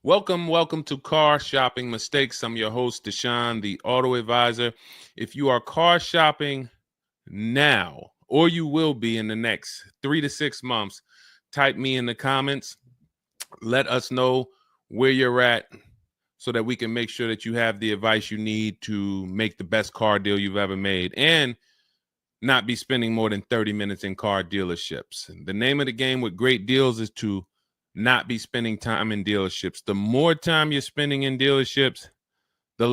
Welcome to Car Shopping Mistakes. I'm your host, Deshone the Auto Advisor. If you are car shopping now, or you will be in the next 3 to 6 months, type me in the comments. Let us know where you're at so that we can make sure that you have the advice you need to make the best car deal you've ever made and not be spending more than 30 minutes in car dealerships. The name of the game with great deals is to not be spending time in dealerships. The more time you're spending in dealerships, the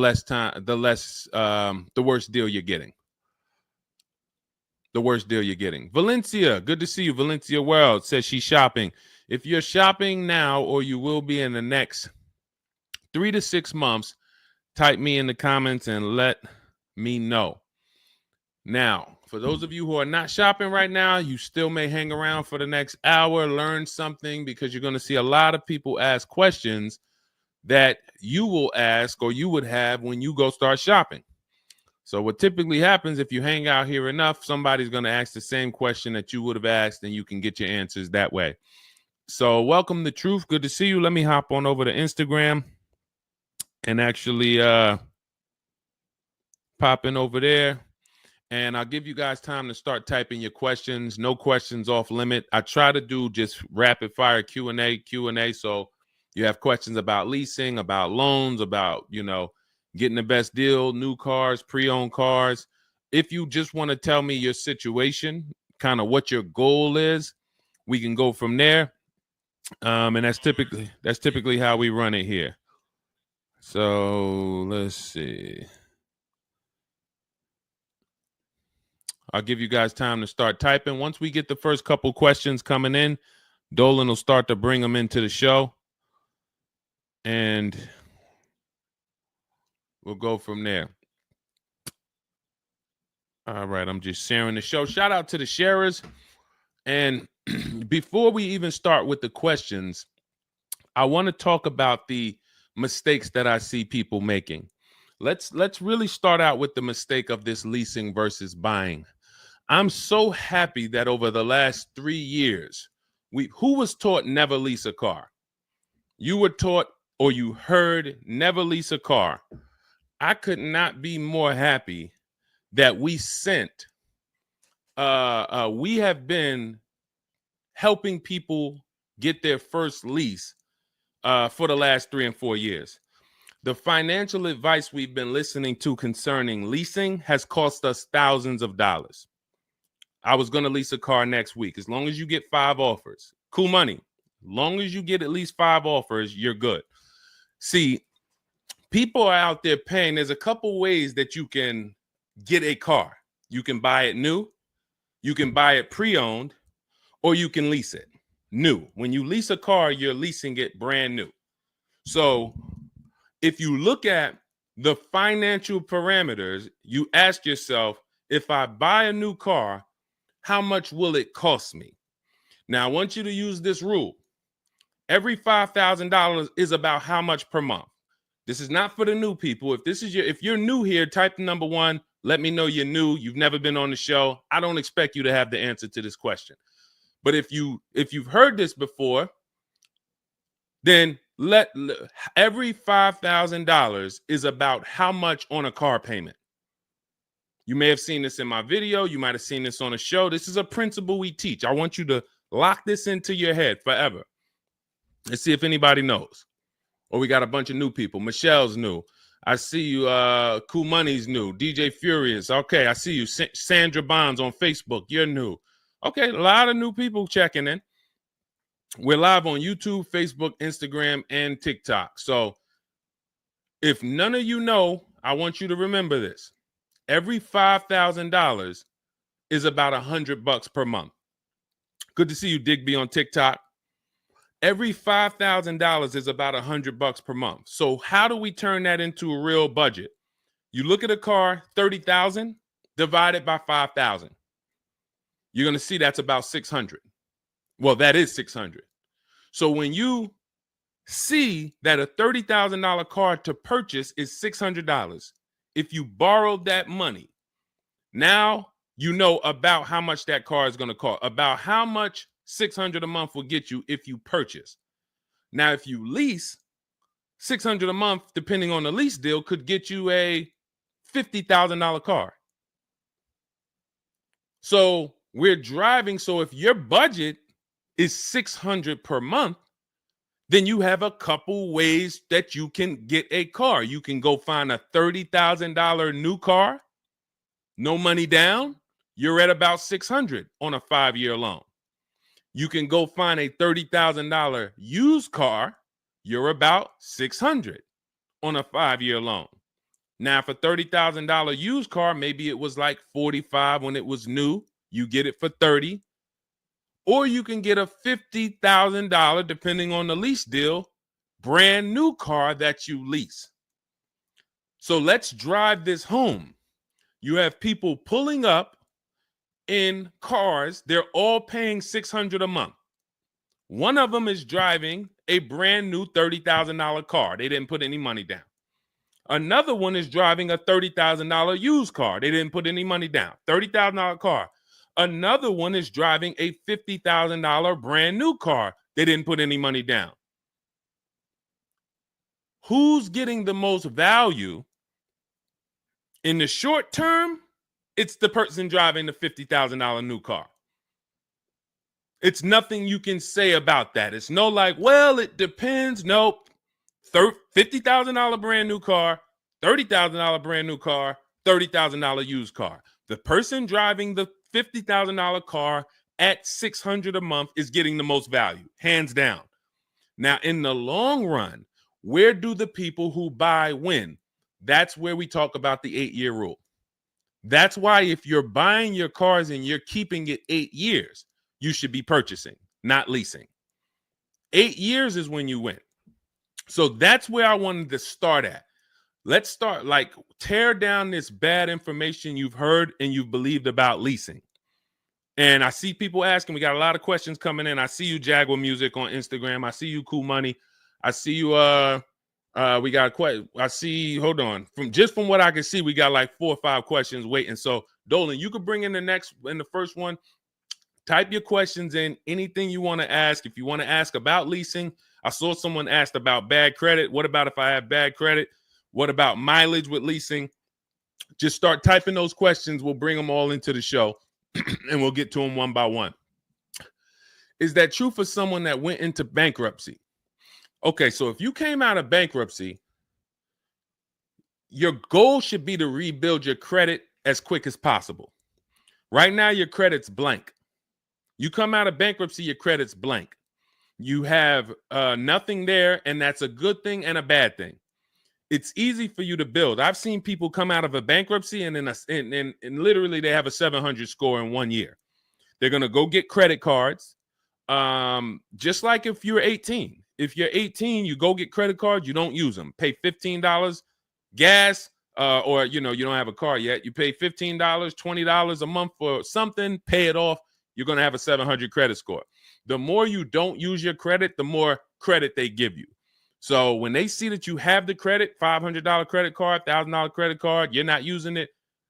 worse deal you're getting. The worst deal you're getting. Valencia, good to see you. Valencia World says she's shopping. If you're shopping now or you will be in the next 3 to 6 months, type me in the comments and let me know. Now, for those of you who are not shopping right now, you still may hang around for the next hour, learn something, because you're going to see a lot of people ask questions that you will ask or you would have when you go start shopping. So what typically happens if you hang out here enough, somebody's going to ask the same question that you would have asked, and you can get your answers that way. So welcome to Truth. Good to see you. Let me hop on over to Instagram and actually pop in over there. And I'll give you guys time to start typing your questions. No questions off limit. I try to do just rapid fire Q&A. So you have questions about leasing, about loans, about, getting the best deal, new cars, pre-owned cars. If you just want to tell me your situation, kind of what your goal is, we can go from there. And that's typically how we run it here. So let's see. I'll give you guys time to start typing. Once we get the first couple questions coming in, Dolan will start to bring them into the show. And we'll go from there. All right, I'm just sharing the show. Shout out to the sharers. And before we even start with the questions, I want to talk about the mistakes that I see people making. Let's really start out with the mistake of this leasing versus buying. I'm so happy that over the last 3 years, who was taught never lease a car? You were taught or you heard never lease a car. I could not be more happy that we have been helping people get their first lease for the last 3 and 4 years. The financial advice we've been listening to concerning leasing has cost us thousands of dollars. I was going to lease a car next week. As long as you get 5 offers, cool money. As long as you get at least 5 offers, you're good. See, people are out there paying. There's a couple ways that you can get a car. You can buy it new, you can buy it pre-owned, or you can lease it new. When you lease a car, you're leasing it brand new. So if you look at the financial parameters, you ask yourself, if I buy a new car, how much will it cost me? Now, I want you to use this rule. Every $5,000 is about how much per month. This is not for the new people. If you're new here, type the number 1. Let me know you're new. You've never been on the show. I don't expect you to have the answer to this question. But if you've heard this before, then every $5,000 is about how much on a car payment. You may have seen this in my video. You might have seen this on a show. This is a principle we teach. I want you to lock this into your head forever. Let's see if anybody knows. Or we got a bunch of new people. Michelle's new. I see you. Cool Money's new. DJ Furious. Okay, I see you. Sandra Bonds on Facebook. You're new. Okay, a lot of new people checking in. We're live on YouTube, Facebook, Instagram, and TikTok. So if none of you know, I want you to remember this. Every $5,000 is about $100 per month. Good to see you, Digby, on TikTok. Every $5,000 is about $100 per month. So how do we turn that into a real budget? You look at a car, $30,000 divided by 5,000. You're going to see that's about 600. Well, that is 600. So when you see that a $30,000 car to purchase is $600, if you borrowed that money, now you know about how much that car is going to cost, about how much $600 a month will get you if you purchase. Now, if you lease, $600 a month, depending on the lease deal, could get you a $50,000 car. So we're driving. So if your budget is $600 per month, then you have a couple ways that you can get a car. You can go find a $30,000 new car, no money down. You're at about $600 on a 5-year loan. You can go find a $30,000 used car. You're about $600 on a 5-year loan. Now, for $30,000 used car, maybe it was like $45 when it was new. You get it for $30. Or you can get a $50,000, depending on the lease deal, brand new car that you lease. So let's drive this home. You have people pulling up in cars. They're all paying $600 a month. One of them is driving a brand new $30,000 car. They didn't put any money down. Another one is driving a $30,000 used car. They didn't put any money down. $30,000 car. Another one is driving a $50,000 brand new car. They didn't put any money down. Who's getting the most value? In the short term, it's the person driving the $50,000 new car. It's nothing you can say about that. It's no like, well, it depends. Nope. $50,000 brand new car, $30,000 brand new car, $30,000 used car. The person driving the $50,000 car at $600 a month is getting the most value, hands down. Now, in the long run, where do the people who buy win? That's where we talk about the 8-year rule. That's why if you're buying your cars and you're keeping it 8 years, you should be purchasing, not leasing. 8 years is when you win. So that's where I wanted to start at. Let's start, like, tear down this bad information you've heard and you've believed about leasing. And I see people asking, we got a lot of questions coming in. I see you, Jaguar Music, on Instagram. I see you, Cool Money. I see you, we got quite, I see, hold on. From what I can see, we got like 4 or 5 questions waiting. So Dolan, you could bring in the first one. Type your questions in, anything you want to ask. If you want to ask about leasing, I saw someone asked about bad credit. What about if I have bad credit? What about mileage with leasing? Just start typing those questions. We'll bring them all into the show and we'll get to them one by one. Is that true for someone that went into bankruptcy? Okay, so if you came out of bankruptcy, your goal should be to rebuild your credit as quick as possible. Right now, your credit's blank. You come out of bankruptcy, your credit's blank. You have nothing there, and that's a good thing and a bad thing. It's easy for you to build. I've seen people come out of a bankruptcy and literally they have a 700 score in 1 year. They're going to go get credit cards. Just like if you're 18. If you're 18, you go get credit cards, you don't use them. Pay $15 gas, or you don't have a car yet. You pay $15, $20 a month for something, pay it off. You're going to have a 700 credit score. The more you don't use your credit, the more credit they give you. So when they see that you have the credit, $500 credit card, $1,000 credit card, you're not using it,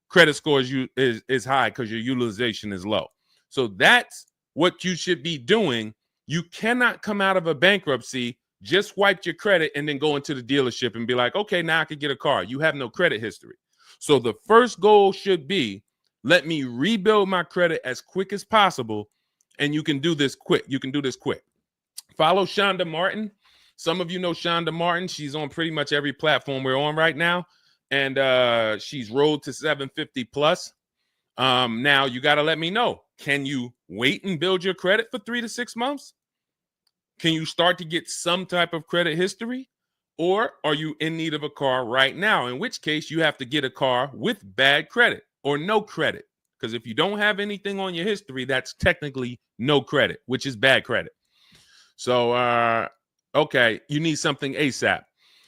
credit score is high because your utilization is low. So that's what you should be doing. You cannot come out of a bankruptcy, just wipe your credit, and then go into the dealership and be like, okay, now I can get a car. You have no credit history. So the first goal should be, let me rebuild my credit as quick as possible, and you can do this quick. You can do this quick. Follow Shonda Martin. Some of you know Shonda Martin. She's on pretty much every platform we're on right now, and she's rolled to 750 plus. Now you got to let me know. Can you wait and build your credit for 3 to 6 months? Can you start to get some type of credit history? Or are you in need of a car right now? In which case you have to get a car with bad credit or no credit. Because if you don't have anything on your history, that's technically no credit, which is bad credit. So, okay, you need something ASAP.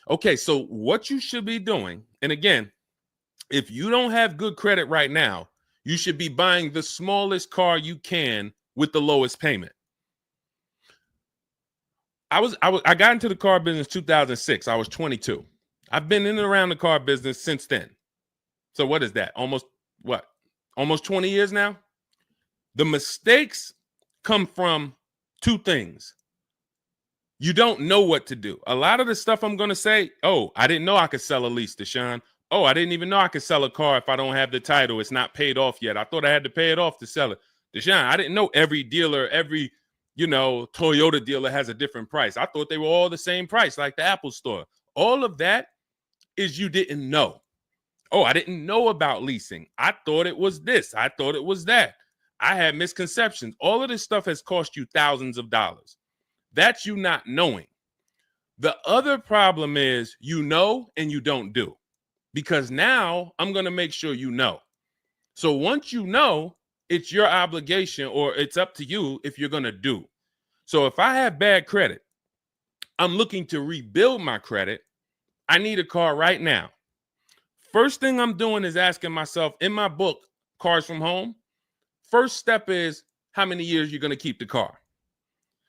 Okay, so what you should be doing, and again, if you don't have good credit right now, you should be buying the smallest car you can with the lowest payment. I got into the car business 2006. I was 22. I've been in and around the car business since then. So what is that? Almost 20 years now? The mistakes come from 2 things. You don't know what to do. A lot of the stuff I'm going to say, oh, I didn't know I could sell a lease, Deshone. Oh, I didn't even know I could sell a car if I don't have the title. It's not paid off yet. I thought I had to pay it off to sell it. Deshone, I didn't know every dealer, every, Toyota dealer has a different price. I thought they were all the same price, like the Apple store. All of that is you didn't know. Oh, I didn't know about leasing. I thought it was this. I thought it was that. I had misconceptions. All of this stuff has cost you thousands of dollars. That's you not knowing. The other problem is you know and you don't do, because now I'm going to make sure you know. So once you know, it's your obligation, or it's up to you if you're going to do. So if I have bad credit, I'm looking to rebuild my credit. I need a car right now. First thing I'm doing is asking myself, in my book, Cars from Home, first step is how many years you're going to keep the car.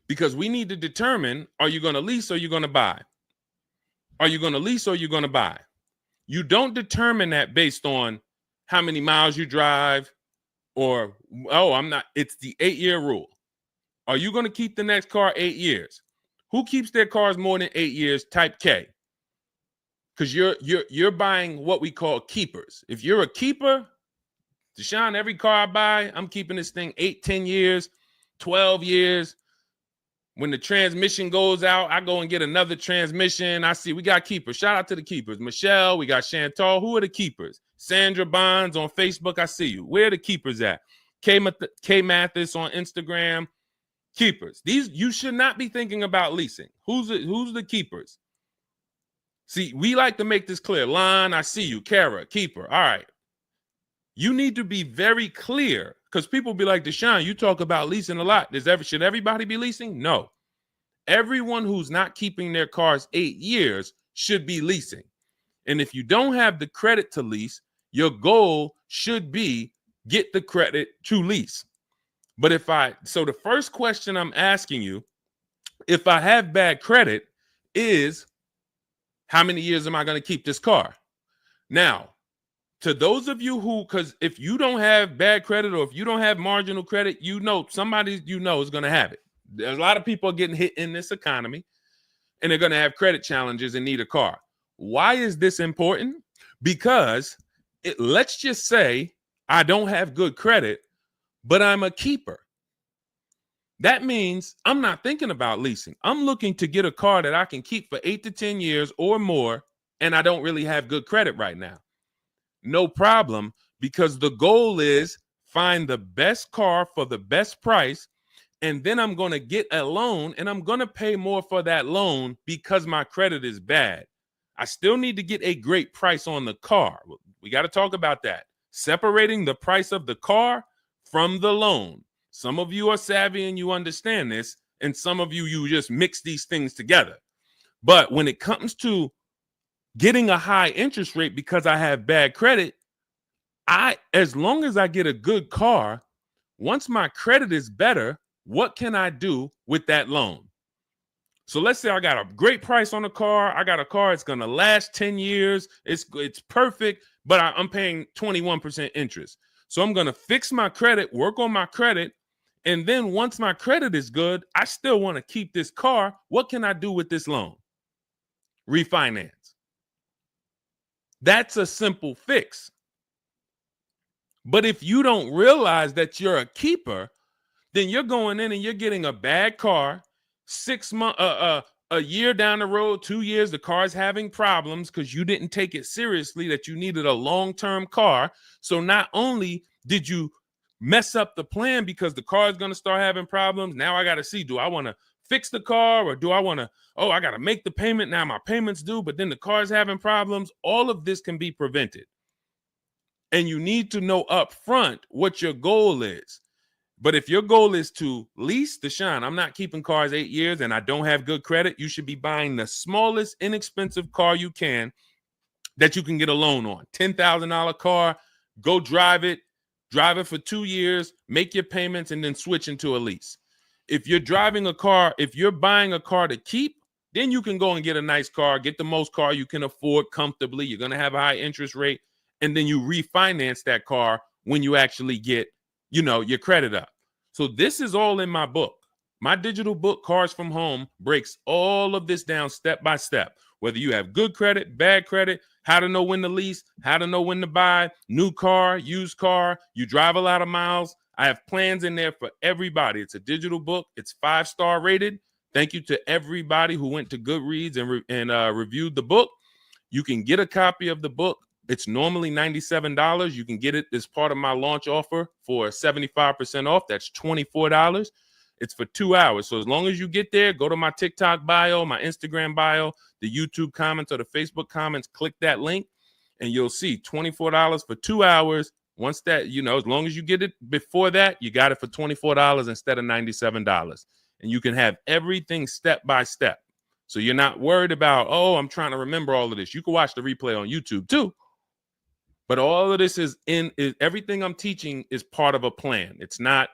Because we need to determine, are you going to lease or you're going to buy? Are you going to lease or you're going to buy? You don't determine that based on how many miles you drive, or, oh, I'm not. It's the 8-year rule. Are you going to keep the next car 8 years? Who keeps their cars more than 8 years? Type K. Because you're buying what we call keepers. If you're a keeper, Deshone, every car I buy, I'm keeping this thing 8, 10 years, 12 years. When the transmission goes out, I go and get another transmission. I see we got keepers. Shout out to the keepers. Michelle, we got Chantal. Who are the keepers? Sandra Bonds on Facebook. I see you. Where are the keepers at? K Mathis on Instagram. Keepers. These, you should not be thinking about leasing. Who's the keepers? See, we like to make this clear. Lon, I see you. Kara, keeper. All right. You need to be very clear, because people be like, Deshone, you talk about leasing a lot. Should everybody be leasing? No. Everyone who's not keeping their cars 8 years should be leasing. And if you don't have the credit to lease, your goal should be get the credit to lease. But so the first question I'm asking you, if I have bad credit, is how many years am I going to keep this car? Now, to those of you who, because if you don't have bad credit, or if you don't have marginal credit, somebody is going to have it. There's a lot of people getting hit in this economy, and they're going to have credit challenges and need a car. Why is this important? Because let's just say I don't have good credit, but I'm a keeper. That means I'm not thinking about leasing. I'm looking to get a car that I can keep for 8 to 10 years or more, and I don't really have good credit right now. No problem, because the goal is find the best car for the best price, and then I'm going to get a loan, and I'm going to pay more for that loan because my credit is bad. I still need to get a great price on the car. We got to talk about that. Separating the price of the car from the loan. Some of you are savvy and you understand this, and some of you just mix these things together. But when it comes to getting a high interest rate because I have bad credit, as long as I get a good car, once my credit is better, what can I do with that loan? So let's say I got a great price on a car. I got a car, it's going to last 10 years. It's perfect, but I'm paying 21% interest. So I'm going to fix my credit, work on my credit. And then once my credit is good, I still want to keep this car. What can I do with this loan? Refinance. That's a simple fix. But if you don't realize that you're a keeper, then you're going in and you're getting a bad car. 6 months, a year down the road, 2 years, the car's having problems because you didn't take it seriously that you needed a long-term car. So not only did you mess up the plan because the car is going to start having problems, now I got to see, do I want to fix the car, or do I want to, I got to make the payment, now my payment's due, but then the car's having problems. All of this can be prevented. And you need to know up front what your goal is. But if your goal is to lease, Deshone, I'm not keeping cars 8 years and I don't have good credit, you should be buying the smallest inexpensive car you can that you can get a loan on. $10,000 car, go drive it for 2 years, make your payments, and then switch into a lease. If you're driving a car, if you're buying a car to keep, then you can go and get a nice car, get the most car you can afford comfortably. You're going to have a high interest rate, and then you refinance that car when you actually get, your credit up. So this is all in my book. My digital book, Cars from Home, breaks all of this down step by step. Whether you have good credit, bad credit, how to know when to lease, how to know when to buy, new car, used car, you drive a lot of miles. I have plans in there for everybody. It's a digital book. It's 5-star rated. Thank you to everybody who went to Goodreads and reviewed the book. You can get a copy of the book. It's normally $97. You can get it as part of my launch offer for 75% off. That's $24. It's for 2 hours. So as long as you get there, go to my TikTok bio, my Instagram bio, the YouTube comments or the Facebook comments, click that link, and you'll see $24 for 2 hours. Once that, as long as you get it before that, you got it for $24 instead of $97. And you can have everything step by step. So you're not worried about, oh, I'm trying to remember all of this. You can watch the replay on YouTube too. But all of this is everything I'm teaching is part of a plan. It's not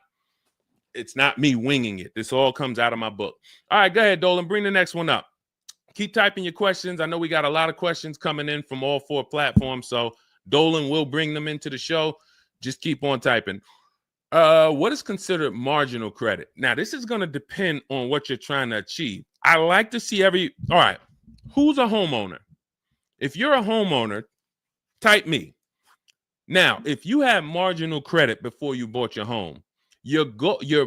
me winging it. This all comes out of my book. All right, go ahead, Dolan. Bring the next one up. Keep typing your questions. I know we got a lot of questions coming in from all 4 platforms, so Dolan will bring them into the show. Just keep on typing. What is considered marginal credit? Now, this is going to depend on what you're trying to achieve. I like to see all right, who's a homeowner? If you're a homeowner, type me. Now, if you have marginal credit before you bought your home, your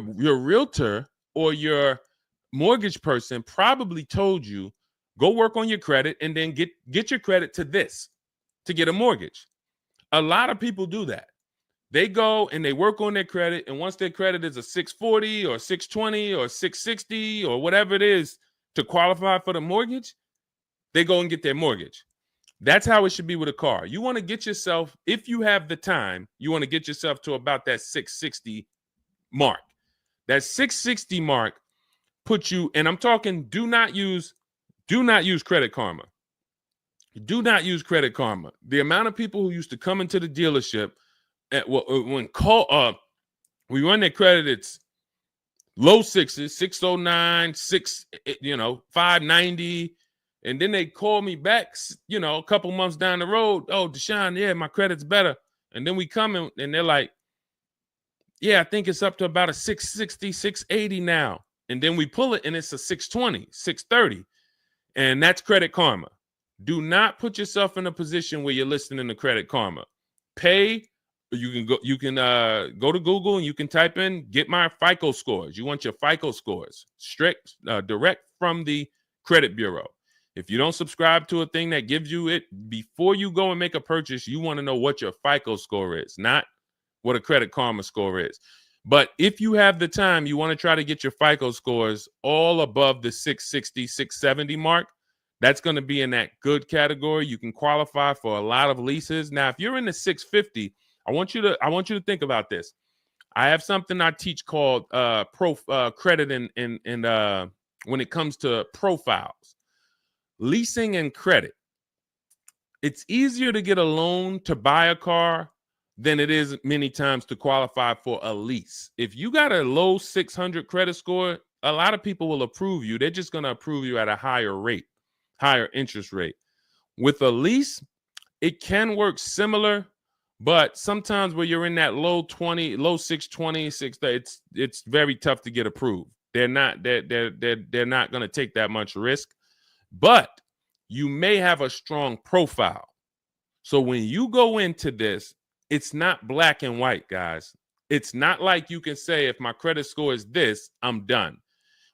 realtor or your mortgage person probably told you, go work on your credit and then get your credit to this to get a mortgage. A lot of people do that. They go and they work on their credit, and once their credit is a 640 or 620 or 660 or whatever it is to qualify for the mortgage, they go and get their mortgage. That's how it should be with a car. You want to get yourself, if you have the time, you want to get yourself to about that 660 mark. That 660 mark puts you, and I'm talking, do not use Credit Karma. Do not use Credit Karma. The amount of people who used to come into the dealership we run their credit, it's low 6s, 609, 590. And then they call me back, a couple months down the road. Oh, Deshone, yeah, my credit's better. And then we come in and they're like, yeah, I think it's up to about a 660, 680 now. And then we pull it and it's a 620, 630. And that's Credit Karma. Do not put yourself in a position where you're listening to Credit Karma. Pay. You can go to Google and you can type in, get my FICO scores. You want your FICO scores direct from the credit bureau. If you don't subscribe to a thing that gives you it before you go and make a purchase, you want to know what your FICO score is, not what a Credit Karma score is. But if you have the time, you want to try to get your FICO scores all above the 660, 670 mark. That's going to be in that good category. You can qualify for a lot of leases. Now, if you're in the 650, I want you to think about this. I have something I teach called credit and when it comes to profiles, leasing and credit. It's easier to get a loan to buy a car than it is many times to qualify for a lease. If you got a low 600 credit score, a lot of people will approve you. They're just going to approve you at a higher rate, higher interest rate. With a lease, it can work similar. But sometimes when you're in that low 620, it's very tough to get approved. They're not going to take that much risk, but you may have a strong profile. So when you go into this, it's not black and white, guys. It's not like you can say, if my credit score is this, I'm done.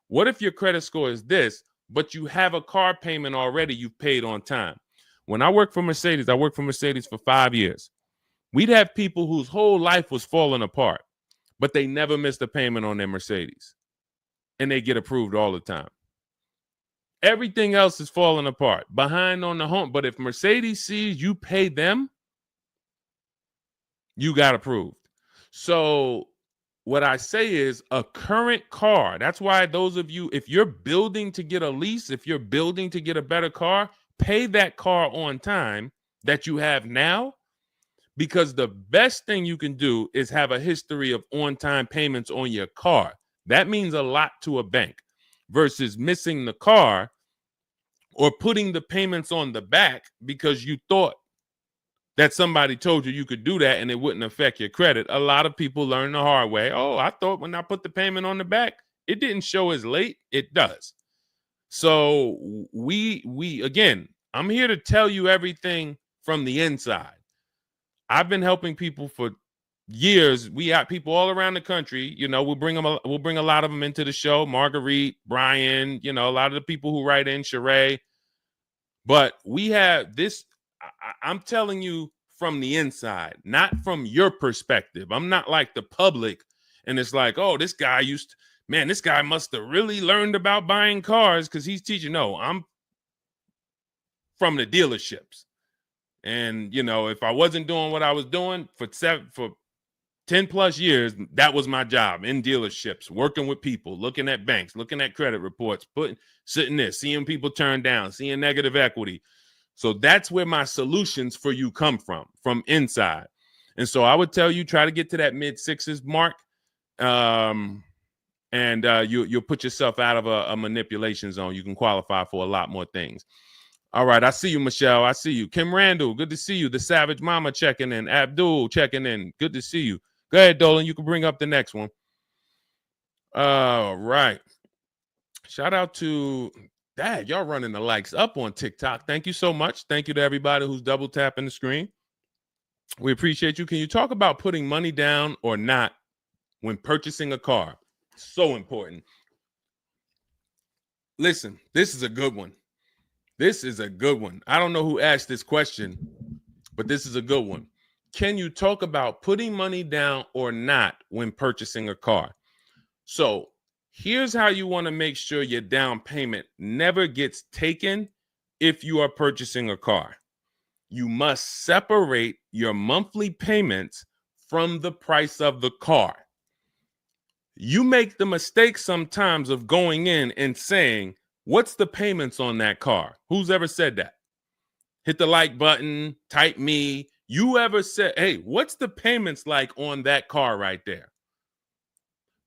What if your credit score is this, but you have a car payment already you've paid on time? When I worked for Mercedes, I worked for Mercedes for 5 years. We'd have people whose whole life was falling apart, but they never missed a payment on their Mercedes. And they get approved all the time. Everything else is falling apart, behind on the home. But if Mercedes sees you pay them, you got approved. So what I say is a current car. That's why those of you, if you're building to get a lease, if you're building to get a better car, pay that car on time that you have now. Because the best thing you can do is have a history of on-time payments on your car. That means a lot to a bank versus missing the car or putting the payments on the back because you thought that somebody told you could do that and it wouldn't affect your credit. A lot of people learn the hard way. Oh, I thought when I put the payment on the back, it didn't show as late. It does. So we again, I'm here to tell you everything from the inside. I've been helping people for years. We have people all around the country. We'll bring a lot of them into the show. Marguerite, Brian, a lot of the people who write in, Sheree. But we have this. I'm telling you from the inside, not from your perspective. I'm not like the public, and it's like, oh, this guy this guy must have really learned about buying cars because he's teaching. No, I'm from the dealerships. And, if I wasn't doing what I was doing for 10 plus years, that was my job in dealerships, working with people, looking at banks, looking at credit reports, sitting there, seeing people turn down, seeing negative equity. So that's where my solutions for you come from inside. And so I would tell you, try to get to that mid sixes mark. And you'll put yourself out of a manipulation zone. You can qualify for a lot more things. All right, I see you, Michelle. I see you. Kim Randall, good to see you. The Savage Mama checking in. Abdul checking in. Good to see you. Go ahead, Dolan. You can bring up the next one. All right. Shout out to Dad. Y'all running the likes up on TikTok. Thank you so much. Thank you to everybody who's double tapping the screen. We appreciate you. Can you talk about putting money down or not when purchasing a car? So important. Listen, this is a good one. This is a good one. I don't know who asked this question, but this is a good one. Can you talk about putting money down or not when purchasing a car? So here's how you want to make sure your down payment never gets taken if you are purchasing a car. You must separate your monthly payments from the price of the car. You make the mistake sometimes of going in and saying, what's the payments on that car? Who's ever said that? Hit the like button, type me. You ever said, hey, what's the payments like on that car right there?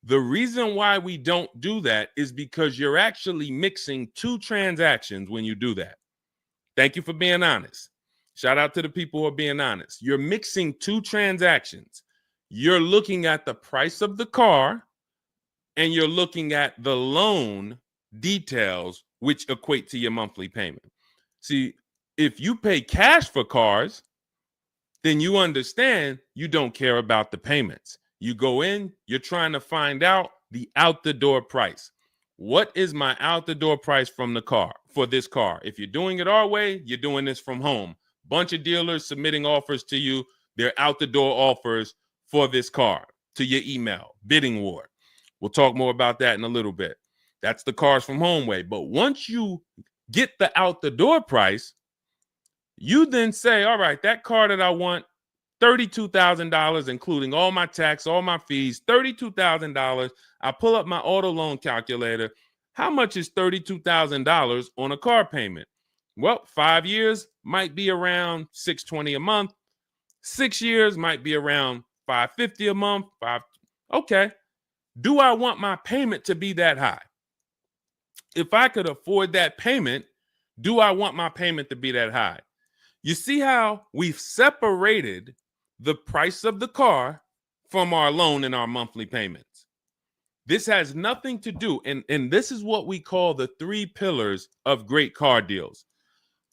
The reason why we don't do that is because you're actually mixing two transactions when you do that. Thank you for being honest. Shout out to the people who are being honest. You're mixing two transactions. You're looking at the price of the car and you're looking at the loan details, which equate to your monthly payment. See, if you pay cash for cars, then you understand you don't care about the payments. You go in, you're trying to find out the out the door price. What is my out the door price from the car for this car? If you're doing it our way, you're doing this from home. Bunch of dealers submitting offers to you. They're out the door offers for this car to your email, bidding war. We'll talk more about that in a little bit. That's the Cars from Home way. But once you get the out the door price, you then say, all right, that car that I want, $32,000, including all my tax, all my fees, $32,000. I pull up my auto loan calculator. How much is $32,000 on a car payment? Well, 5 years might be around $620 a month. 6 years might be around $550 a month. Okay. Do I want my payment to be that high? If I could afford that payment, do I want my payment to be that high? You see how we've separated the price of the car from our loan and our monthly payments. This has nothing to do, and this is what we call the 3 pillars of great car deals.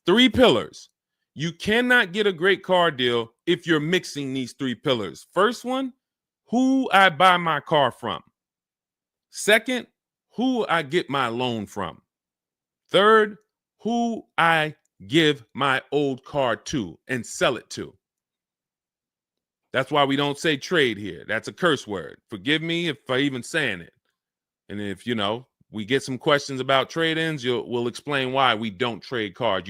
3 pillars. You cannot get a great car deal if you're mixing these 3 pillars. First one, who I buy my car from. Second, who I get my loan from. Third, who I give my old car to and sell it to. That's why we don't say trade here. That's a curse word. Forgive me if I even saying it. And if, we get some questions about trade-ins, we'll explain why we don't trade cars.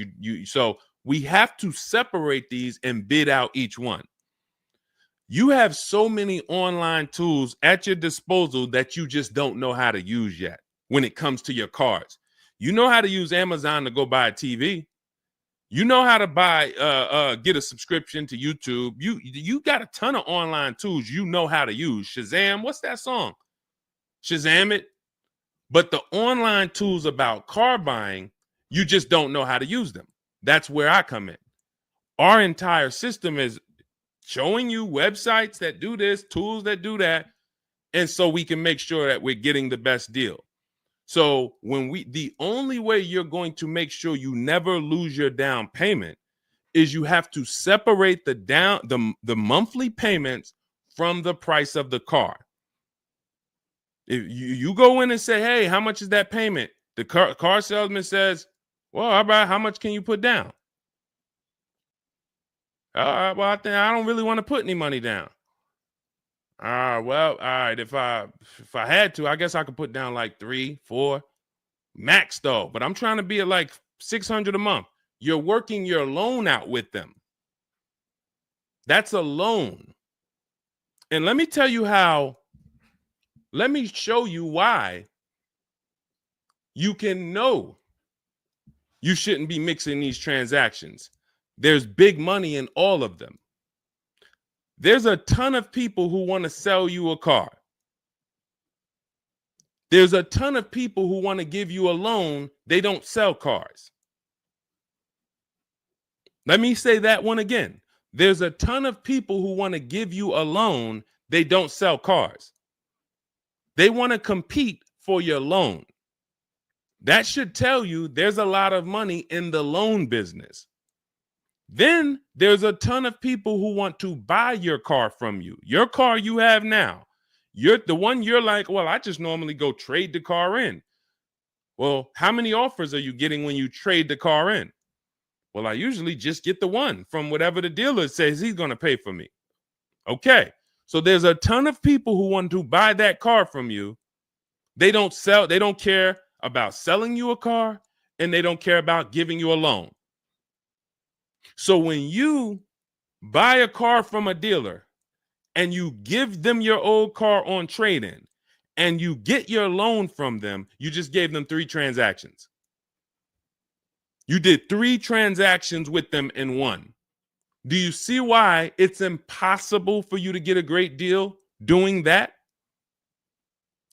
So we have to separate these and bid out each one. You have so many online tools at your disposal that you just don't know how to use yet when it comes to your cars. You know how to use Amazon to go buy a TV. You know how to get a subscription to YouTube. You got a ton of online tools you know how to use. Shazam, what's that song? Shazam it. But the online tools about car buying, you just don't know how to use them. That's where I come in. Our entire system is showing you websites that do this, tools that do that. And so we can make sure that we're getting the best deal. So the only way you're going to make sure you never lose your down payment is you have to separate the monthly payments from the price of the car. If you go in and say, hey, how much is that payment? The car salesman says, well, all right, how much can you put down? Well, I don't really want to put any money down. Well, all right, if I had to, I guess I could put down like 3, 4 max though, but I'm trying to be at like $600 a month. You're working your loan out with them. That's a loan. And let me tell you how, let me show you why you can know you shouldn't be mixing these transactions. There's big money in all of them. There's a ton of people who want to sell you a car. There's a ton of people who want to give you a loan. They don't sell cars. Let me say that one again. There's a ton of people who want to give you a loan. They don't sell cars. They want to compete for your loan. That should tell you there's a lot of money in the loan business. Then there's a ton of people who want to buy your car from you. Your car you have now. You're the one you're like, well, I just normally go trade the car in. Well, how many offers are you getting when you trade the car in? Well, I usually just get the one from whatever the dealer says he's going to pay for me. Okay. So there's a ton of people who want to buy that car from you. They don't care about selling you a car, and they don't care about giving you a loan. So when you buy a car from a dealer and you give them your old car on trade-in and you get your loan from them, you just gave them 3 transactions. You did 3 transactions with them in one. Do you see why it's impossible for you to get a great deal doing that?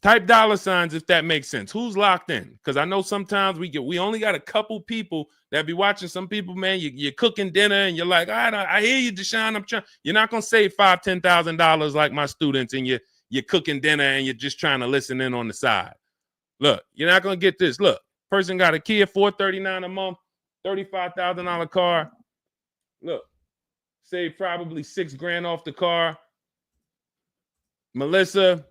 Type $signs if that makes sense. Who's locked in? Because I know sometimes we only got a couple people that be watching. Some people, man, you're cooking dinner and you're like, all right, I hear you, Deshone. You're not gonna save $5,000, $10,000 like my students, and you're cooking dinner and you're just trying to listen in on the side. Look, you're not gonna get this. Look, person got a Kia $439 a month, $35,000 car. Look, save probably $6,000 off the car. Melissa,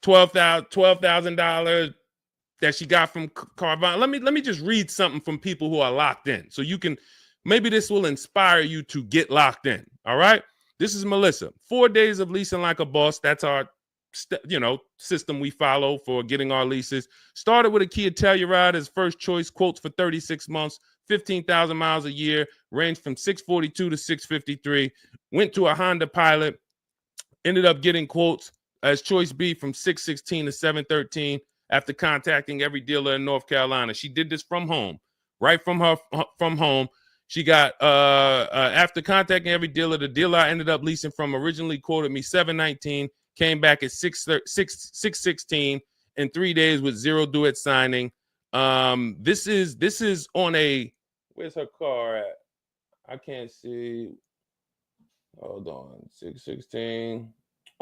$12,000 that she got from Carvana. Let me just read something from people who are locked in, so you can, maybe this will inspire you to get locked in. All right, this is Melissa. 4 days of leasing like a boss. That's our system we follow for getting our leases. Started with a Kia Telluride as first choice. Quotes for 36 months, 15,000 miles a year. Ranged from 642 to 653. Went to a Honda Pilot. Ended up getting quotes as choice B from 616 to 713 after contacting every dealer in North Carolina. She did this from home, right from home. She got after contacting every dealer, the dealer I ended up leasing from originally quoted me 719, came back at 616 in 3 days with 0 due at signing. This is on a, where's her car at? I can't see. Hold on, 616.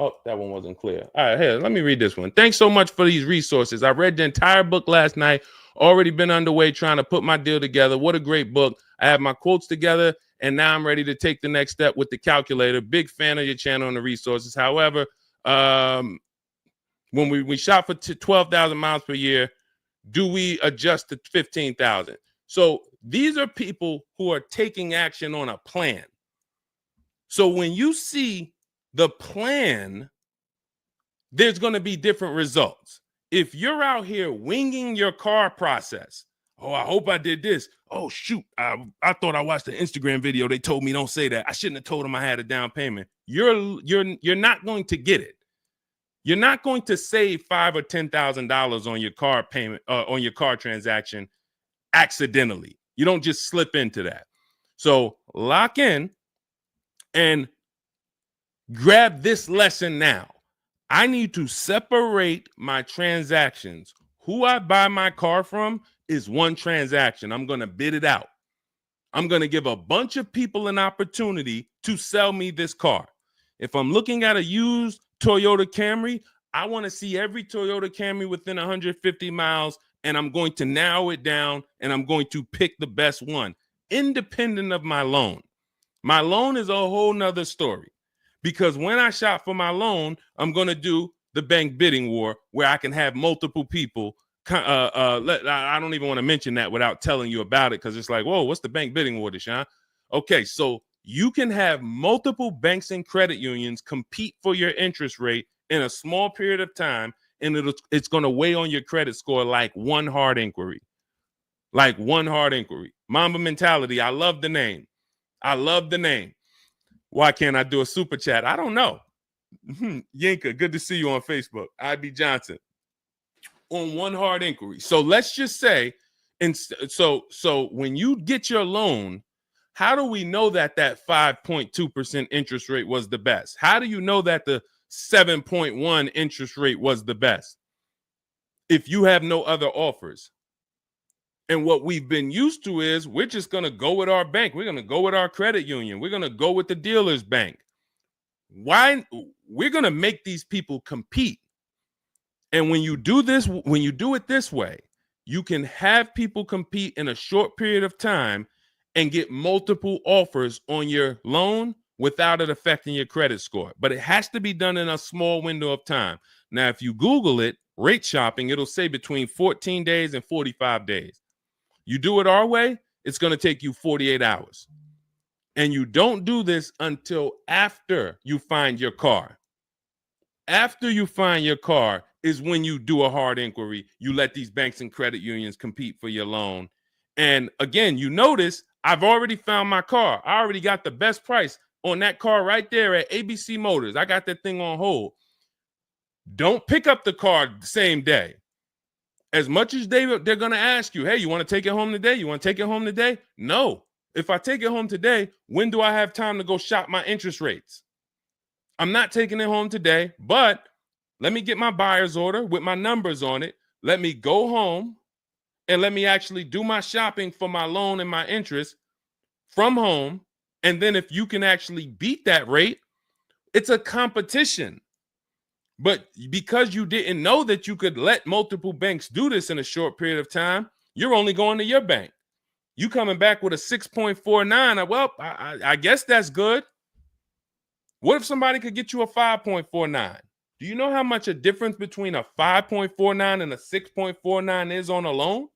Oh, that one wasn't clear. All right, here, let me read this one. Thanks so much for these resources. I read the entire book last night. Already been underway trying to put my deal together. What a great book. I have my quotes together, and now I'm ready to take the next step with the calculator. Big fan of your channel and the resources. However, when we shop for 12,000 miles per year, do we adjust to 15,000? So these are people who are taking action on a plan. So when you see the plan, there's going to be different results. If you're out here winging your car process, oh, I hope I did this. Oh, shoot, I thought I watched the Instagram video. They told me don't say that. I shouldn't have told them I had a down payment. You're not going to get it. You're not going to save $5,000 or $10,000 on your car payment, on your car transaction accidentally. You don't just slip into that. So lock in and grab this lesson now. I need to separate my transactions. Who I buy my car from is one transaction. I'm going to bid it out. I'm going to give a bunch of people an opportunity to sell me this car. If I'm looking at a used Toyota Camry, I want to see every Toyota Camry within 150 miles, and I'm going to narrow it down, and I'm going to pick the best one, independent of my loan. My loan is a whole nother story, because when I shop for my loan, I'm going to do the bank bidding war, where I can have multiple people. I don't even want to mention that without telling you about it, because it's like, whoa, what's the bank bidding war, Deshone? Okay, so you can have multiple banks and credit unions compete for your interest rate in a small period of time, and it's going to weigh on your credit score like one hard inquiry. Like one hard inquiry. Mamba Mentality, I love the name. I love the name. Why can't I do a super chat? I don't know. Yinka, good to see you on Facebook. IB Johnson. On one hard inquiry. So let's just say, and so when you get your loan, how do we know that 5.2% interest rate was the best? How do you know that the 7.1 interest rate was the best if you have no other offers? And what we've been used to is we're just going to go with our bank. We're going to go with our credit union. We're going to go with the dealer's bank. Why? We're going to make these people compete. And when you do this, when you do it this way, you can have people compete in a short period of time and get multiple offers on your loan without it affecting your credit score. But it has to be done in a small window of time. Now, if you Google it, rate shopping, it'll say between 14 days and 45 days. You do it our way, it's going to take you 48 hours. And you don't do this until after you find your car. After you find your car is when you do a hard inquiry. You let these banks and credit unions compete for your loan. And again, you notice I've already found my car. I already got the best price on that car right there at ABC Motors. I got that thing on hold. Don't pick up the car the same day. As much as they're going to ask you, hey, you want to take it home today? You want to take it home today? No. If I take it home today, when do I have time to go shop my interest rates? I'm not taking it home today, but let me get my buyer's order with my numbers on it. Let me go home and let me actually do my shopping for my loan and my interest from home. And then if you can actually beat that rate, it's a competition. But because you didn't know that you could let multiple banks do this in a short period of time, you're only going to your bank. You coming back with a 6.49. Well, I guess that's good. What if somebody could get you a 5.49? Do you know how much a difference between a 5.49 and a 6.49 is on a loan?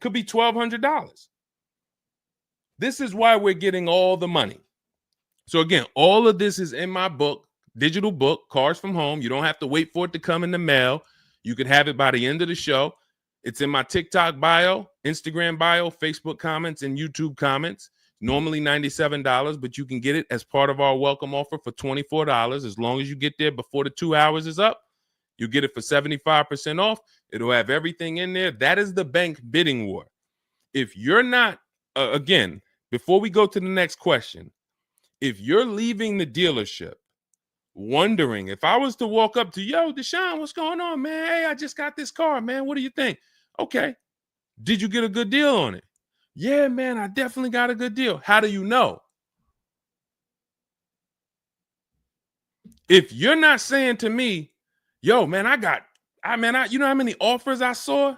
Could be $1,200. This is why we're getting all the money. So again, all of this is in my book, digital book, Cars from Home. You don't have to wait for it to come in the mail. You can have it by the end of the show. It's in my TikTok bio, Instagram bio, Facebook comments, and YouTube comments. Normally $97, but you can get it as part of our welcome offer for $24. As long as you get there before the 2 hours is up, you get it for 75% off. It'll have everything in there. That is the bank bidding war. If you're not, again, before we go to the next question, if you're leaving the dealership wondering, if I was to walk up to, yo, Deshone, what's going on, man? Hey, I just got this car, man. What do you think? Okay. Did you get a good deal on it? Yeah, man, I definitely got a good deal. How do you know? If you're not saying to me, yo, man, you know how many offers I saw?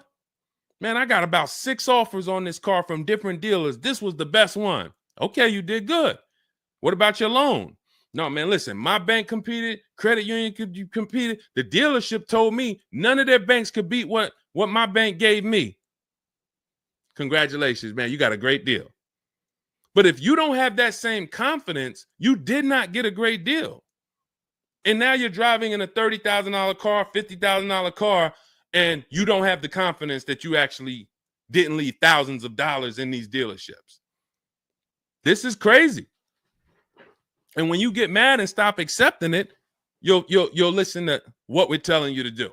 Man, I got about 6 offers on this car from different dealers. This was the best one. Okay, you did good. What about your loan? No, man, listen, my bank competed, credit union competed. The dealership told me none of their banks could beat what my bank gave me. Congratulations, man. You got a great deal. But if you don't have that same confidence, you did not get a great deal. And now you're driving in a $30,000 car, $50,000 car, and you don't have the confidence that you actually didn't leave thousands of dollars in these dealerships. This is crazy. And when you get mad and stop accepting it, you'll listen to what we're telling you to do.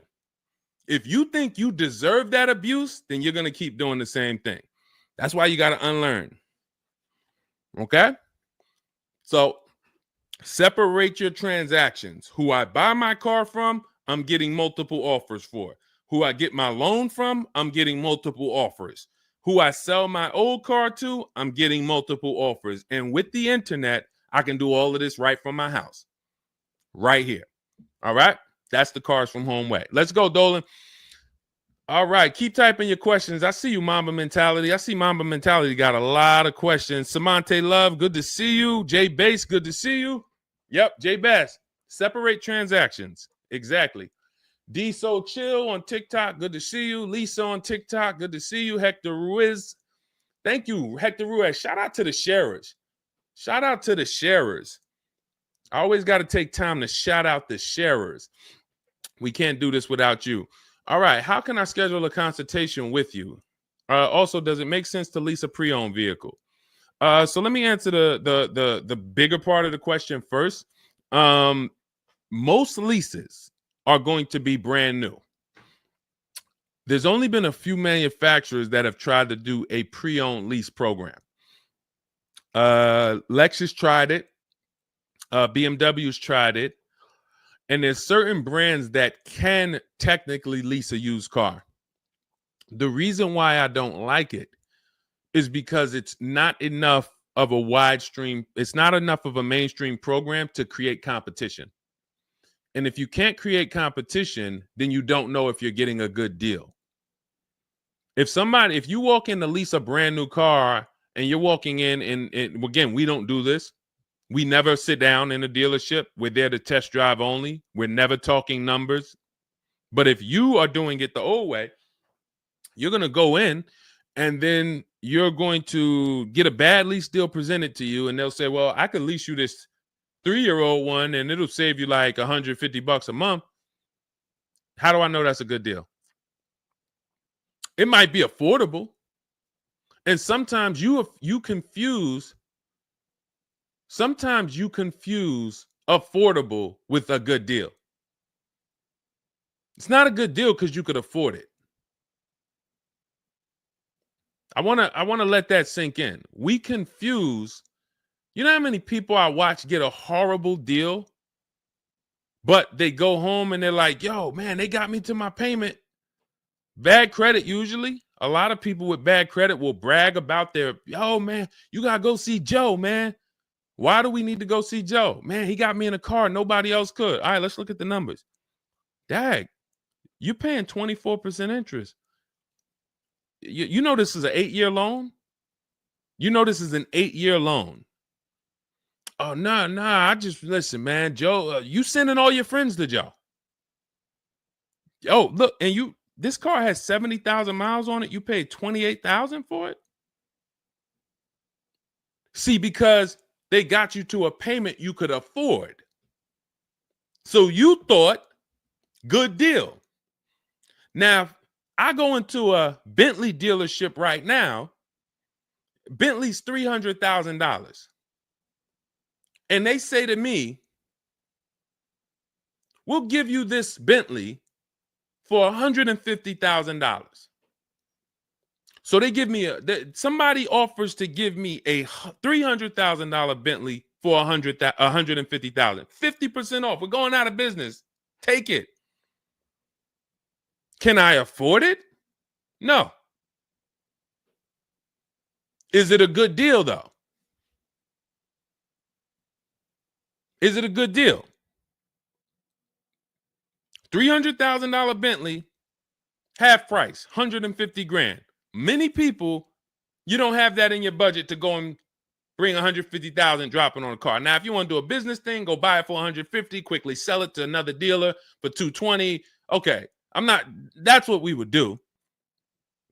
If you think you deserve that abuse, then you're going to keep doing the same thing. That's why you got to unlearn. Okay? So separate your transactions. Who I buy my car from, I'm getting multiple offers for. Who I get my loan from, I'm getting multiple offers. Who I sell my old car to, I'm getting multiple offers. And with the internet, I can do all of this right from my house. Right here. All right. That's the Cars from Home way. Let's go, Dolan. All right. Keep typing your questions. I see you, Mamba Mentality. I see Mamba Mentality got a lot of questions. Samante Love, good to see you. Jay Bass, good to see you. Yep, Jay Bass. Separate transactions. Exactly. D So Chill on TikTok, good to see you. Lisa on TikTok, good to see you. Hector Ruiz, thank you, Hector Ruiz. Shout out to the sharers. Shout out to the sharers. I always got to take time to shout out the sharers. We can't do this without you. All right, how can I schedule a consultation with you? Also, does it make sense to lease a pre-owned vehicle? So let me answer the bigger part of the question first. Most leases are going to be brand new. There's only been a few manufacturers that have tried to do a pre-owned lease program. Lexus tried it. BMW's tried it. And there's certain brands that can technically lease a used car. The reason why I don't like it is because it's not enough of a wide stream. It's not enough of a mainstream program to create competition. And if you can't create competition, then you don't know if you're getting a good deal. If you walk in to lease a brand new car and you're walking in and again, we don't do this. We never sit down in a dealership. We're there to test drive only. We're never talking numbers. But if you are doing it the old way, you're going to go in and then you're going to get a bad lease deal presented to you. And they'll say, well, I could lease you this 3-year-old one and it'll save you like $150 a month. How do I know that's a good deal? It might be affordable. And sometimes you confuse affordable with a good deal. It's not a good deal because you could afford it. I want to let that sink in. We confuse, you know how many people I watch get a horrible deal, but they go home and they're like, yo, man, they got me to my payment. Bad credit usually. A lot of people with bad credit will brag about yo, man, you got to go see Joe, man. Why do we need to go see Joe? Man, he got me in a car. Nobody else could. All right, let's look at the numbers. Dag, you're paying 24% interest. You know this is an 8-year loan? You know this is an 8-year loan. Oh, nah, I just, listen, man, Joe, you sending all your friends to Joe. Oh, look, and this car has 70,000 miles on it. You paid $28,000 for it? See, because they got you to a payment you could afford. So you thought, good deal. Now, I go into a Bentley dealership right now. Bentley's $300,000. And they say to me, we'll give you this Bentley for $150,000. So they give me somebody offers to give me a $300,000 Bentley for $150,000. 50% off. We're going out of business. Take it. Can I afford it? No. Is it a good deal, though? Is it a good deal? $300,000 Bentley, half price, $150,000. Many people, you don't have that in your budget to go and bring $150,000 dropping on a car. Now, if you want to do a business thing, go buy it for $150,000, quickly sell it to another dealer for $220,000. Okay, that's what we would do.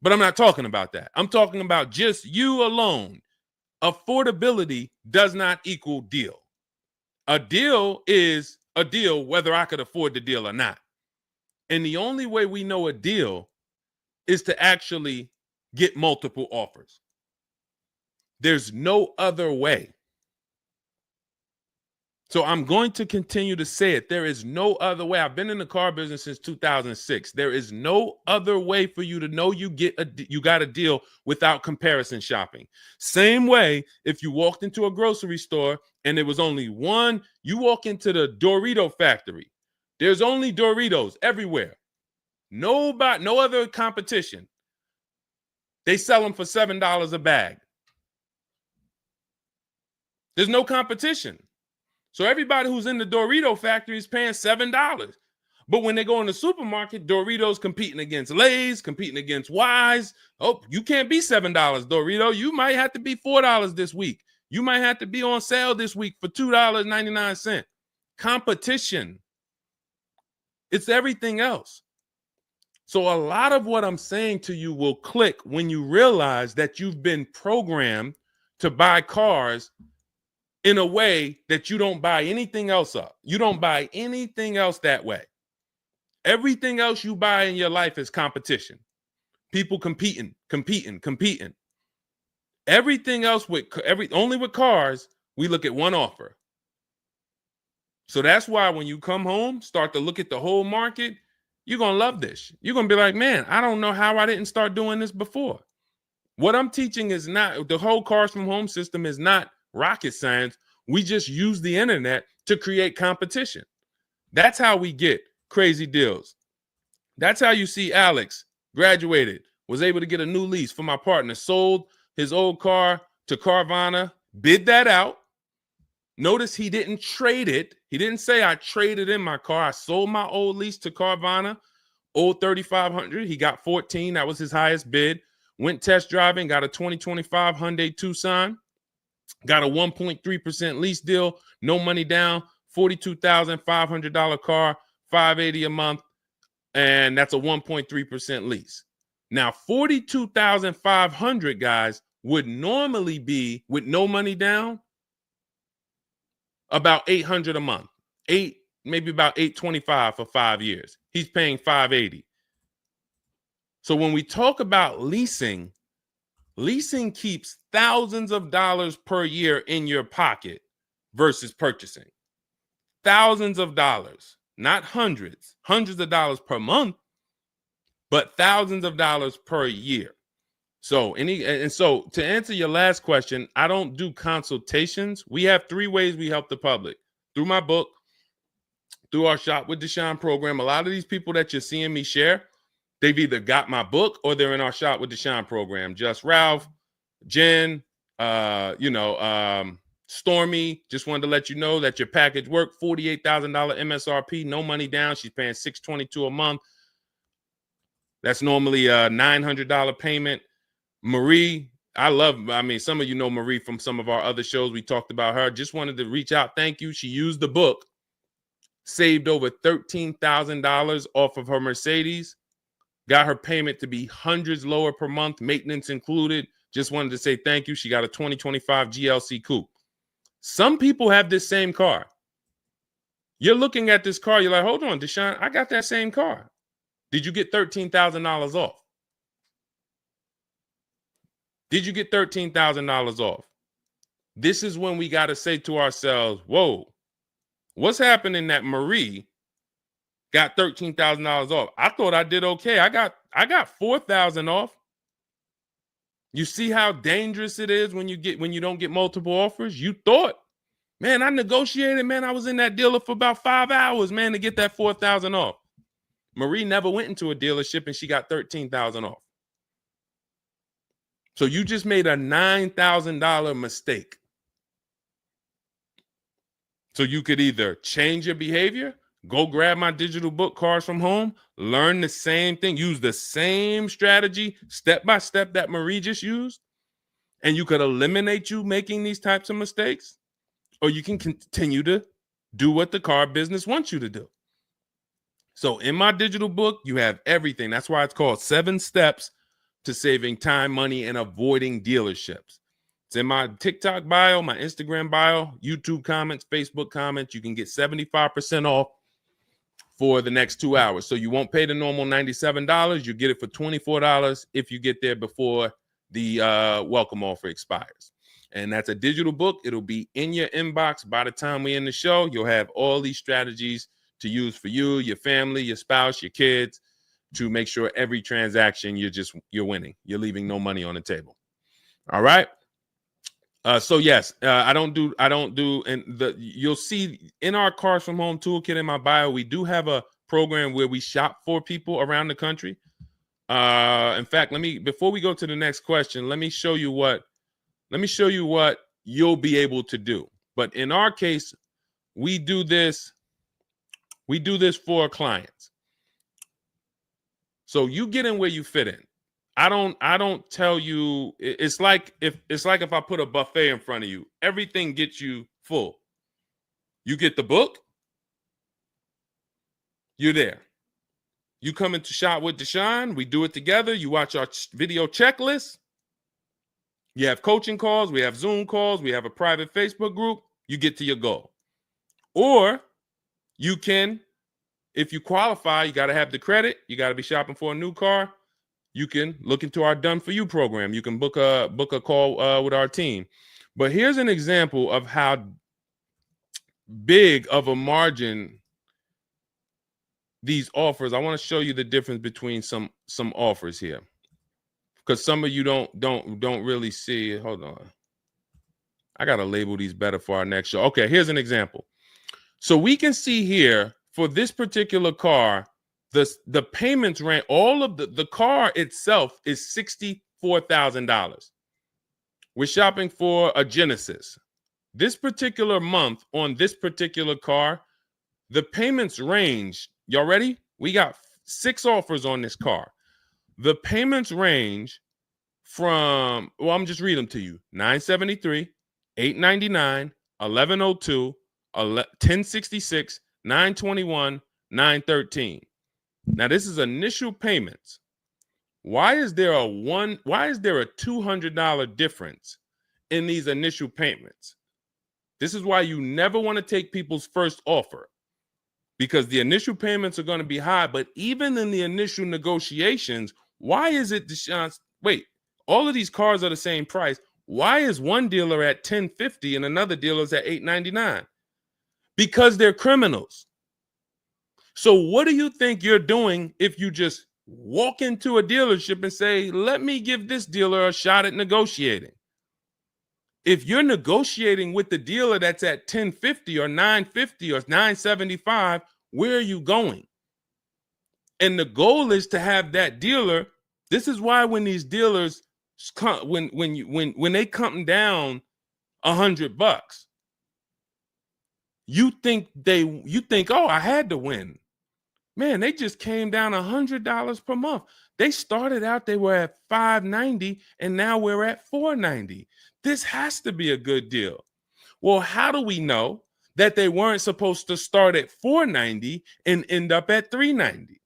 But I'm not talking about that. I'm talking about just you alone. Affordability does not equal deal. A deal is a deal whether I could afford the deal or not. And the only way we know a deal is to actually get multiple offers. There's no other way. So I'm going to continue to say it. There is no other way. I've been in the car business since 2006. There is no other way for you to know you got a deal without comparison shopping. Same way if you walked into a grocery store and there was only one, you walk into the Dorito factory. There's only Doritos everywhere. No other competition. They sell them for $7 a bag. There's no competition. So everybody who's in the Dorito factory is paying $7. But when they go in the supermarket, Doritos competing against Lay's, competing against Wise. Oh, you can't be $7, Dorito. You might have to be $4 this week. You might have to be on sale this week for $2.99. Competition. It's everything else. So a lot of what I'm saying to you will click when you realize that you've been programmed to buy cars in a way that you don't buy anything else up. You don't buy anything else that way. Everything else you buy in your life is competition. People competing. Everything else only with cars, we look at one offer. So that's why when you come home, start to look at the whole market, you're going to love this. You're going to be like, man, I don't know how I didn't start doing this before. What I'm teaching is not, the whole cars from home system is not rocket science. We just use the internet to create competition. That's how we get crazy deals. That's how you see Alex graduated, was able to get a new lease for my partner, sold his old car to Carvana, bid that out. Notice he didn't trade it. He didn't say I traded in my car. I sold my old lease to Carvana, old 3,500. He got 14. That was his highest bid. Went test driving, got a 2025 Hyundai Tucson, got a 1.3% lease deal, no money down, $42,500 car, $580 a month, and that's a 1.3% lease. Now, $42,500, guys, would normally be, with no money down, about $800 a month. Maybe about $825 for 5 years. He's paying $580. So when we talk about leasing keeps thousands of dollars per year in your pocket versus purchasing. Thousands of dollars, not hundreds of dollars per month, but thousands of dollars per year. So to answer your last question, I don't do consultations. We have 3 ways we help the public: through my book, through our Shop with Deshone program. A lot of these people that you're seeing me share, they've either got my book or they're in our Shop with Deshone program. Just Ralph, Jen, Stormy. Just wanted to let you know that your package worked. $48,000 MSRP, no money down. She's paying $622 a month. That's normally a $900 payment. Marie, some of you know Marie from some of our other shows. We talked about her. Just wanted to reach out. Thank you. She used the book, saved over $13,000 off of her Mercedes, got her payment to be hundreds lower per month, maintenance included. Just wanted to say thank you. She got a 2025 GLC Coupe. Some people have this same car. You're looking at this car. You're like, hold on, Deshone, I got that same car. Did you get $13,000 off? Did you get $13,000 off? This is when we got to say to ourselves, whoa, what's happening that Marie got $13,000 off? I thought I did okay. I got $4,000 off. You see how dangerous it is when you don't get multiple offers? You thought, man, I negotiated, man. I was in that dealer for about 5 hours, man, to get that $4,000 off. Marie never went into a dealership and she got $13,000 off. So you just made a $9,000 mistake. So you could either change your behavior, go grab my digital book, Cars from Home, learn the same thing, use the same strategy step by step that Marie just used, and you could eliminate you making these types of mistakes, or you can continue to do what the car business wants you to do. So in my digital book, you have everything. That's why it's called 7 Steps to Saving Time, Money, and Avoiding Dealerships. It's in my TikTok bio, my Instagram bio, YouTube comments, Facebook comments. You can get 75% off for the next 2 hours. So you won't pay the normal $97. You get it for $24 if you get there before the welcome offer expires. And that's a digital book. It'll be in your inbox by the time we end the show. You'll have all these strategies to use for you, your family, your spouse, your kids, to make sure every transaction you're winning. You're leaving no money on the table. All right. So yes, I don't do, and you'll see in our Cars from Home toolkit in my bio, we do have a program where we shop for people around the country. In fact, before we go to the next question, let me show you what you'll be able to do. But in our case, we do this for clients. So you get in where you fit in. I don't tell you, it's like if I put a buffet in front of you, everything gets you full. You get the book, you're there. You come into Shop with Deshone, we do it together. You watch our video checklist. You have coaching calls, we have Zoom calls, we have a private Facebook group. You get to your goal. Or you can, if you qualify, you got to have the credit. You got to be shopping for a new car. You can look into our Done For You program. You can book a call with our team. But here's an example of how big of a margin these offers. I want to show you the difference between some offers here, because some of you don't really see it. Hold on. I got to label these better for our next show. Okay, here's an example. So we can see here for this particular car, the payments ran, all of the car itself is $64,000. We're shopping for a Genesis. This particular month on this particular car, the payments range. Y'all ready? We got 6 offers on this car. The payments range from, well, I'm just reading them to you. $973, $899, $1,102, $1,066, $921, $913. Now this is initial payments. Why is there a $200 difference in these initial payments? This is why you never want to take people's first offer, because the initial payments are going to be high. But even in the initial negotiations, why is it, Deshone? Wait, all of these cars are the same price. Why is one dealer at $1,050 and another dealer is at $899? Because they're criminals. So what do you think you're doing if you just walk into a dealership and say, let me give this dealer a shot at negotiating? If you're negotiating with the dealer that's at $1,050 or $950 or $975, where are you going? And the goal is to have that dealer. This is why when these dealers come, when they come down $100, you think, oh, I had to win. Man, they just came down $100 per month. They started out, they were at $590, and now we're at $490. This has to be a good deal. Well, how do we know that they weren't supposed to start at $490 and end up at $390?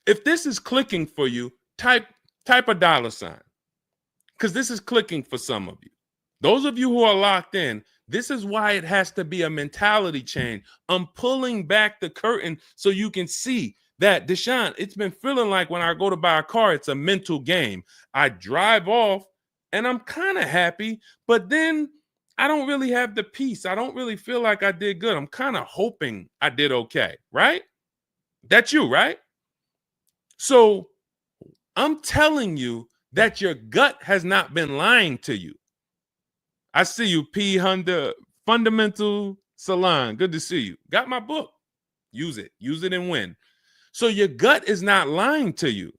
If this is clicking for you, type a $, because this is clicking for some of you. Those of you who are locked in, this is why it has to be a mentality change. I'm pulling back the curtain so you can see that, Deshone, it's been feeling like when I go to buy a car, it's a mental game. I drive off and I'm kind of happy, but then I don't really have the peace. I don't really feel like I did good. I'm kind of hoping I did okay, right? That's you, right? So I'm telling you that your gut has not been lying to you. I see you, P. Honda Fundamental Salon. Good to see you. Got my book. Use it. Use it and win. So your gut is not lying to you.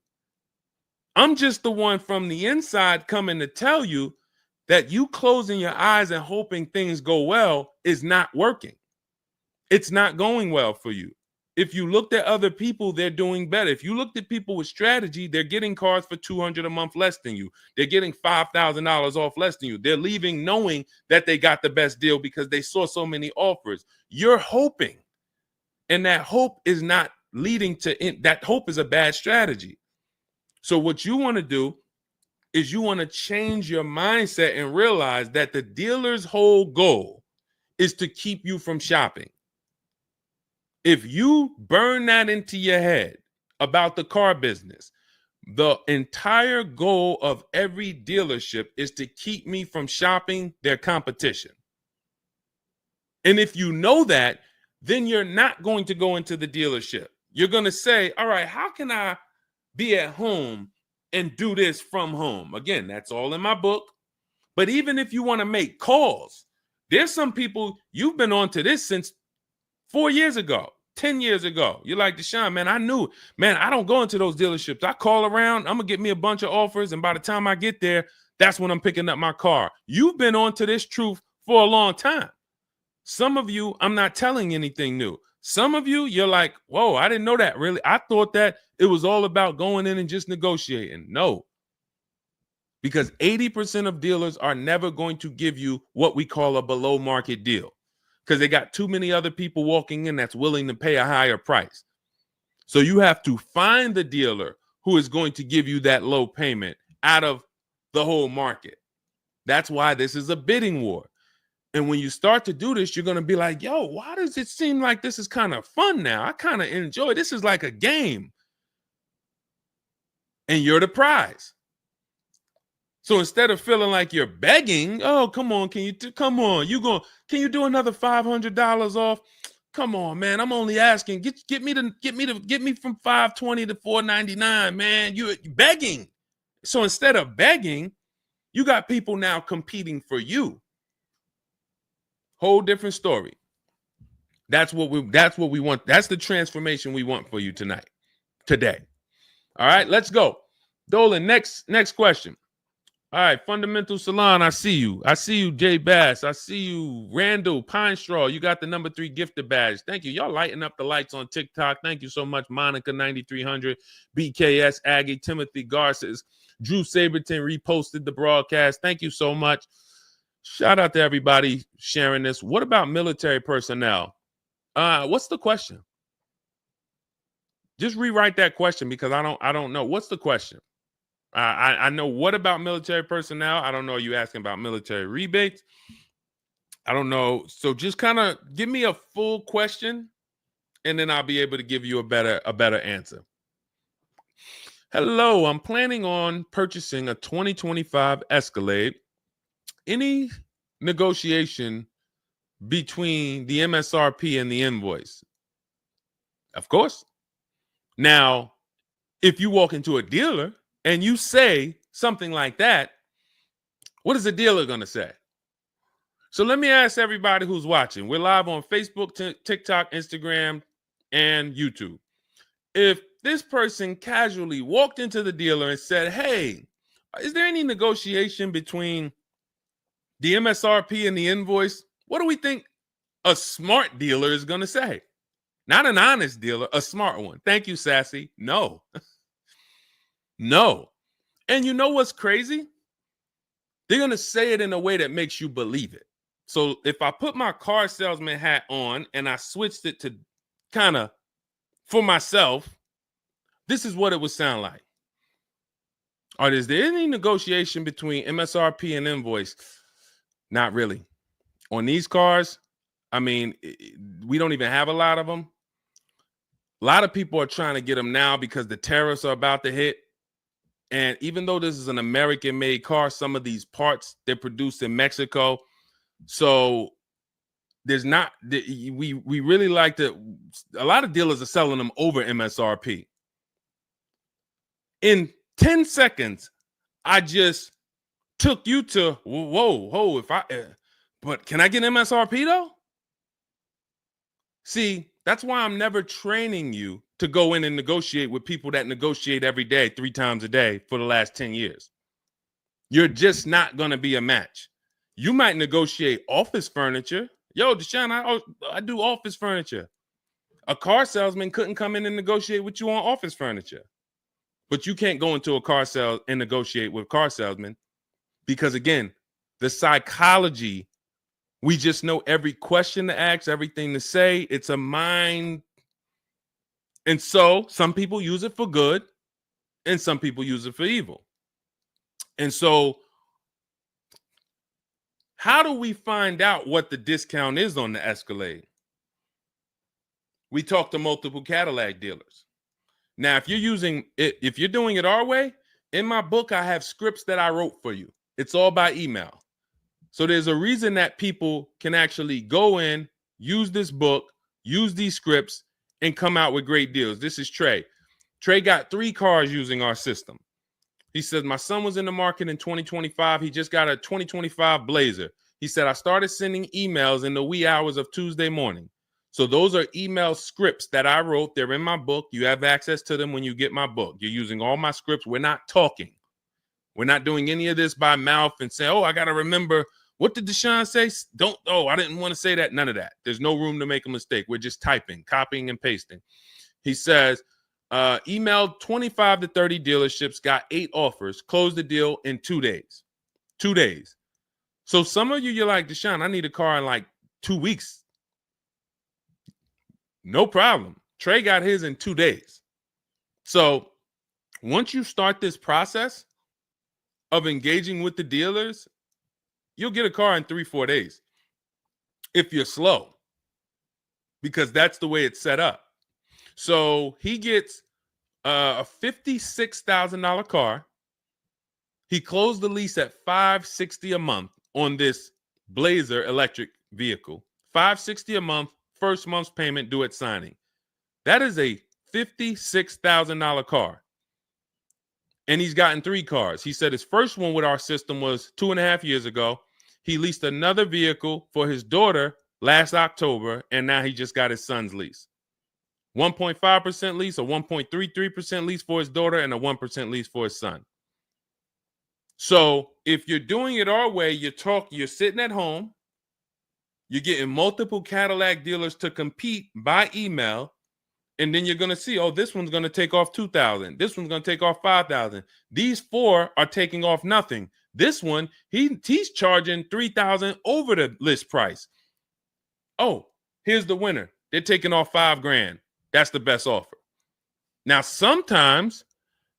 I'm just the one from the inside coming to tell you that you closing your eyes and hoping things go well is not working. It's not going well for you. If you looked at other people, they're doing better. If you looked at people with strategy, they're getting cars for $200 a month less than you. They're getting $5,000 off less than you. They're leaving knowing that they got the best deal because they saw so many offers. You're hoping, and that hope is not leading to that. Hope is a bad strategy. So what you want to do is you want to change your mindset and realize that the dealer's whole goal is to keep you from shopping. If you burn that into your head about the car business, the entire goal of every dealership is to keep me from shopping their competition. And if you know that, then you're not going to go into the dealership. You're going to say, all right, how can I be at home and do this from home? Again, that's all in my book. But even if you want to make calls, there's some people, you've been on to this since 4 years ago, 10 years ago. You're like, Deshone, man, I knew, man, I don't go into those dealerships. I call around, I'm going to get me a bunch of offers. And by the time I get there, that's when I'm picking up my car. You've been on to this truth for a long time. Some of you, I'm not telling anything new. Some of you, you're like, whoa, I didn't know that really. I thought that it was all about going in and just negotiating. No, because 80% of dealers are never going to give you what we call a below market deal because they got too many other people walking in that's willing to pay a higher price. So you have to find the dealer who is going to give you that low payment out of the whole market. That's why this is a bidding war. And when you start to do this, you're going to be like, yo, why does it seem like this is kind of fun now? I kind of enjoy this. Is like a game. And you're the prize. So instead of feeling like you're begging, oh, come on, can you do another $500 off? Come on, man. I'm only asking. Get me from $520 to $499, man. You're begging. So instead of begging, you got people now competing for you. Whole different story. That's what we want. That's the transformation we want for you today. All right, let's go. Dolan, next question. All right, Fundamental Salon, I see you. I see you, Jay Bass. I see you, Randall Pine Straw. You got the number 3 gifted badge. Thank you. Y'all lighting up the lights on TikTok. Thank you so much. Monica 9300, BKS Aggie, Timothy Garces, Drew Saberton reposted the broadcast. Thank you so much. Shout out to everybody sharing this. What about military personnel? What's the question? Just rewrite that question because I don't know. What's the question? I know what about military personnel. I don't know. Are you asking about military rebates? I don't know. So just kind of give me a full question, and then I'll be able to give you a better answer. Hello, I'm planning on purchasing a 2025 Escalade. Any negotiation between the MSRP and the invoice? Of course. Now, if you walk into a dealer and you say something like that, what is the dealer going to say? So let me ask everybody who's watching. We're live on Facebook, TikTok, Instagram, and YouTube. If this person casually walked into the dealer and said, hey, is there any negotiation between the MSRP and the invoice? What do we think a smart dealer is going to say? Not an honest dealer, a smart one. Thank you, Sassy. No. No. And you know what's crazy? They're going to say it in a way that makes you believe it. So if I put my car salesman hat on and I switched it to kind of for myself, this is what it would sound like. Or is there any negotiation between MSRP and invoice? Not really. On these cars, I mean, we don't even have a lot of them. A lot of people are trying to get them now because the tariffs are about to hit. And even though this is an American-made car, some of these parts, they're produced in Mexico. So there's not, we really like to, a lot of dealers are selling them over MSRP. In 10 seconds, I just took you to, whoa, but can I get MSRP though? See, that's why I'm never training you to go in and negotiate with people that negotiate every day, 3 times a day for the last 10 years. You're just not going to be a match. You might negotiate office furniture. Yo, Deshone, I do office furniture. A car salesman couldn't come in and negotiate with you on office furniture. But you can't go into a car sale and negotiate with car salesmen because, again, the psychology, we just know every question to ask, everything to say. It's a mind. And so some people use it for good and some people use it for evil. And so how do we find out what the discount is on the Escalade? We talk to multiple Cadillac dealers. Now, if you're doing it our way, in my book, I have scripts that I wrote for you. It's all by email. So there's a reason that people can actually go in, use this book, use these scripts, and come out with great deals. This is Trey. Trey got 3 cars using our system. He says, my son was in the market in 2025. He just got a 2025 Blazer. He said, I started sending emails in the wee hours of Tuesday morning. So those are email scripts that I wrote. They're in my book. You have access to them when you get my book. You're using all my scripts. We're not talking. We're not doing any of this by mouth and saying, oh, I got to remember What did Deshone say? Don't, oh, I didn't want to say that. None of that. There's no room to make a mistake. We're just typing, copying, and pasting. He says, emailed 25 to 30 dealerships, got 8 offers, closed the deal in 2 days. 2 days. So some of you, you're like, Deshone, I need a car in like 2 weeks. No problem. Trey got his in 2 days. So once you start this process of engaging with the dealers, you'll get a car in 3-4 days if you're slow, because that's the way it's set up. So he gets a $56,000 car. He closed the lease at $560 a month on this Blazer electric vehicle. $560 a month, first month's payment due at signing. That is a $56,000 car. And he's gotten 3 cars. He said his first one with our system was 2.5 years ago. He leased another vehicle for his daughter last October, and now he just got his son's lease. 1.5% lease, a 1.33% lease for his daughter, and a 1% lease for his son. So if you're doing it our way, you're sitting at home, you're getting multiple Cadillac dealers to compete by email, and then you're going to see, oh, this one's going to take off $2,000. This one's going to take off $5,000. These 4 are taking off nothing. This one, he's charging $3,000 over the list price. Oh, here's the winner. They're taking off $5,000. That's the best offer. Now, sometimes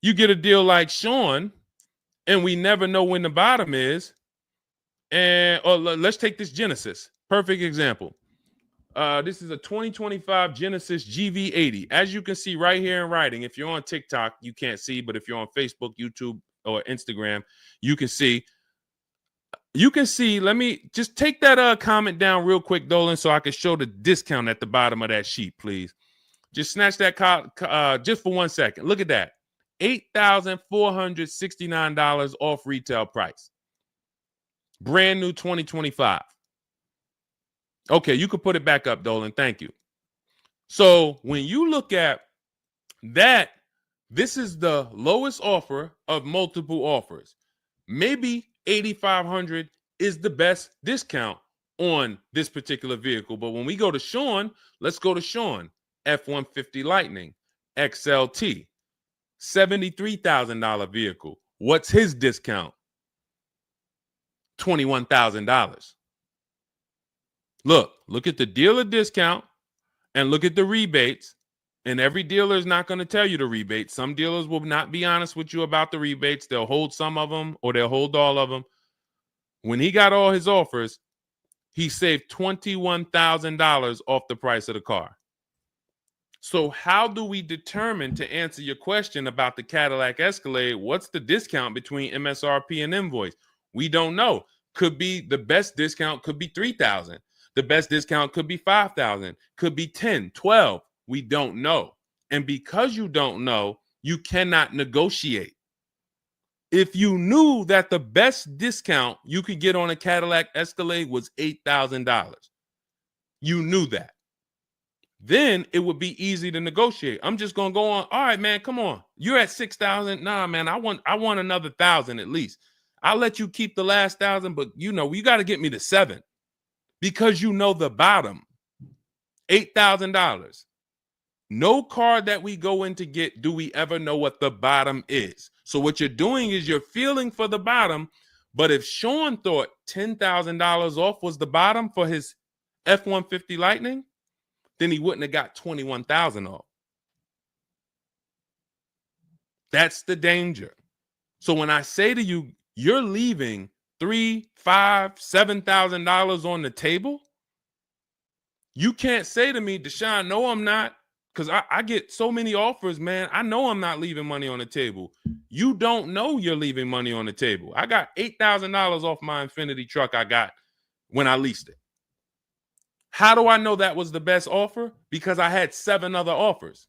you get a deal like Sean, and we never know when the bottom is. And let's take this Genesis. Perfect example. This is a 2025 Genesis GV80. As you can see right here in writing, if you're on TikTok, you can't see, but if you're on Facebook, YouTube, or Instagram, you can see. You can see, let me just take that comment down real quick, Dolan, so I can show the discount at the bottom of that sheet, please. Just snatch that just for 1 second. Look at that. $8,469 off retail price. Brand new 2025. Okay, you can put it back up, Dolan. Thank you. So when you look at that, this is the lowest offer of multiple offers. Maybe $8,500 is the best discount on this particular vehicle. But when we go to Sean, let's go to Sean. F-150 Lightning XLT, $73,000 vehicle. What's his discount? $21,000. Look at the dealer discount and look at the rebates. And every dealer is not going to tell you the rebates. Some dealers will not be honest with you about the rebates. They'll hold some of them or they'll hold all of them. When he got all his offers, he saved $21,000 off the price of the car. So how do we determine, to answer your question about the Cadillac Escalade, what's the discount between MSRP and invoice? We don't know. Could be the best discount could be $3,000. The best discount could be $5,000, could be $10,000, $12,000. We don't know. And because you don't know, you cannot negotiate. If you knew that the best discount you could get on a Cadillac Escalade was $8,000, you knew that, then it would be easy to negotiate. I'm just going to go on. All right, man, come on. You're at $6,000. Nah, man, I want another $1,000 at least. I'll let you keep the last $1,000, but you got to get me to $7,000 because you know the bottom, $8,000. No car that we go in to get do we ever know what the bottom is. So what you're doing is you're feeling for the bottom. But if Sean thought $10,000 off was the bottom for his F-150 Lightning, then he wouldn't have got $21,000 off. That's the danger. So when I say to you, you're leaving $3,000, $5,000, $7,000 on the table, you can't say to me, Deshone, no, I'm not. Because I get so many offers, man. I know I'm not leaving money on the table. You don't know you're leaving money on the table. I got $8,000 off my Infiniti truck I got when I leased it. How do I know that was the best offer? Because I had 7 other offers.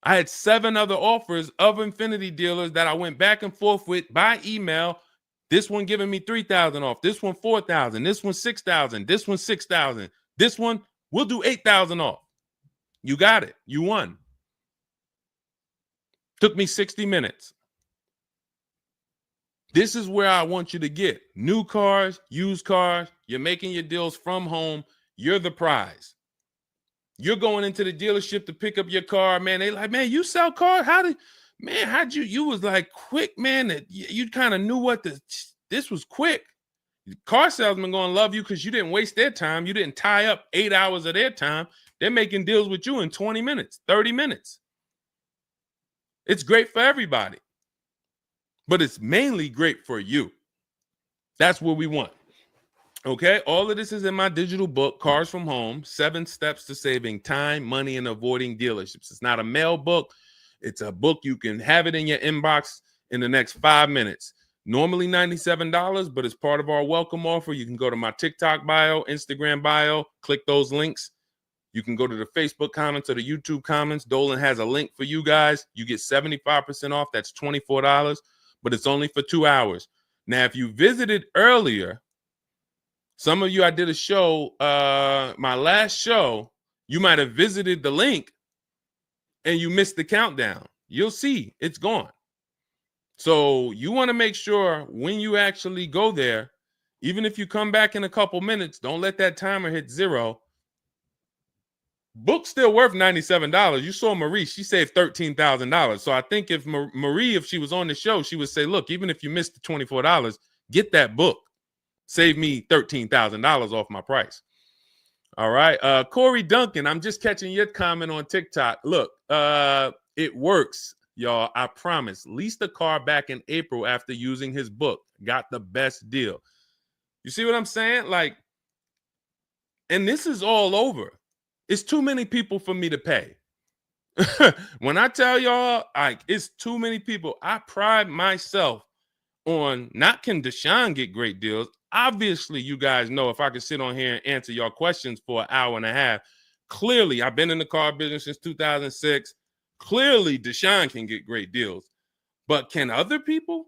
I had 7 other offers of Infiniti dealers that I went back and forth with by email. This one giving me $3,000 off. This one $4,000. This one $6,000. This one $6,000. This one, we'll do $8,000 off. You got it. You won. Took me 60 minutes. This is where I want you to get new cars, used cars. You're making your deals from home. You're the prize. You're going into the dealership to pick up your car, man. They like, man, you sell cars? How'd you was like quick, man, that you kind of knew what this was quick. Car salesmen going to love you because you didn't waste their time. You didn't tie up 8 hours of their time. They're making deals with you in 20 minutes, 30 minutes. It's great for everybody, but it's mainly great for you. That's what we want. Okay, all of this is in my digital book, Cars from Home, 7 Steps to Saving Time, Money, and Avoiding Dealerships. It's not a mail book. It's a book. You can have it in your inbox in the next 5 minutes. Normally $97, but as part of our welcome offer, you can go to my TikTok bio, Instagram bio, click those links. You can go to the Facebook comments or the YouTube comments. Dolan has a link for you guys. You get 75% off. That's $24, but it's only for 2 hours. Now, if you visited earlier, some of you, I did a show, my last show, you might have visited the link and you missed the countdown. You'll see it's gone. So you want to make sure when you actually go there, even if you come back in a couple minutes, don't let that timer hit 0. Book's still worth $97. You saw Marie, she saved $13,000. So I think if Marie, if she was on the show, she would say, look, even if you missed the $24, get that book. Save me $13,000 off my price. All right. Corey Duncan, I'm just catching your comment on TikTok. Look, it works. Y'all, I promise. Leased a car back in April after using his book. Got the best deal. You see what I'm saying? Like, and this is all over. It's too many people for me to pay. When I tell y'all, like, it's too many people. I pride myself on not can Deshone get great deals. Obviously, you guys know if I could sit on here and answer your questions for an hour and a half. Clearly, I've been in the car business since 2006. Clearly, Deshone can get great deals. But can other people?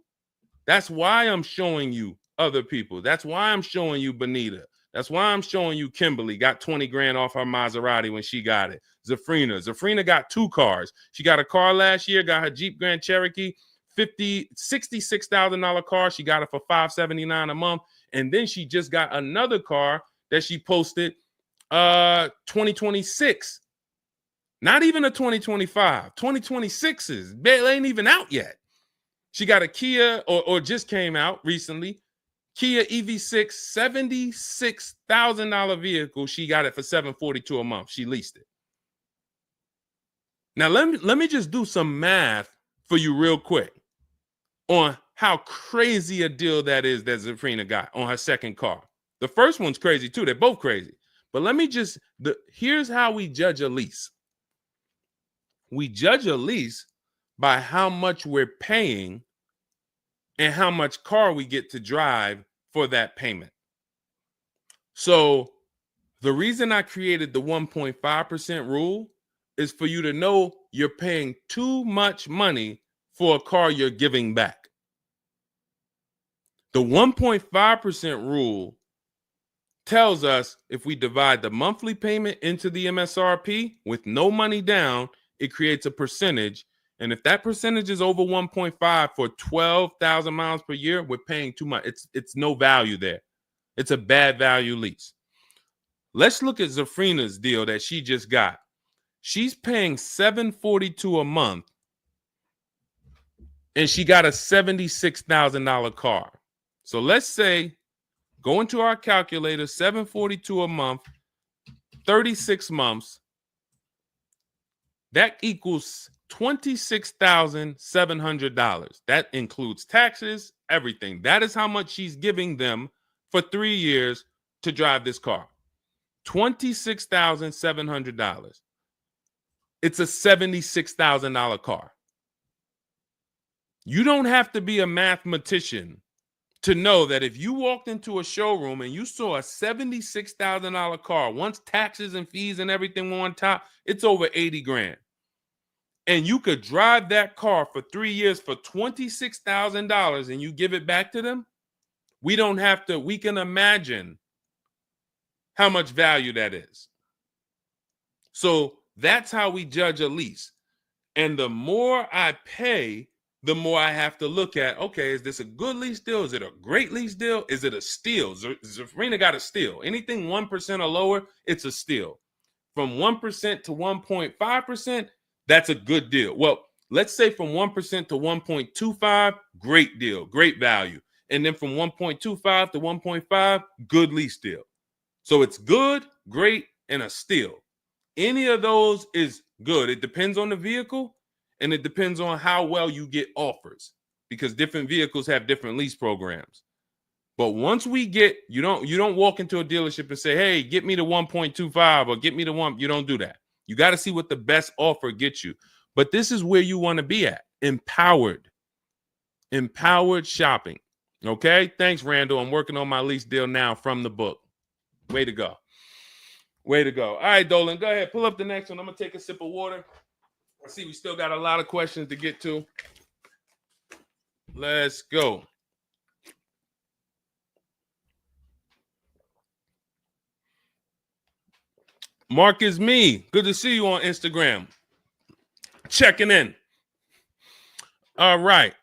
That's why I'm showing you other people. That's why I'm showing you Benita. That's why I'm showing you Kimberly got 20 grand off her Maserati when she got it. Zafrina got 2 cars. She got a car last year, got her Jeep Grand Cherokee, $66,000 car. She got it for $579 a month. And then she just got another car that she posted 2026. Not even a 2025. 2026s. It ain't even out yet. She got a Kia or just came out recently. Kia EV6, $76,000 vehicle. She got it for $742 a month. She leased it. Now let me just do some math for you real quick on how crazy a deal that is that Zafrina got on her second car. The first one's crazy too. They're both crazy. But let me just, here's how we judge a lease. We judge a lease by how much we're paying and how much car we get to drive for that payment. So the reason I created the 1.5% rule is for you to know you're paying too much money for a car you're giving back. The 1.5% rule tells us if we divide the monthly payment into the MSRP with no money down, it creates a percentage. And if that percentage is over 1.5 for 12,000 miles per year, we're paying too much. It's no value there. It's a bad value lease. Let's look at Zafrina's deal that she just got. She's paying $742 a month, and she got a $76,000 car. So let's say, go into our calculator, $742 a month, 36 months. That equals $26,700. That includes taxes, everything. That is how much she's giving them for 3 years to drive this car. $26,700. It's a $76,000 car. You don't have to be a mathematician to know that if you walked into a showroom and you saw a $76,000 car, once taxes and fees and everything were on top, it's over 80 grand. And you could drive that car for 3 years for $26,000 and you give it back to them, we don't have to, we can imagine how much value that is. So that's how we judge a lease. And the more I pay, the more I have to look at, okay, is this a good lease deal? Is it a great lease deal? Is it a steal? Zafrina got a steal. Anything 1% or lower, it's a steal. From 1% to 1.5%, that's a good deal. Well, let's say from 1% to 1.25, great deal, great value. And then from 1.25 to 1.5, good lease deal. So it's good, great, and a steal. Any of those is good. It depends on the vehicle, and it depends on how well you get offers, because different vehicles have different lease programs. But once we get, you don't walk into a dealership and say, hey, get me to 1.25 or get me to 1. You don't do that. You got to see what the best offer gets you. But this is where you want to be at. Empowered shopping. Okay. Thanks, Randall. I'm working on my lease deal now from the book. Way to go. Way to go. All right, Dolan, go ahead. Pull up the next one. I'm going to take a sip of water. I see we still got a lot of questions to get to. Let's go. Mark is me. Good to see you on Instagram. Checking in. All right.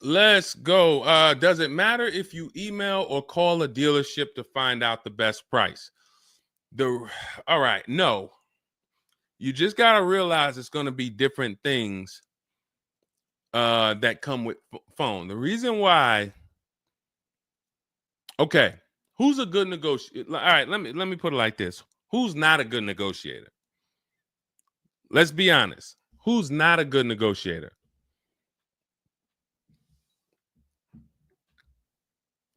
Let's go. Does it matter if you email or call a dealership to find out the best price? All right. No. You just got to realize it's going to be different things that come with phone. The reason why. Okay. Who's a good negotiator? All right. Let me put it like this. Who's not a good negotiator? Let's be honest. Who's not a good negotiator?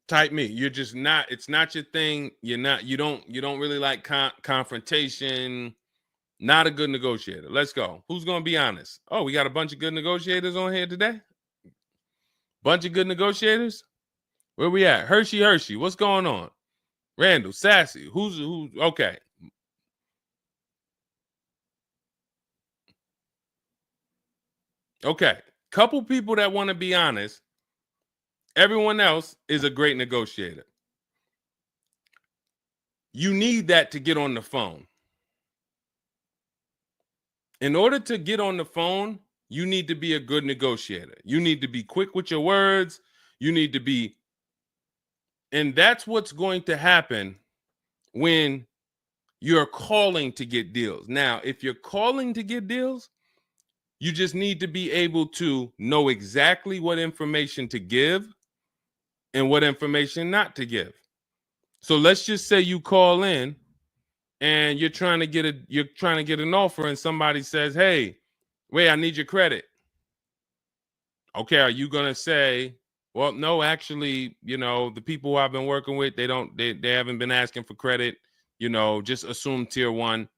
Type me. You're just not. It's not your thing. You don't really like confrontation. Not a good negotiator. Let's go. Who's going to be honest? Oh, we got a bunch of good negotiators on here today. Bunch of good negotiators. Where we at? Hershey. What's going on? Randall, Sassy. Who's okay? Okay. Couple people that want to be honest. Everyone else is a great negotiator. You need that to get on the phone. In order to get on the phone, you need to be a good negotiator. You need to be quick with your words. You need to be, and that's what's going to happen when you're calling to get deals. Now, if you're calling to get deals, you just need to be able to know exactly what information to give and what information not to give. So let's just say you call in and you're trying to get an offer, and somebody says, "Hey, wait, I need your credit." Okay, are you gonna say, "Well, no, actually, the people who I've been working with, they haven't been asking for credit. Just assume tier 1,"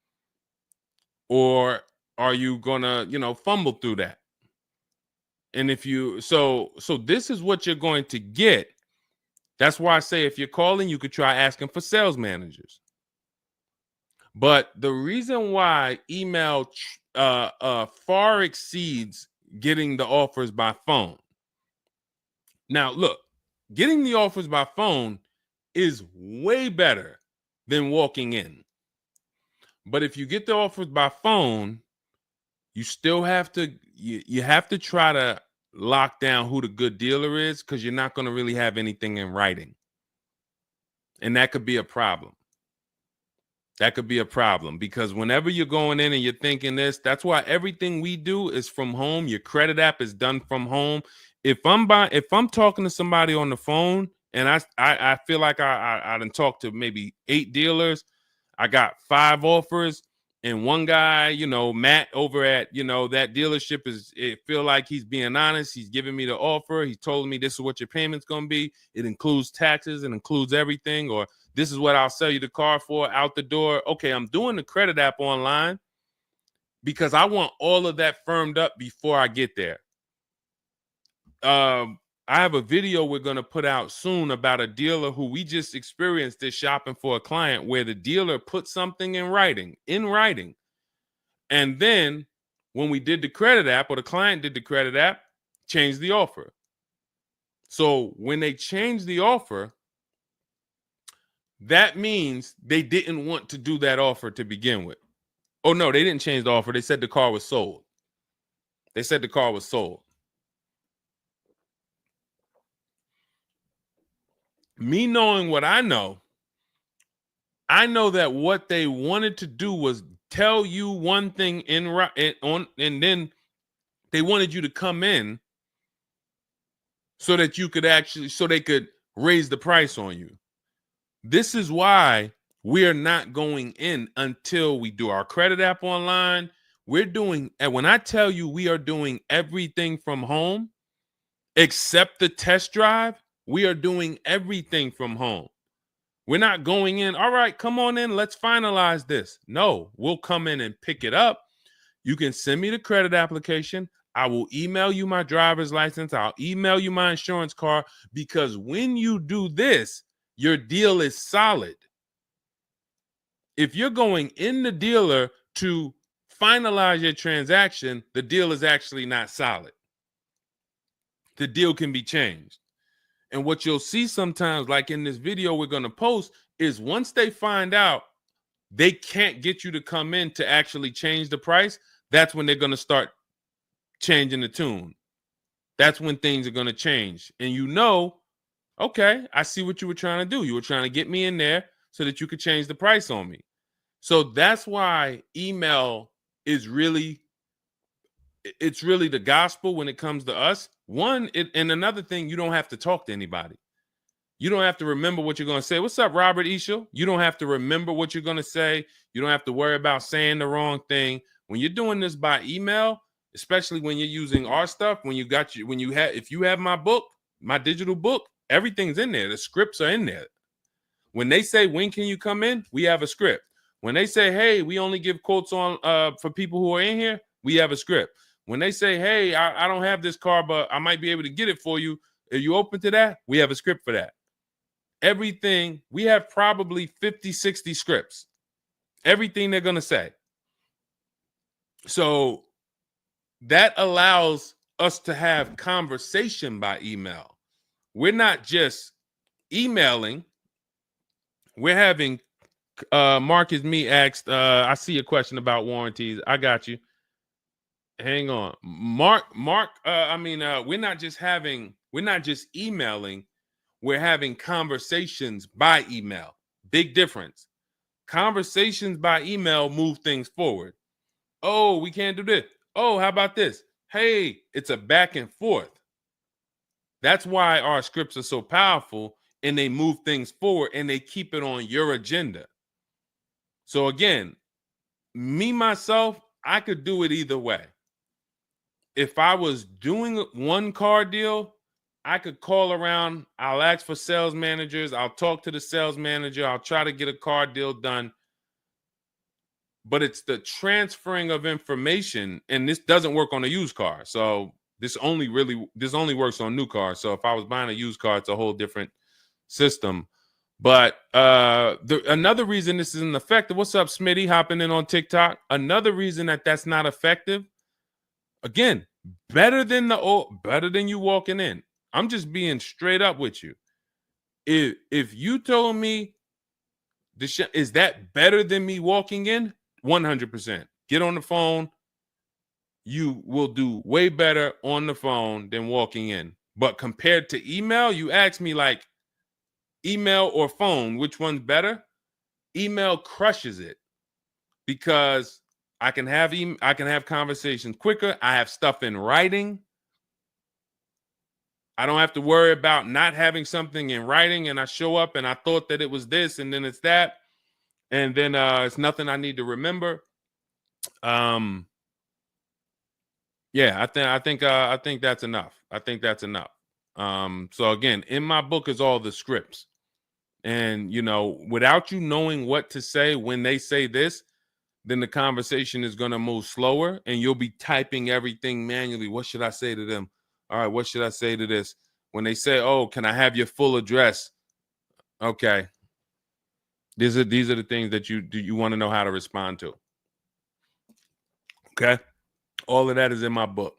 or are you gonna, fumble through that? And if you so this is what you're going to get. That's why I say if you're calling, you could try asking for sales managers. But the reason why email far exceeds getting the offers by phone. Now, look, getting the offers by phone is way better than walking in. But if you get the offers by phone, you still have to you have to try to lock down who the good dealer is, because you're not going to really have anything in writing. And that could be a problem. That could be a problem, because whenever you're going in and you're thinking this, that's why everything we do is from home. Your credit app is done from home. If I'm talking to somebody on the phone and I feel like I done talked to maybe 8 dealers, I got 5 offers, and one guy, Matt over at, that dealership it feel like he's being honest. He's giving me the offer. He told me this is what your payment's going to be. It includes taxes. It includes everything. Or this is what I'll sell you the car for out the door. Okay, I'm doing the credit app online because I want all of that firmed up before I get there. I have a video we're going to put out soon about a dealer who we just experienced this shopping for a client, where the dealer put something in writing. And then when we did the credit app, or the client did the credit app, changed the offer. So when they changed the offer, that means they didn't want to do that offer to begin with. Oh, no, they didn't change the offer. They said the car was sold. Me knowing what I know that what they wanted to do was tell you one thing and then they wanted you to come in so that you could so they could raise the price on you. This is why we are not going in until we do our credit app online. And when I tell you we are doing everything from home, except the test drive, we are doing everything from home. We're not going in, all right, come on in, let's finalize this. No, we'll come in and pick it up. You can send me the credit application. I will email you my driver's license. I'll email you my insurance card, because when you do this, your deal is solid. If you're going in the dealer to finalize your transaction, the deal is actually not solid. The deal can be changed. And what you'll see sometimes, like in this video we're going to post, is once they find out they can't get you to come in to actually change the price, that's when they're going to start changing the tune. That's when things are going to change. And okay, I see what you were trying to do. You were trying to get me in there so that you could change the price on me. So that's why email is really the gospel when it comes to us. And another thing, you don't have to talk to anybody. You don't have to remember what you're going to say. What's up, Robert Ishel? You don't have to remember what you're going to say. You don't have to worry about saying the wrong thing. When you're doing this by email, especially when you're using our stuff, if you have my book, my digital book, everything's in there. The scripts are in there. When they say, when can you come in? We have a script. When they say, hey, we only give quotes on for people who are in here, we have a script. When they say, hey, I don't have this car, but I might be able to get it for you. Are you open to that? We have a script for that. Everything, we have probably 50, 60 scripts. Everything they're going to say. So that allows us to have conversation by email. We're not just emailing. We're having, Marcus Me asked, I see a question about warranties. I got you. Hang on. Mark, we're not just emailing, we're having conversations by email. Big difference. Conversations by email move things forward. Oh, we can't do this. Oh, how about this? Hey, it's a back and forth. That's why our scripts are so powerful, and they move things forward and they keep it on your agenda. So again, myself, I could do it either way. If I was doing one car deal, I could call around. I'll ask for sales managers. I'll talk to the sales manager. I'll try to get a car deal done. But it's the transferring of information, and this doesn't work on a used car. So this only works on new cars. So if I was buying a used car, it's a whole different system. But another reason this isn't effective. What's up, Smitty? Hopping in on TikTok. Another reason that's not effective. Again, better than you walking in. I'm just being straight up with you. If you told me is that better than me walking in? 100%. Get on the phone. You will do way better on the phone than walking in. But compared to email, you ask me like email or phone, which one's better? Email crushes it because I can have conversations quicker. I have stuff in writing. I don't have to worry about not having something in writing, and I show up and I thought that it was this and then it's that, and then it's nothing I need to remember. Yeah, I think that's enough. I think that's enough. So again, in my book is all the scripts. And without you knowing what to say when they say this, then the conversation is going to move slower and you'll be typing everything manually. What should I say to them? All right, what should I say to this? When they say, oh, can I have your full address? Okay. These are the things that you want to know how to respond to. Okay. All of that is in my book.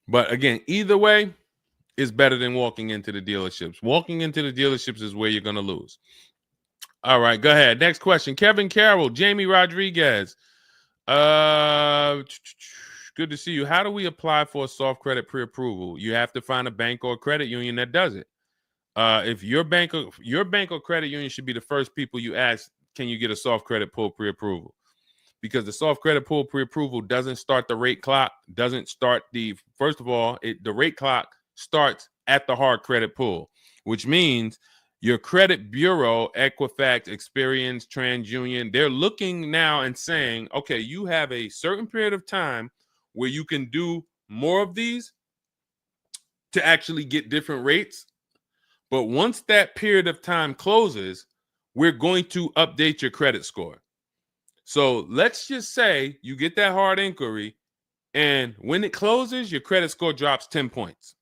But again, either way is better than walking into the dealerships. Walking into the dealerships is where you're going to lose. All right, go ahead. Next question. Kevin Carroll, Jamie Rodriguez. Good to see you. How do we apply for a soft credit pre-approval? You have to find a bank or a credit union that does it. If your bank or credit union should be the first people you ask, can you get a soft credit pull pre-approval? Because the soft credit pull pre-approval doesn't start the rate clock, doesn't start first of all, the rate clock starts at the hard credit pull, which means your credit bureau, Equifax, Experian, TransUnion, they're looking now and saying, okay, you have a certain period of time where you can do more of these to actually get different rates. But once that period of time closes, we're going to update your credit score. So let's just say you get that hard inquiry, and when it closes, your credit score drops 10 points.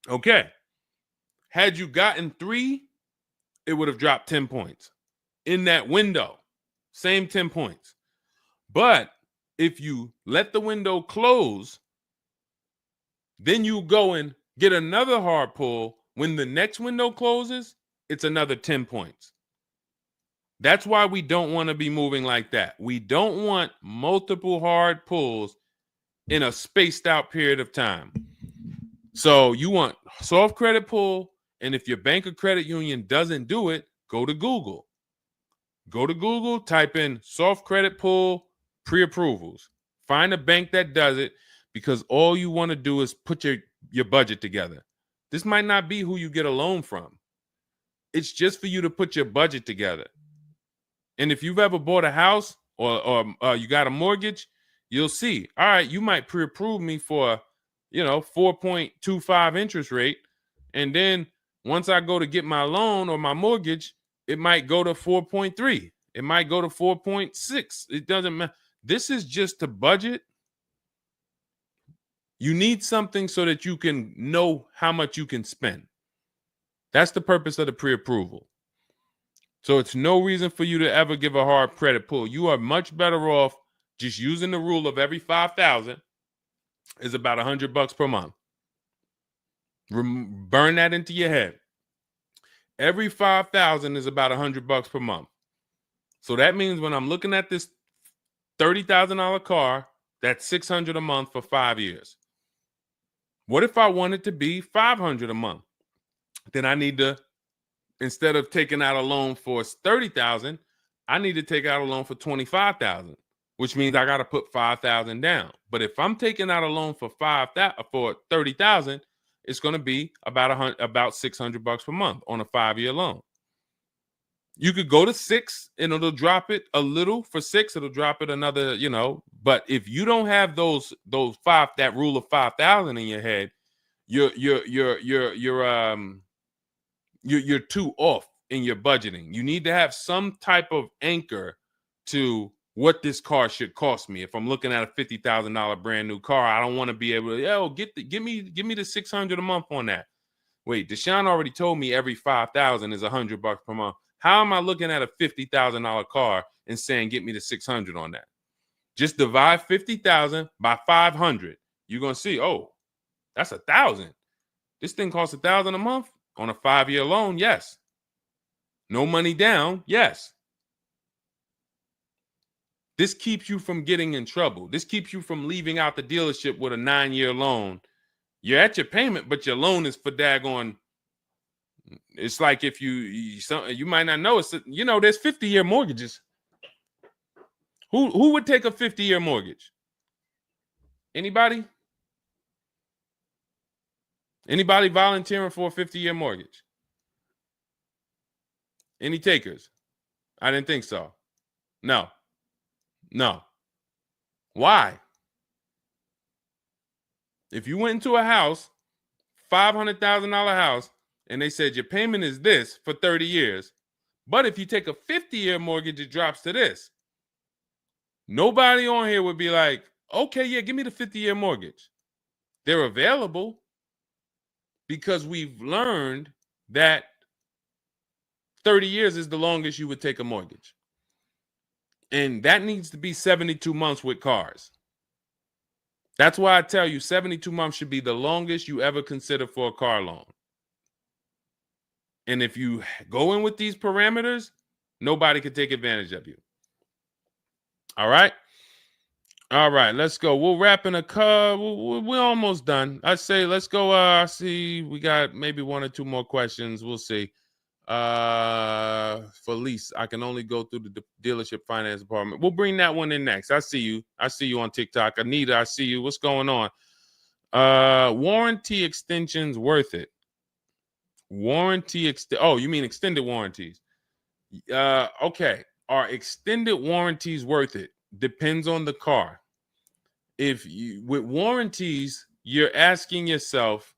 Okay. Had you gotten 3, it would have dropped 10 points. In that window, same 10 points. But if you let the window close, then you go and get another hard pull. When the next window closes, it's another 10 points. That's why we don't want to be moving like that. We don't want multiple hard pulls in a spaced out period of time. So you want soft credit pull, and if your bank or credit union doesn't do it, go to Google. Go to Google, type in soft credit pull pre-approvals. Find a bank that does it, because all you want to do is put your budget together. This might not be who you get a loan from. It's just for you to put your budget together. And if you've ever bought a house or you got a mortgage, you'll see, all right, you might pre-approve me for, 4.25 interest rate. And then once I go to get my loan or my mortgage, it might go to 4.3. It might go to 4.6. It doesn't matter. This is just to budget. You need something so that you can know how much you can spend. That's the purpose of the pre-approval. So it's no reason for you to ever give a hard credit pull. You are much better off just using the rule of every 5,000 is about $100 per month. Burn that into your head. Every 5,000 is about $100 per month. So that means when I'm looking at this $30,000 car, that's $600 a month for 5 years. What if I want it to be $500 a month? Then I need to, instead of taking out a loan for $30,000, I need to take out a loan for $25,000, which means I got to put $5,000 down. But if I'm taking out a loan for $30,000, it's going to be about $600 per month on a 5-year loan. You could go to 6 and it'll drop it a little. For 6, it'll drop it another, But if you don't have that rule of 5,000 in your head, you're too off in your budgeting. You need to have some type of anchor to what this car should cost me. If I'm looking at a $50,000 brand new car, I don't want to be able to, give me the $600 a month on that. Wait, Deshone already told me every 5,000 is $100 per month. How am I looking at a $50,000 car and saying get me the 600 on that? Just divide 50,000 by 500. You're gonna see, oh, that's 1,000. This thing costs 1,000 a month on a 5-year loan. Yes. No money down. Yes. This keeps you from getting in trouble. This keeps you from leaving out the dealership with a 9-year loan. You're at your payment, but your loan is for daggone. It's like if you might not know, it's there's 50-year mortgages. Who would take a 50-year mortgage? Anybody? Anybody volunteering for a 50-year mortgage? Any takers? I didn't think so. No. Why? If you went into a house, $500,000 house, and they said your payment is this for 30 years, but if you take a 50-year mortgage, it drops to this. Nobody on here would be like, okay, yeah, give me the 50-year mortgage. They're available because we've learned that 30 years is the longest you would take a mortgage. And that needs to be 72 months with cars. That's why I tell you 72 months should be the longest you ever consider for a car loan. And if you go in with these parameters, nobody can take advantage of you. All right. All right, let's go. We'll wrap in a car. We're almost done. I say let's go. I see we got maybe one or two more questions. We'll see. For lease, I can only go through the dealership finance department. We'll bring that one in next. I see you. I see you on TikTok. Anita, I see you. What's going on? Warranty extensions worth it? Oh, you mean extended warranties? Okay. Are extended warranties worth it? Depends on the car. If you with warranties, you're asking yourself,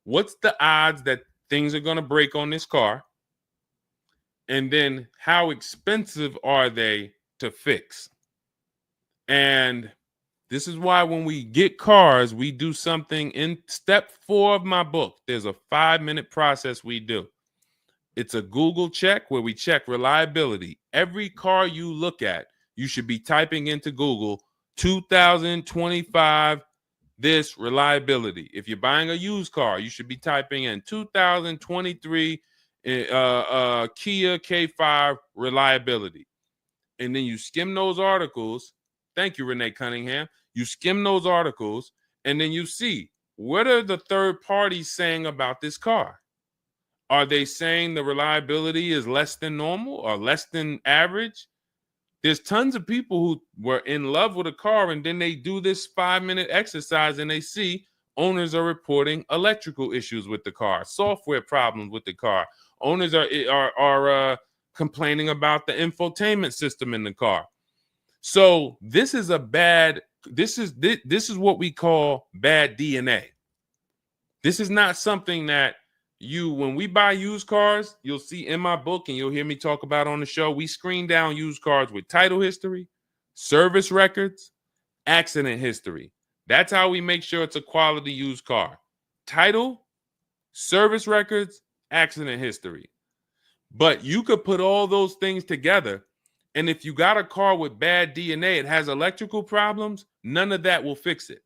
what's the odds that things are going to break on this car? And then how expensive are they to fix? And this is why when we get cars, we do something in step 4 of my book. There's a 5-minute process we do. It's a Google check where we check reliability. Every car you look at, you should be typing into Google 2025 this reliability. If you're buying a used car, you should be typing in 2023 Kia K5 reliability. And then you skim those articles. Thank you, Renee Cunningham. You skim those articles, and then you see, what are the third parties saying about this car? Are they saying the reliability is less than normal or less than average? There's tons of people who were in love with a car, and then they do this 5-minute exercise and they see owners are reporting electrical issues with the car, software problems with the car. Owners are complaining about the infotainment system in the car. So this is this is what we call bad DNA. This is not something that when we buy used cars, you'll see in my book and you'll hear me talk about on the show. We screen down used cars with title history, service records, accident history. That's how we make sure it's a quality used car. Title, service records, accident history. But you could put all those things together, and if you got a car with bad DNA, it has electrical problems, none of that will fix it.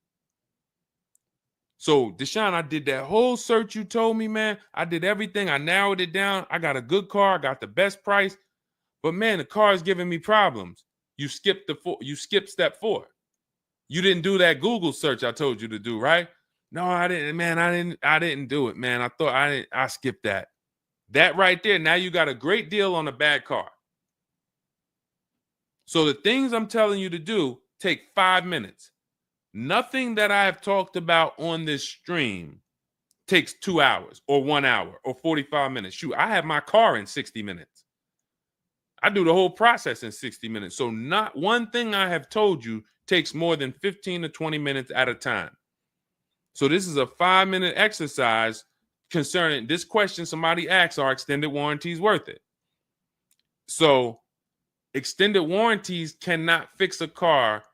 So, Deshone, I did that whole search you told me, man. I did everything. I narrowed it down. I got a good car. I got the best price. But, man, the car is giving me problems. You skipped step 4. You didn't do that Google search I told you to do, right? No, I didn't, man. I didn't do it, man. I skipped that. That right there, now you got a great deal on a bad car. So the things I'm telling you to do take 5 minutes. Nothing that I have talked about on this stream takes 2 hours or 1 hour or 45 minutes. Shoot, I have my car in 60 minutes. I do the whole process in 60 minutes. So not one thing I have told you takes more than 15 to 20 minutes at a time. So this is a 5-minute exercise concerning this question somebody asks, are extended warranties worth it? So extended warranties cannot fix a car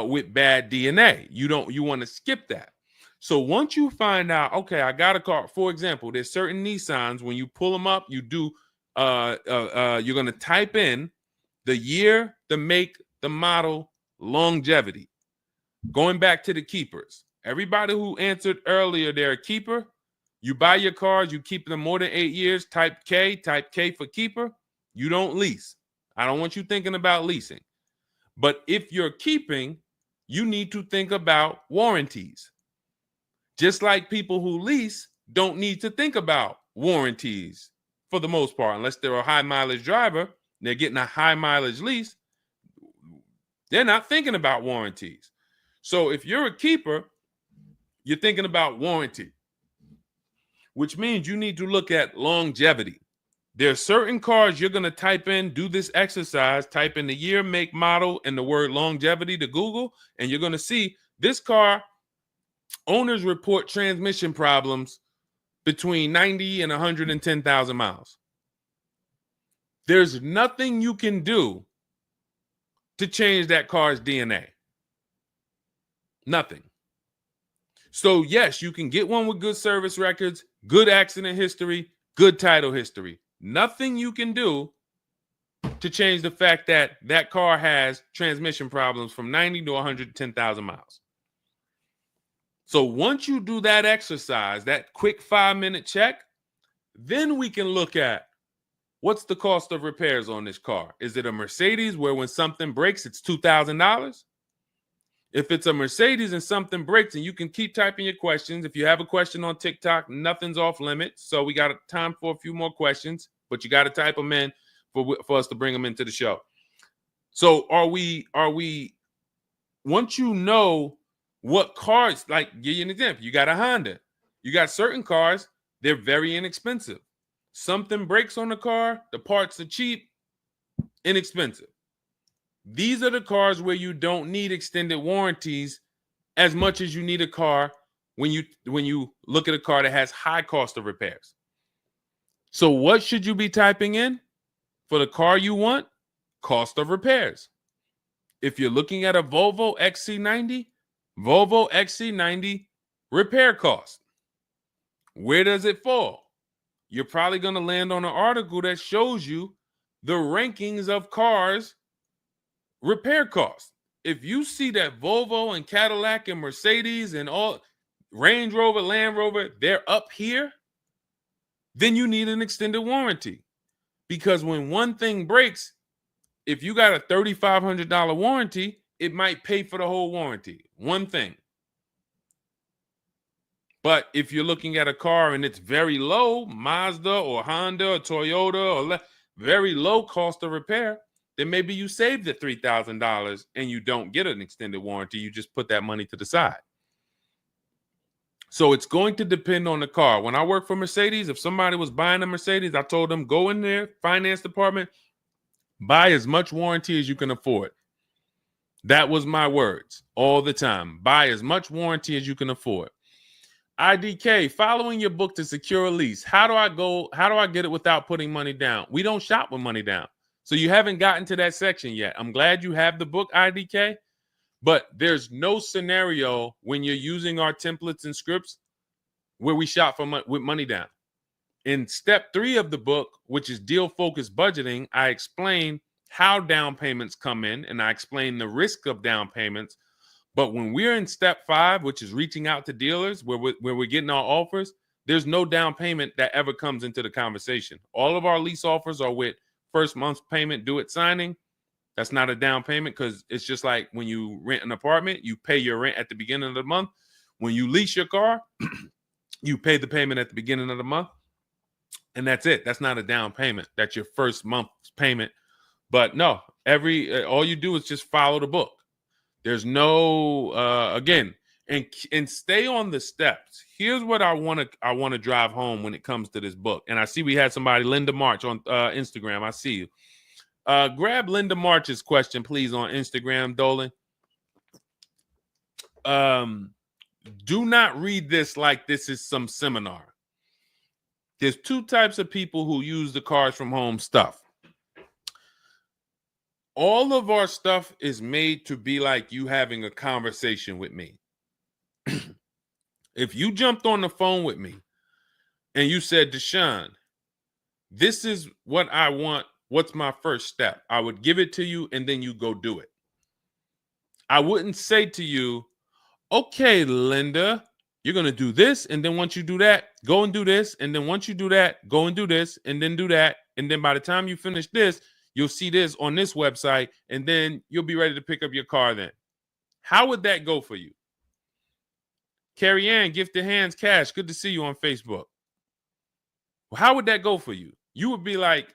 with bad DNA. You want to skip that. So once you find out, okay, I got a car. For example, there's certain Nissans, when you pull them up, you do you're going to type in the year, the make, the model, longevity. Going back to the keepers. Everybody who answered earlier, they're a keeper. You buy your cars, you keep them more than 8 years, type K for keeper. You don't lease. I don't want you thinking about leasing. But if you're keeping, you need to think about warranties. Just like people who lease don't need to think about warranties for the most part, unless they're a high mileage driver, they're getting a high mileage lease, they're not thinking about warranties. So if you're a keeper, you're thinking about warranty, which means you need to look at longevity. There are certain cars you're going to type in, do this exercise, type in the year, make, model, and the word longevity to Google, and you're going to see this car, owners report transmission problems between 90 and 110,000 miles. There's nothing you can do to change that car's DNA. Nothing. So, yes, you can get one with good service records, good accident history, good title history. Nothing you can do to change the fact that that car has transmission problems from 90 to 110,000 miles. So once you do that exercise, that quick 5-minute check, then we can look at what's the cost of repairs on this car? Is it a Mercedes where when something breaks, it's $2,000? If it's a Mercedes and something breaks, and you can keep typing your questions. If you have a question on TikTok, nothing's off limits. So we got time for a few more questions, but you got to type them in for us to bring them into the show. So are we, once you know what cars, like give you an example, you got a Honda, you got certain cars, they're very inexpensive. Something breaks on the car, the parts are cheap, inexpensive. These are the cars where you don't need extended warranties as much as you need a car when you look at a car that has high cost of repairs. So what should you be typing in for the car you want? Cost of repairs. If you're looking at a Volvo XC90, Volvo XC90 repair cost. Where does it fall? You're probably going to land on an article that shows you the rankings of cars repair costs. If you see that Volvo and Cadillac and Mercedes and all Range Rover, Land Rover, they're up here, then you need an extended warranty. Because when one thing breaks, if you got a $3,500 warranty, it might pay for the whole warranty. One thing. But if you're looking at a car and it's very low, Mazda or Honda or Toyota or very low cost of repair, then maybe you save the $3,000 and you don't get an extended warranty. You just put that money to the side. So it's going to depend on the car. When I worked for Mercedes, if somebody was buying a Mercedes, I told them, go in there, finance department, buy as much warranty as you can afford. That was my words all the time. Buy as much warranty as you can afford. IDK, following your book to secure a lease. How do I get it without putting money down? We don't shop with money down. So you haven't gotten to that section yet. I'm glad you have the book, IDK, but there's no scenario when you're using our templates and scripts where we shop with money down. In step 3 of the book, which is deal focused budgeting, I explain how down payments come in and I explain the risk of down payments. But when we're in step 5, which is reaching out to dealers where we're getting our offers, there's no down payment that ever comes into the conversation. All of our lease offers are with first month's payment due at signing. That's not a down payment because it's just like when you rent an apartment, you pay your rent at the beginning of the month. When you lease your car, you pay the payment at the beginning of the month. And that's it. That's not a down payment. That's your first month's payment. But no, all you do is just follow the book. There's no again, and stay on the steps. Here's what I want to drive home when it comes to this book. And I see we had somebody, Linda March, on Instagram. I see you. Grab Linda March's question, please, on Instagram, Dolan. Do not read this like this is some seminar. There's 2 types of people who use the Cars from Home stuff. All of our stuff is made to be like you having a conversation with me. If you jumped on the phone with me and you said, Deshone, this is what I want. What's my first step? I would give it to you and then you go do it. I wouldn't say to you, okay, Linda, you're going to do this. And then once you do that, go and do this. And then once you do that, go and do this and then do that. And then by the time you finish this, you'll see this on this website, and then you'll be ready to pick up your car then. How would that go for you? Carrie Ann, Gifted Hands Cash, good to see you on Facebook. Well, how would that go for you? You would be like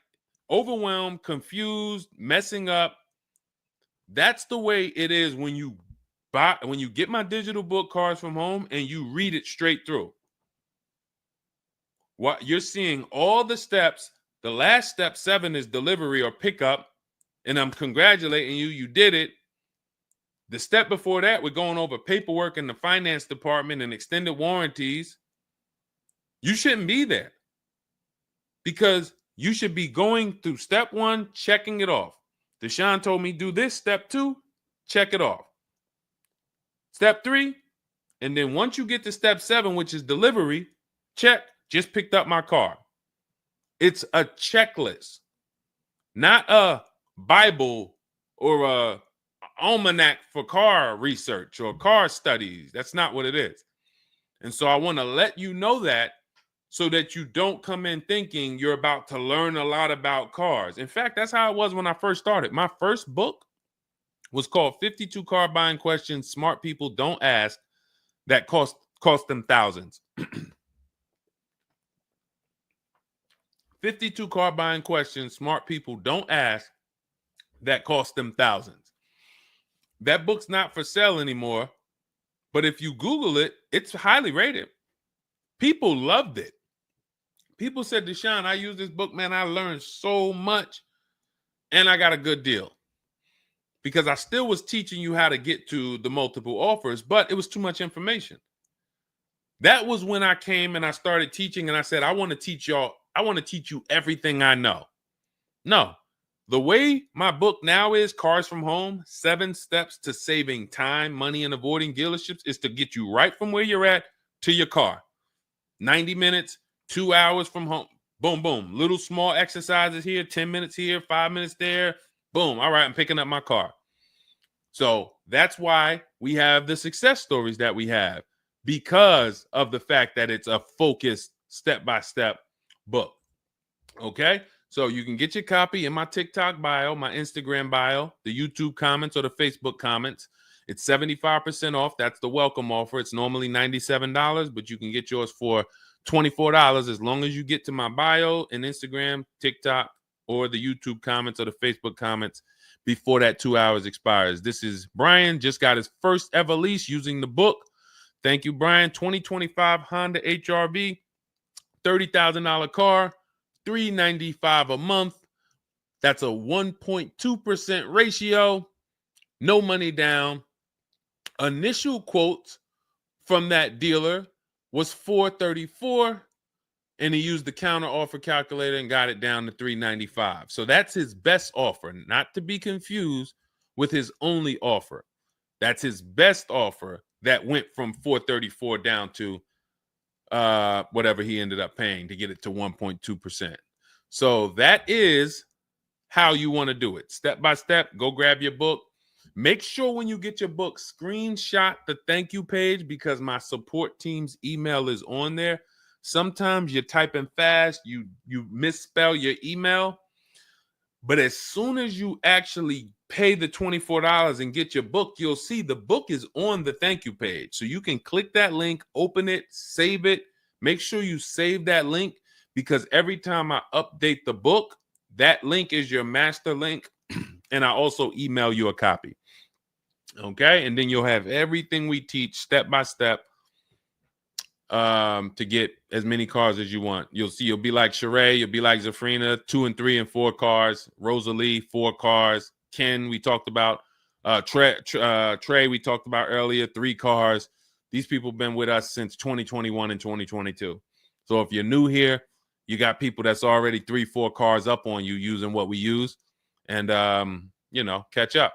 overwhelmed, confused, messing up. That's the way it is when you get my digital book, Cars from Home, and you read it straight through. What you're seeing all the steps. The last step 7 is delivery or pickup, and I'm congratulating you. You did it. The step before that, we're going over paperwork in the finance department and extended warranties. You shouldn't be there because you should be going through step 1, checking it off. Deshone told me do this. Step 2, check it off. Step 3, and then once you get to step 7, which is delivery, check, just picked up my car. It's a checklist, not a Bible or a almanac for car research or car studies. That's not what it is. And so I want to let you know that so that you don't come in thinking you're about to learn a lot about cars. In fact, that's how it was when I first started. My first book was called 52 Car Buying Questions Smart People Don't Ask that cost them thousands. 52 car buying questions smart people don't ask that cost them thousands. That book's not for sale anymore, but if you Google it, it's highly rated. People loved it. People said, Deshone, I use this book, man. I learned so much and I got a good deal. Because I still was teaching you how to get to the multiple offers, but it was too much information. That was when I came and I started teaching and I said, I want to teach y'all. I want to teach you everything I know. No, the way my book now is, Cars from Home, 7 Steps to Saving Time, Money, and Avoiding Dealerships, is to get you right from where you're at to your car. 90 minutes, 2 hours from home. Boom, boom. Little small exercises here, 10 minutes here, 5 minutes there. Boom. All right, I'm picking up my car. So that's why we have the success stories that we have, because of the fact that it's a focused step-by-step book. Okay? So you can get your copy in my TikTok bio, my Instagram bio, the YouTube comments, or the Facebook comments. It's 75% off. That's the welcome offer. It's normally $97, but you can get yours for $24 as long as you get to my bio and Instagram, TikTok, or the YouTube comments or the Facebook comments before that 2 hours expires. This is Brian, just got his first ever lease using the book. Thank you, Brian. 2025 Honda HRV, $30,000 car, $395 a month. That's a 1.2% ratio. No money down. Initial quotes from that dealer was $434, and he used the counter offer calculator and got it down to $395. So that's his best offer, not to be confused with his only offer. That's his best offer that went from $434 down to whatever he ended up paying to get it to 1.2%. So that is how you want to do it. Step by step, go grab your book. Make sure when you get your book, screenshot the thank you page, because my support team's email is on there. Sometimes you're typing fast, you misspell your email, but as soon as you actually pay the $24 and get your book, you'll see the book is on the thank you page. So you can click that link, open it, save it. Make sure you save that link, because every time I update the book, that link is your master link, and I also email you a copy. Okay, and then you'll have everything we teach step by step to get as many cars as you want. You'll see, you'll be like Sheree, you'll be like Zafrina, 2 and 3 and 4 cars. Rosalie, 4 cars. Ken, we talked about. Trey, we talked about earlier, 3 cars. These people have been with us since 2021 and 2022. So if you're new here, you got people that's already 3, 4 cars up on you using what we use. And, catch up.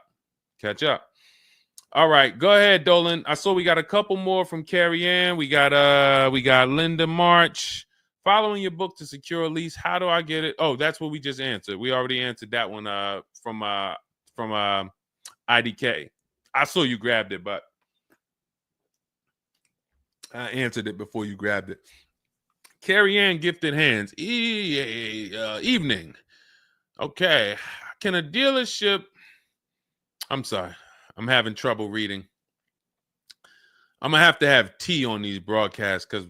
All right, go ahead, Dolan. I saw we got a couple more from Carrie Ann. We got Linda March. Following your book to secure a lease, how do I get it? Oh, that's what we just answered. We already answered that one from IDK. I saw you grabbed it, but I answered it before you grabbed it. Carrie Ann Gifted Hands. Evening. Okay. Can a dealership... I'm sorry. I'm having trouble reading. I'm going to have tea on these broadcasts, because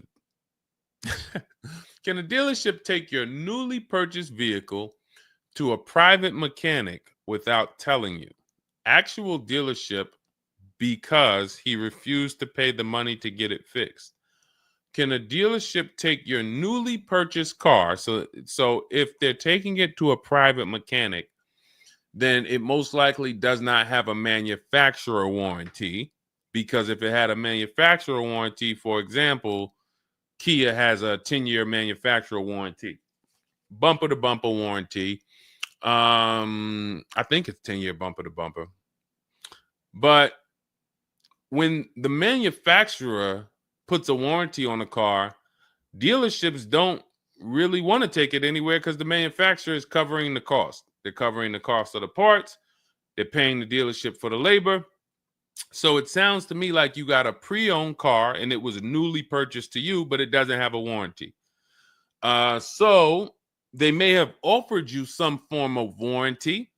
can a dealership take your newly purchased vehicle to a private mechanic without telling you? Actual dealership, because he refused to pay the money to get it fixed. Can a dealership take your newly purchased car? So if they're taking it to a private mechanic, then it most likely does not have a manufacturer warranty, because if it had a manufacturer warranty, for example, Kia has a 10-year manufacturer warranty, bumper-to-bumper warranty. I think it's 10-year bumper-to-bumper. But when the manufacturer puts a warranty on a car, dealerships don't really want to take it anywhere, because the manufacturer is covering the cost. They're covering the cost of the parts. They're paying the dealership for the labor. So it sounds to me like you got a pre-owned car and it was newly purchased to you, but it doesn't have a warranty. So they may have offered you some form of warranty.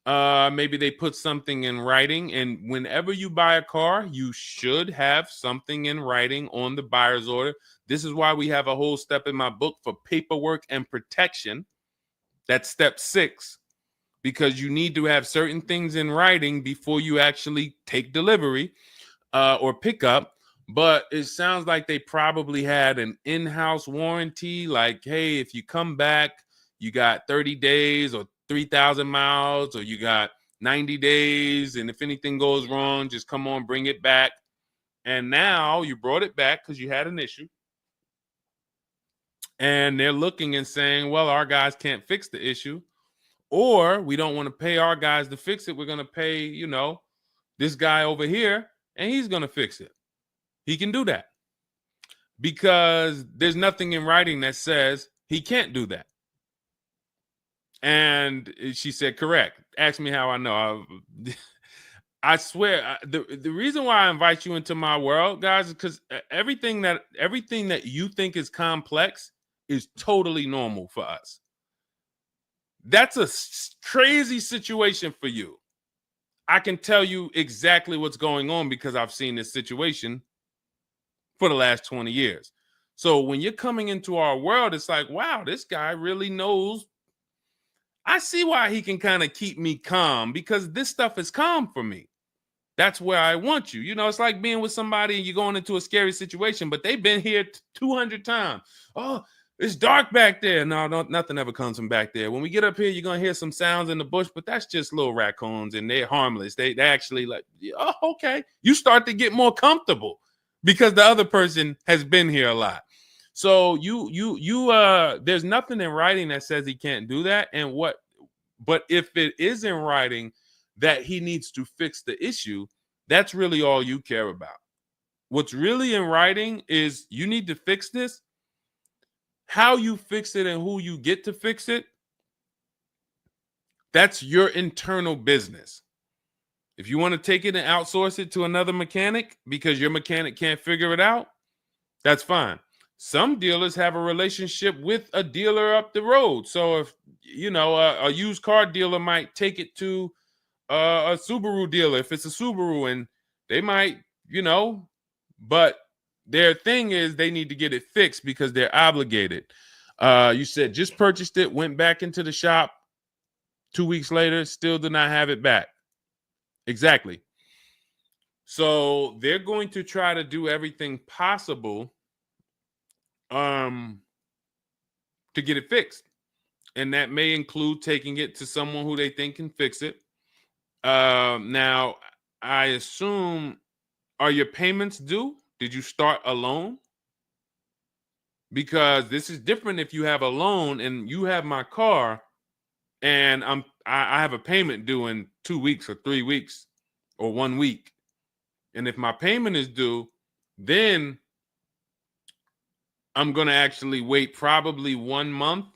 Maybe they put something in writing, and whenever you buy a car, you should have something in writing on the buyer's order. This is why we have a whole step in my book for paperwork and protection. That's step 6, because you need to have certain things in writing before you actually take delivery or pick up. But it sounds like they probably had an in-house warranty, like, hey, if you come back, you got 30 days or 3,000 miles, or you got 90 days, and if anything goes wrong, just come on, bring it back. And now you brought it back because you had an issue, and they're looking and saying, well, our guys can't fix the issue, or we don't want to pay our guys to fix it. We're going to pay, this guy over here, and he's going to fix it. He can do that because there's nothing in writing that says he can't do that. And she said, correct. Ask me how I know. I swear, the reason why I invite you into my world, guys, is because everything that you think is complex is totally normal for us. That's a crazy situation for you. I can tell you exactly what's going on because I've seen this situation for the last 20 years. So when you're coming into our world, it's like, wow, this guy really knows. I see why he can kind of keep me calm, because this stuff is calm for me. That's where I want you. It's like being with somebody and you're going into a scary situation, but they've been here 200 times. Oh, it's dark back there. No, nothing ever comes from back there. When we get up here, you're going to hear some sounds in the bush, but that's just little raccoons and they're harmless. They actually like, oh, okay. You start to get more comfortable because the other person has been here a lot. So there's nothing in writing that says he can't do that. But if it is in writing that he needs to fix the issue, that's really all you care about. What's really in writing is you need to fix this. How you fix it and who you get to fix it, that's your internal business. If you want to take it and outsource it to another mechanic because your mechanic can't figure it out, that's fine. Some dealers have a relationship with a dealer up the road. So if, a used car dealer might take it to a Subaru dealer if it's a Subaru, and they might, but their thing is they need to get it fixed because they're obligated. You said just purchased it, went back into the shop 2 weeks later, still did not have it back. Exactly. So they're going to try to do everything possible to get it fixed. And that may include taking it to someone who they think can fix it. Now, I assume, are your payments due? Did you start a loan? Because this is different if you have a loan and you have my car and I have a payment due in 2 weeks or 3 weeks or 1 week. And if my payment is due, then I'm going to actually wait probably 1 month.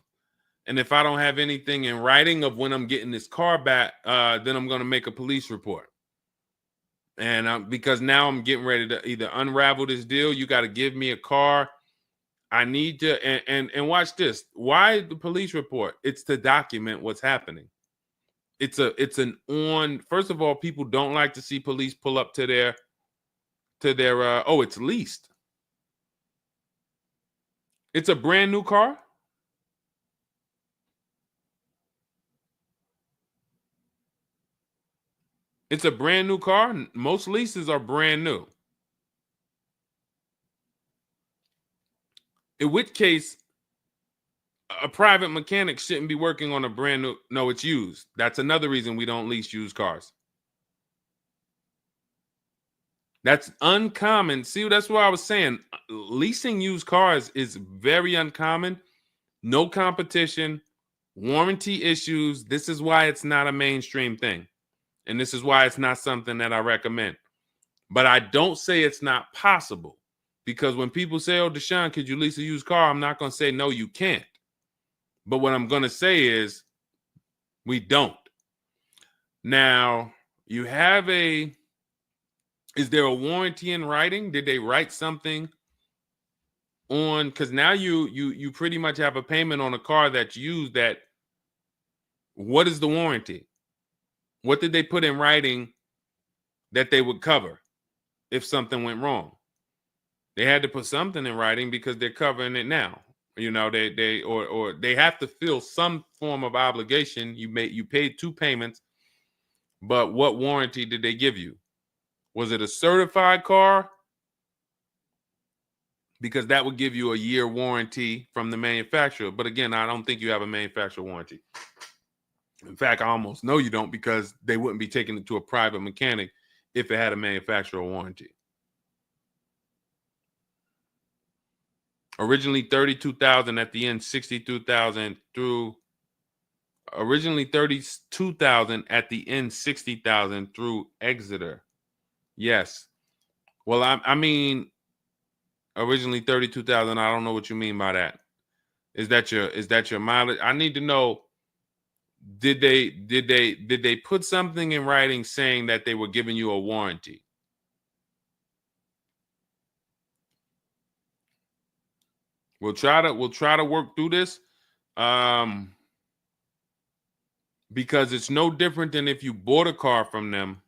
And if I don't have anything in writing of when I'm getting this car back, then I'm going to make a police report. And because now I'm getting ready to either unravel this deal, you got to give me a car. I need to, and watch this. Why the police report? It's to document what's happening. First of all, people don't like to see police pull up to their, it's leased. It's a brand new car. It's a brand new car. Most leases are brand new. In which case, a private mechanic shouldn't be working on a brand new. No, it's used. That's another reason we don't lease used cars. That's uncommon. See, that's what I was saying. Leasing used cars is very uncommon. No competition, warranty issues. This is why it's not a mainstream thing. And this is why it's not something that I recommend. But I don't say it's not possible. Because when people say, oh, Deshone, could you lease a used car? I'm not going to say, no, you can't. But what I'm going to say is we don't. Now, you have is there a warranty in writing? Did they write something on, because now you pretty much have a payment on a car that's used. That what is the warranty? What did they put in writing that they would cover if something went wrong? They had to put something in writing because they're covering it now. Or they have to fill some form of obligation. You paid 2 payments, but what warranty did they give you? Was it a certified car? Because that would give you a year warranty from the manufacturer. But again, I don't think you have a manufacturer warranty. In fact, I almost know you don't, because they wouldn't be taking it to a private mechanic if it had a manufacturer warranty. Originally 32,000, at the end 62,000 through. Originally 32,000, at the end 60,000 through Exeter. Yes. Well, I mean, originally 32,000. I don't know what you mean by that. Is that your mileage? I need to know. Did they put something in writing saying that they were giving you a warranty? We'll try to work through this, because it's no different than if you bought a car from them.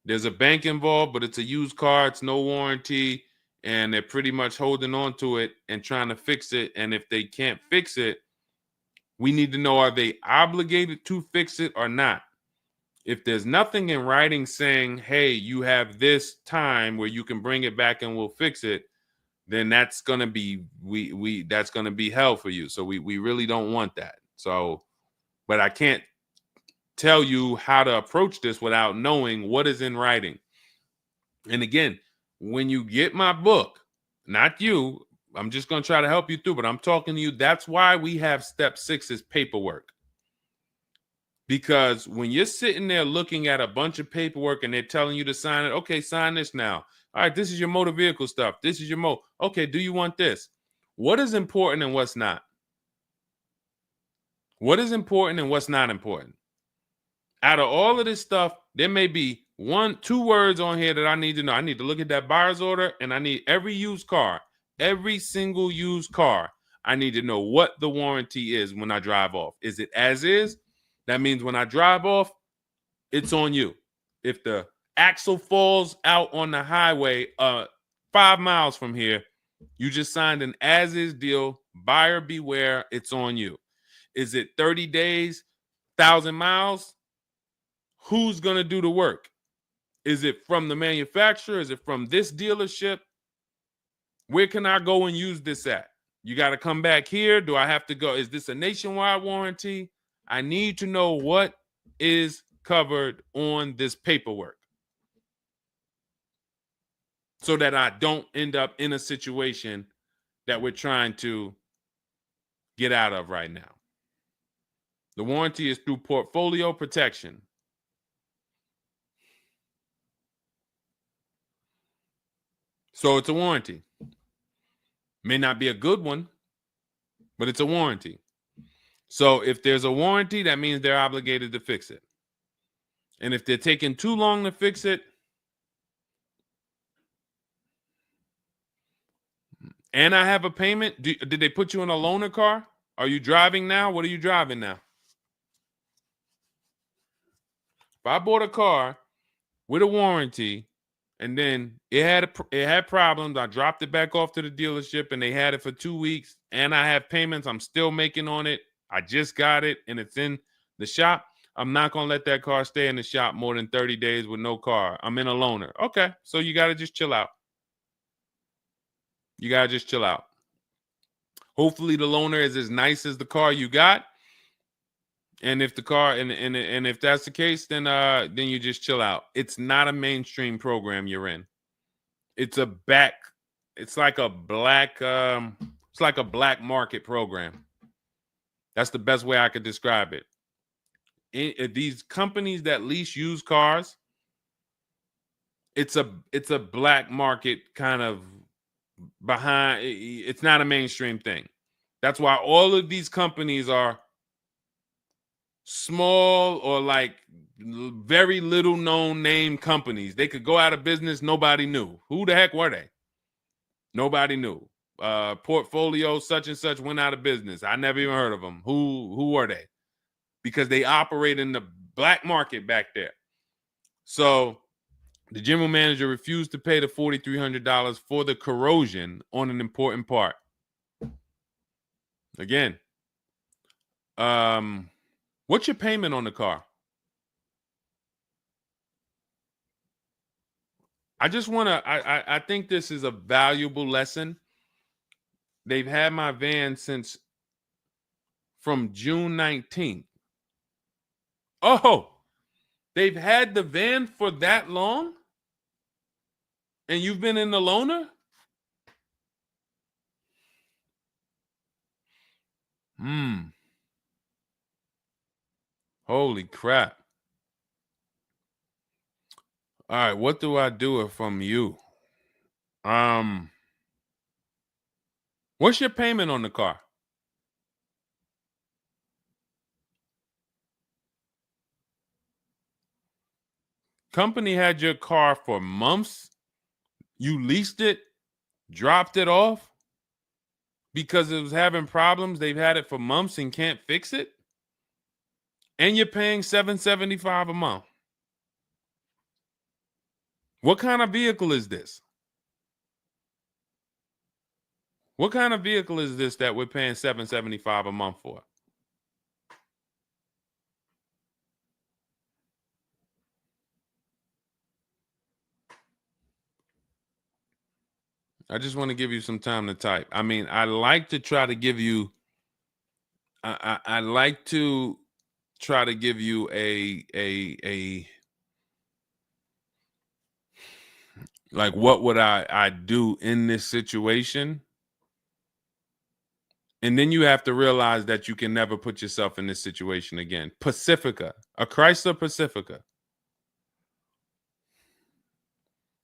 There's a bank involved, but it's a used car. It's no warranty, and they're pretty much holding on to it and trying to fix it. And if they can't fix it, we need to know, are they obligated to fix it or not? If there's nothing in writing saying, hey, you have this time where you can bring it back and we'll fix it, then that's gonna be that's gonna be hell for you. So we really don't want that. So, but I can't tell you how to approach this without knowing what is in writing. And again, when you get my book, not you, I'm just going to try to help you through, but I'm talking to you. That's why we have step 6 is paperwork. Because when you're sitting there looking at a bunch of paperwork and they're telling you to sign it, okay, sign this now. All right, this is your motor vehicle stuff. This is your okay, do you want this? What is important and what's not? What is important and what's not important? Out of all of this stuff, there may be 1-2 words on here that I need to know. I need to look at that buyer's order, and I need every used car, every single used car. I need to know what the warranty is when I drive off. Is it as is? That means when I drive off, it's on you. If the axle falls out on the highway 5 miles from here, you just signed an as is deal. Buyer beware, it's on you. Is it 30 days, 1,000 miles? Who's going to do the work? Is it from the manufacturer? Is it from this dealership? Where can I go and use this at? You got to come back here. Do I have to go? Is this a nationwide warranty? I need to know what is covered on this paperwork so that I don't end up in a situation that we're trying to get out of right now. The warranty is through portfolio protection. So it's a warranty. May not be a good one, but it's a warranty. So if there's a warranty, that means they're obligated to fix it. And if they're taking too long to fix it, and I have a payment, did they put you in a loaner car? Are you driving now? What are you driving now? If I bought a car with a warranty, and then it had problems, I dropped it back off to the dealership, and they had it for 2 weeks, and I have payments I'm still making on it. I just got it, and it's in the shop. I'm not going to let that car stay in the shop more than 30 days with no car. I'm in a loaner. Okay, so you got to just chill out. You got to just chill out. Hopefully the loaner is as nice as the car you got. And if the car and if that's the case, then you just chill out. It's not a mainstream program you're in. It's like a black market program. That's the best way I could describe it. These companies that lease used cars, it's a black market kind of behind. It's not a mainstream thing. That's why all of these companies are small or like very little known name companies. They could go out of business. Nobody knew. Who the heck were they? Nobody knew. portfolio such and such went out of business. I never even heard of them. Who are they? Because they operate in the black market back there. So the general manager refused to pay the $4,300 for the corrosion on an important part. Again, what's your payment on the car? I just want to, I think this is a valuable lesson. They've had my van since from June 19th. Oh, they've had the van for that long? And you've been in the loaner? Holy crap. All right, what do I do from you? What's your payment on the car? Company had your car for months. You leased it, dropped it off because it was having problems. They've had it for months and can't fix it. And you're paying $775 a month. What kind of vehicle is this? What kind of vehicle is this that we're paying $775 a month for? I just want to give you some time to type. I mean, I like to try to give you, I like to try to give you a like, what would I do in this situation? And then you have to realize that you can never put yourself in this situation again. Pacifica, a Chrysler Pacifica.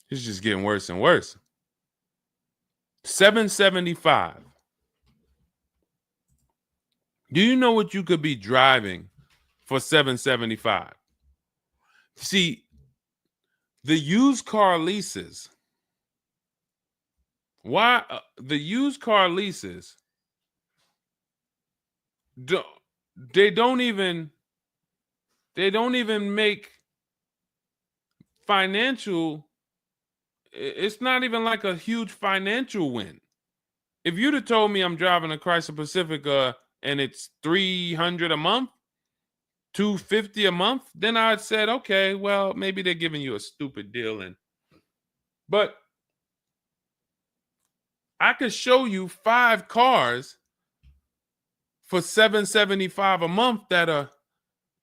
It's just getting worse and worse. $775. Do you know what you could be driving for $775? See, the used car leases. Why the used car leases? They don't even make financial. It's not even like a huge financial win. If you'd have told me I'm driving a Chrysler Pacifica and it's $300 a month, $250 a month, then I'd said, okay, well, maybe they're giving you a stupid deal. But I could show you 5 cars for $775 a month that are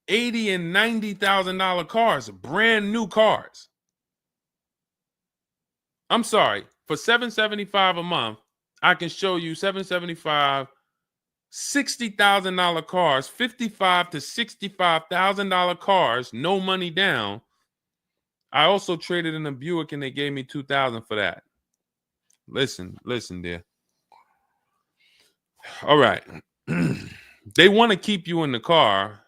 $80,000 and $90,000 cars, brand new cars. I'm sorry, for $775 a month, I can show you $775, $60,000 cars, $55,000 to $65,000 cars, no money down. I also traded in a Buick and they gave me $2,000 for that. Listen, dear. All right. They want to keep you in the car.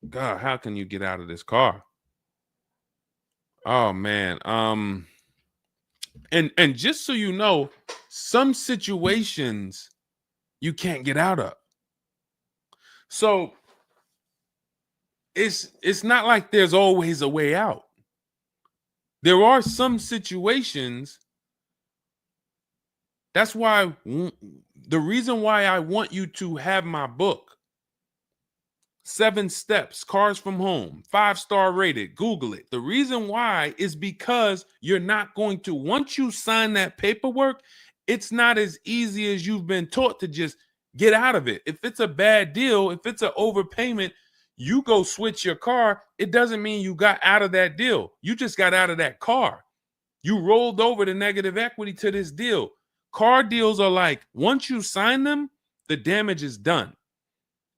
God, how can you get out of this car? Oh man. And just so you know, some situations you can't get out of. So it's not like there's always a way out. There are some situations. That's why the reason why I want you to have my book, 7 Steps, Cars from Home, 5-star rated, Google it. The reason why is because you're not going to, once you sign that paperwork, it's not as easy as you've been taught to just get out of it. If it's a bad deal, if it's an overpayment, you go switch your car, it doesn't mean you got out of that deal. You just got out of that car. You rolled over the negative equity to this deal. Car deals are like, once you sign them, the damage is done.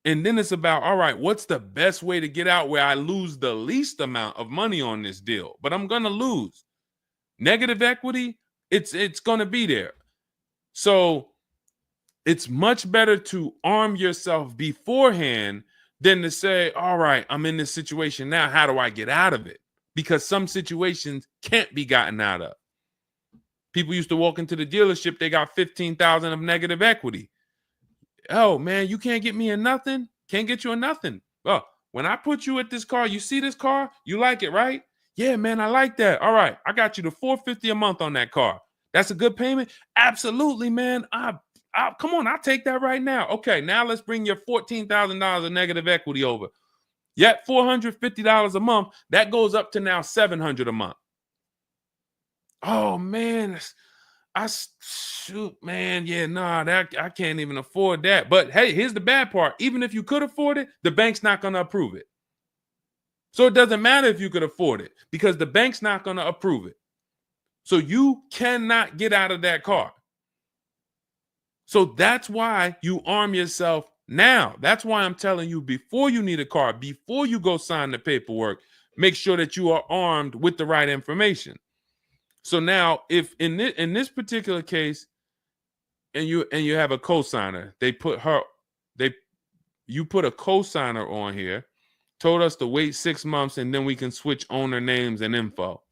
And then it's about, all right, what's the best way to get out where I lose the least amount of money on this deal? But I'm going to lose. Negative equity, it's going to be there. So it's much better to arm yourself beforehand than to say, all right, I'm in this situation now. How do I get out of it? Because some situations can't be gotten out of. People used to walk into the dealership, they got 15,000 of negative equity. Oh man, you can't get me in nothing. Can't get you in nothing. Well, when I put you at this car, you see this car, you like it, right? Yeah, man, I like that. All right, I got you the $450 a month on that car. That's a good payment. Absolutely, man. Come on, I'll take that right now. Okay, now let's bring your $14,000 of negative equity over. Yet $450 a month. That goes up to now $700 a month. Oh man, shoot, man. Yeah, nah, that I can't even afford that. But hey, here's the bad part. Even if you could afford it, the bank's not going to approve it. So it doesn't matter if you could afford it because the bank's not going to approve it. So you cannot get out of that car. So that's why you arm yourself now. That's why I'm telling you, before you need a car, before you go sign the paperwork, make sure that you are armed with the right information. So now, if in this particular case, and you have a cosigner, you put a cosigner on here, told us to wait 6 months, and then we can switch owner names and info.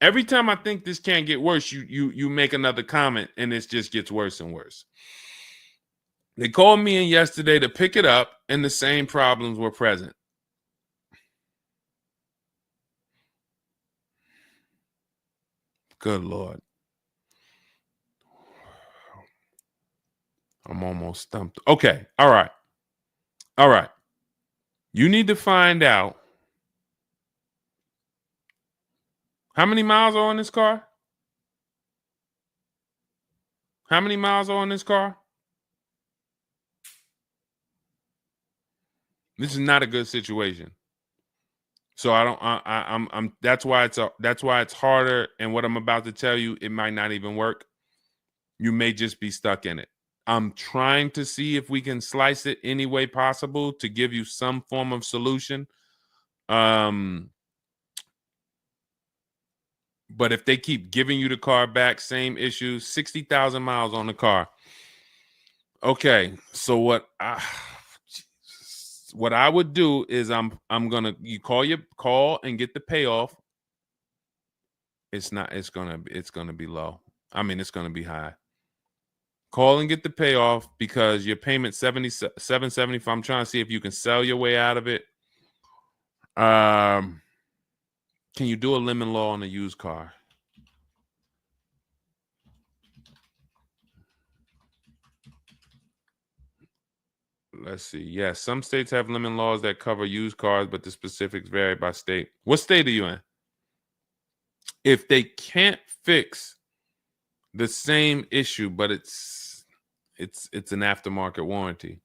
Every time I think this can't get worse, you make another comment, and it just gets worse and worse. They called me in yesterday to pick it up, and the same problems were present. Good Lord. I'm almost stumped. Okay. All right. All right. You need to find out how many miles are on this car? How many miles are on this car? This is not a good situation. So that's why it's harder. And what I'm about to tell you, it might not even work. You may just be stuck in it. I'm trying to see if we can slice it any way possible to give you some form of solution. But if they keep giving you the car back, same issues, 60,000 miles on the car. Okay, so what I would do is you call and get the payoff. It's gonna be low. I mean, it's gonna be high. Call and get the payoff because your payment $775. I'm trying to see if you can sell your way out of it. Can you do a lemon law on a used car? Let's see. Yes, some states have lemon laws that cover used cars, but the specifics vary by state. What state are you in? If they can't fix the same issue, but it's an aftermarket warranty.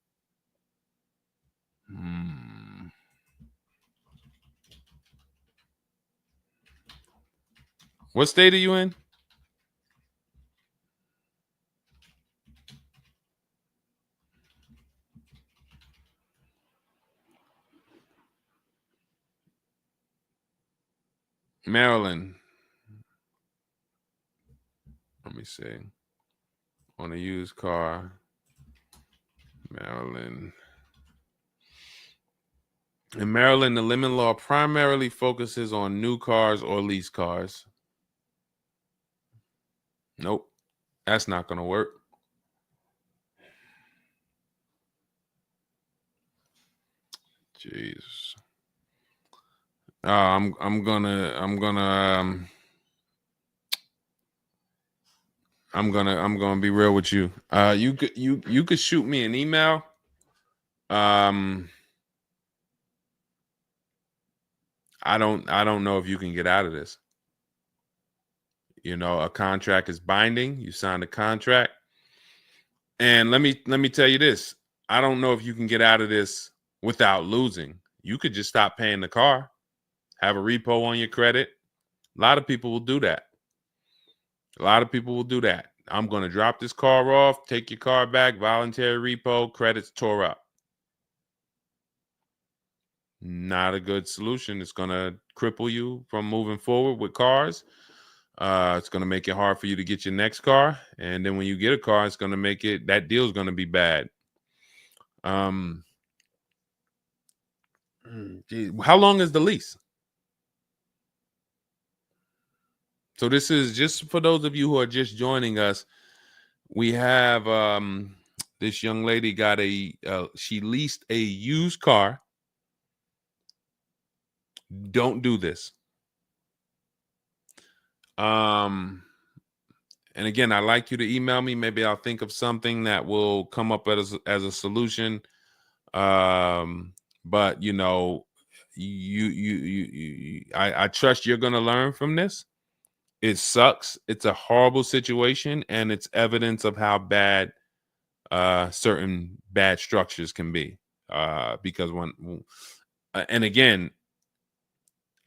What state are you in? Maryland. Let me see. On a used car, Maryland. In Maryland, the lemon law primarily focuses on new cars or lease cars. Nope, that's not going to work. Jeez. I'm gonna be real with you. You could shoot me an email. I don't know if you can get out of this. You know, a contract is binding. You signed a contract. And let me tell you this. I don't know if you can get out of this without losing. You could just stop paying the car, have a repo on your credit. A lot of people will do that. I'm going to drop this car off, take your car back, voluntary repo, credits tore up. Not a good solution. It's going to cripple you from moving forward with cars. It's going to make it hard for you to get your next car. And then when you get a car, it's going to make that deal is going to be bad. Geez, how long is the lease? So this is just for those of you who are just joining us. We have this young lady got she leased a used car. Don't do this. And again, I'd like you to email me. Maybe I'll think of something that will come up as a solution. But you know, I trust you're gonna learn from this. It sucks. It's a horrible situation, and it's evidence of how bad certain bad structures can be. Because and again,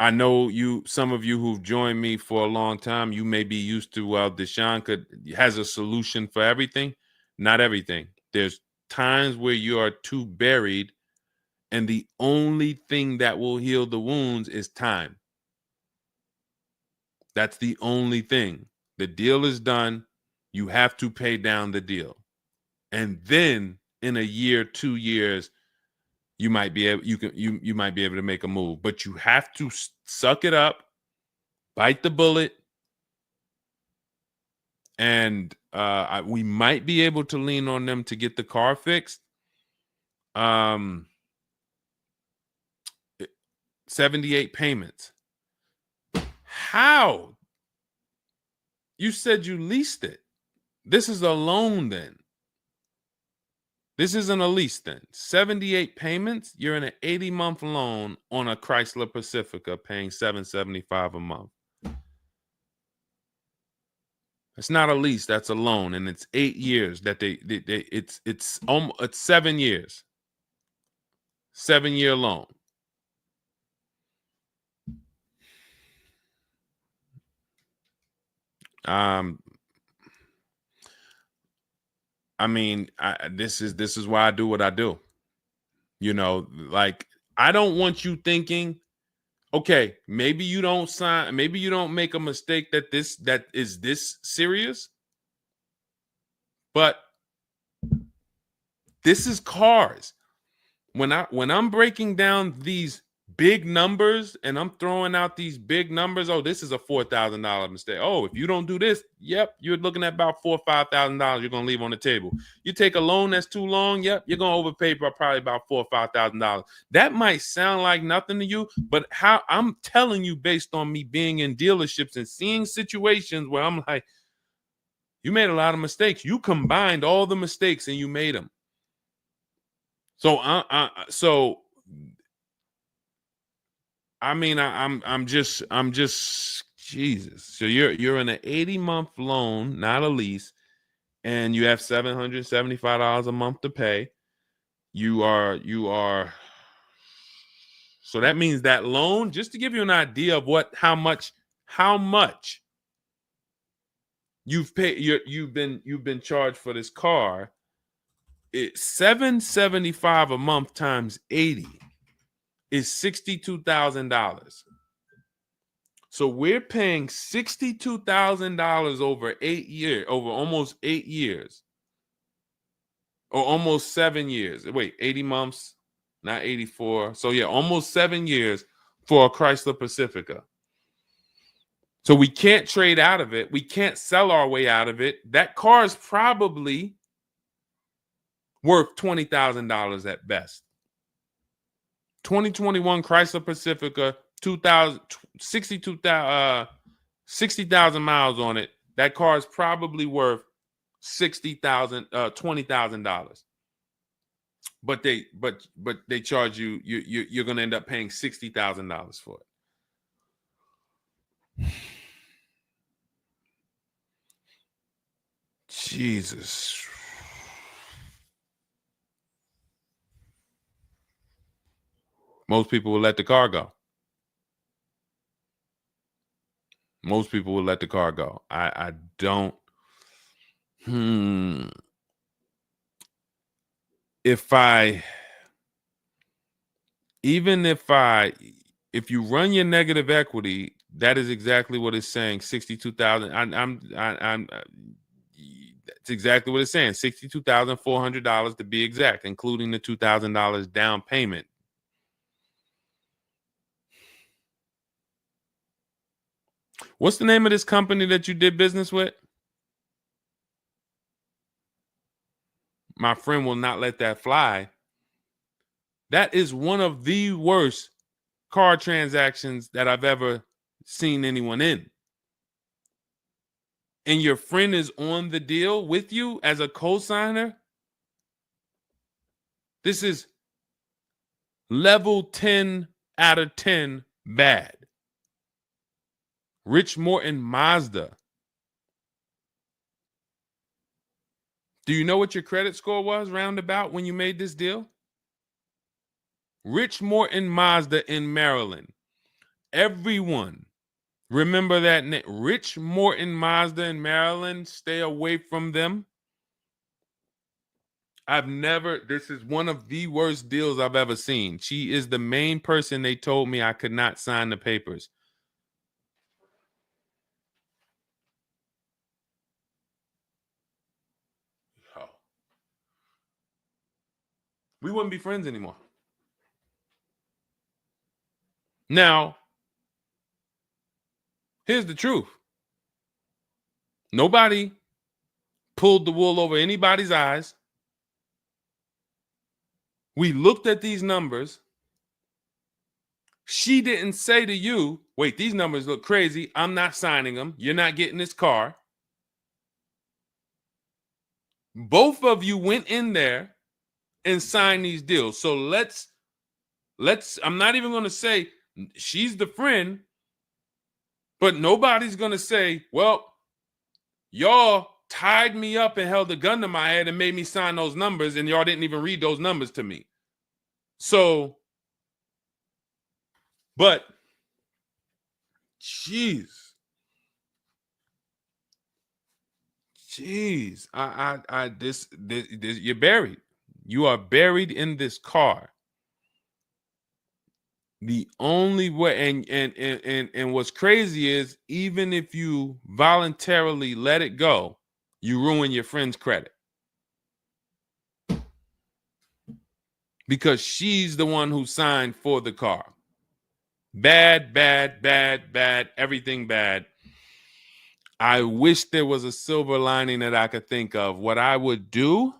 I know some of you who've joined me for a long time, you may be used to, well, Deshone has a solution for everything. Not everything. There's times where you are too buried, and the only thing that will heal the wounds is time. That's the only thing. The deal is done. You have to pay down the deal. And then in a year, 2 years, you might be able you might be able to make a move, but you have to suck it up, bite the bullet, and we might be able to lean on them to get the car fixed. 78 payments. How? You said you leased it. This is a loan then. This isn't a lease then. 78 payments. You're in an 80-month loan on a Chrysler Pacifica paying $775 a month. It's not a lease, that's a loan, and it's 8 years that it's 7 years. 7-year loan. I mean, this is why I do what I do. You know, like, I don't want you thinking, okay, maybe you don't sign, maybe you don't make a mistake that is this serious, but this is cars. When I'm breaking down these big numbers and I'm throwing out these big numbers, oh, this is a $4,000 mistake. Oh, if you don't do this, yep, you're looking at about $4,000 or $5,000 you're gonna leave on the table. You take a loan that's too long, yep, you're gonna overpay by probably about $4,000 or $5,000. That might sound like nothing to you, but how I'm telling you based on me being in dealerships and seeing situations where I'm like, you made a lot of mistakes. You combined all the mistakes and you made them. So I mean, I'm just Jesus. So you're in an 80-month loan, not a lease, and you have $775 a month to pay. You are. So that means that loan, just to give you an idea of how much you've paid, you've been charged for this car. It's $775 a month times 80 is $62,000. So we're paying $62,000 over 8 years, over almost 8 years, or almost 7 years. Wait, 80 months, not 84. So yeah, almost 7 years for a Chrysler Pacifica. So we can't trade out of it. We can't sell our way out of it. That car is probably worth $20,000 at best. 2021 Chrysler Pacifica, 60,000 miles on it. That car is probably worth $20,000. But they charge you're going to end up paying $60,000 for it. Jesus. Most people will let the car go. Most people will let the car go. I don't. If you run your negative equity, that is exactly what it's saying. 62,000. It's exactly what it's saying. $62,400 to be exact, including the $2,000 down payment. What's the name of this company that you did business with? My friend will not let that fly. That is one of the worst car transactions that I've ever seen anyone in. And your friend is on the deal with you as a co-signer. This is level 10 out of 10 bad. Rich Morton Mazda. Do you know what your credit score was roundabout when you made this deal? Rich Morton Mazda in Maryland. Everyone remember that name. Rich Morton Mazda in Maryland. Stay away from them. This is one of the worst deals I've ever seen. She is the main person they told me I could not sign the papers. Oh. We wouldn't be friends anymore. Now, here's the truth. Nobody pulled the wool over anybody's eyes. We looked at these numbers. She didn't say to you, wait, these numbers look crazy. I'm not signing them. You're not getting this car. Both of you went in there and signed these deals. So let's I'm not even going to say she's the friend, but nobody's going to say, well, y'all tied me up and held a gun to my head and made me sign those numbers, and y'all didn't even read those numbers to me. So, but, jeez, this, you're buried. You are buried in this car. The only way, and what's crazy is, even if you voluntarily let it go, you ruin your friend's credit. Because she's the one who signed for the car. Bad, everything bad. I wish there was a silver lining that I could think of. What I would do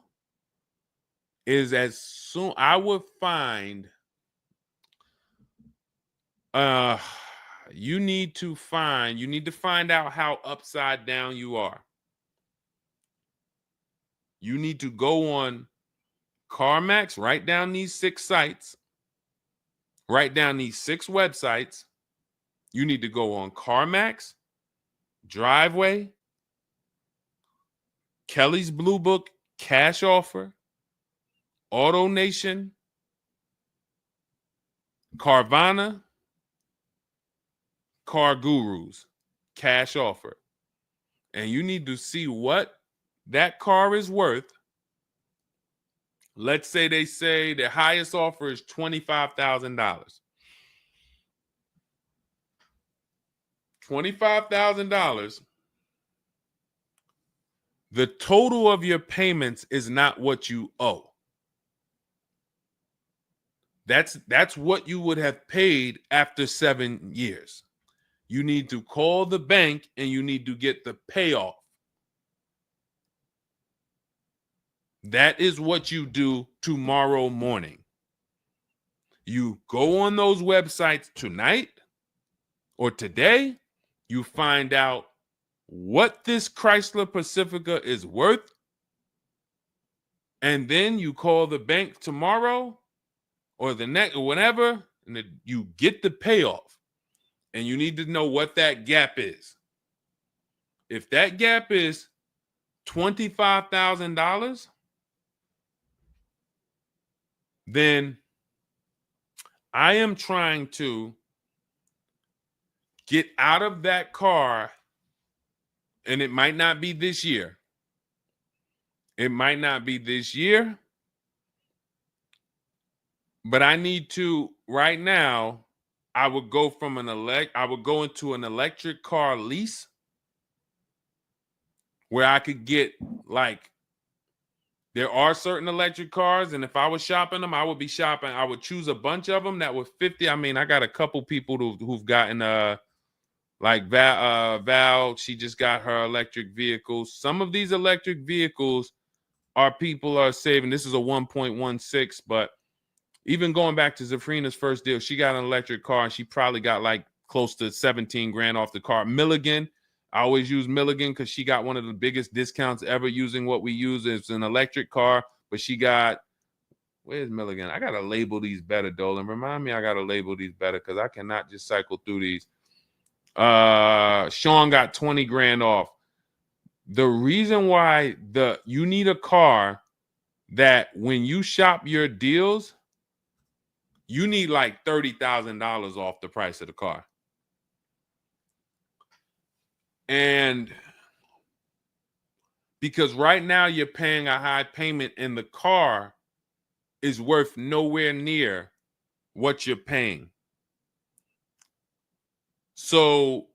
is I would find, you need to find out how upside down you are. You need to go on CarMax, write down these 6 sites, write down these 6 websites. You need to go on CarMax, Driveway, Kelly's Blue Book, Cash Offer, Auto Nation, Carvana, Car Gurus, Cash Offer. And you need to see what that car is worth. Let's say they say the highest offer is $25,000. $25,000. The total of your payments is not what you owe. That's what you would have paid after 7 years. You need to call the bank and you need to get the payoff. That is what you do tomorrow morning. You go on those websites tonight or today. You find out what this Chrysler Pacifica is worth. And then you call the bank tomorrow or the next or whenever, and you get the payoff. And you need to know what that gap is. If that gap is $25,000, then I am trying to get out of that car, and it might not be this year. It might not be this year, but I need to right now. I would go into an electric car lease where I could get, like, there are certain electric cars, and if I was shopping them, I would choose a bunch of them that were 50. I mean, I got a couple people who've gotten Like Val, she just got her electric vehicle. Some of these electric vehicles people are saving. This is a 1.16, but even going back to Zafrina's first deal, she got an electric car and she probably got like close to 17 grand off the car. Milligan, I always use Milligan because she got one of the biggest discounts ever using what we use. It's an electric car, but she got, where's Milligan? I got to label these better, Dolan. Remind me I got to label these better because I cannot just cycle through these. Sean got 20 grand off. The reason why you need a car that when you shop your deals, you need like $30,000 off the price of the car. And because right now you're paying a high payment and the car is worth nowhere near what you're paying. So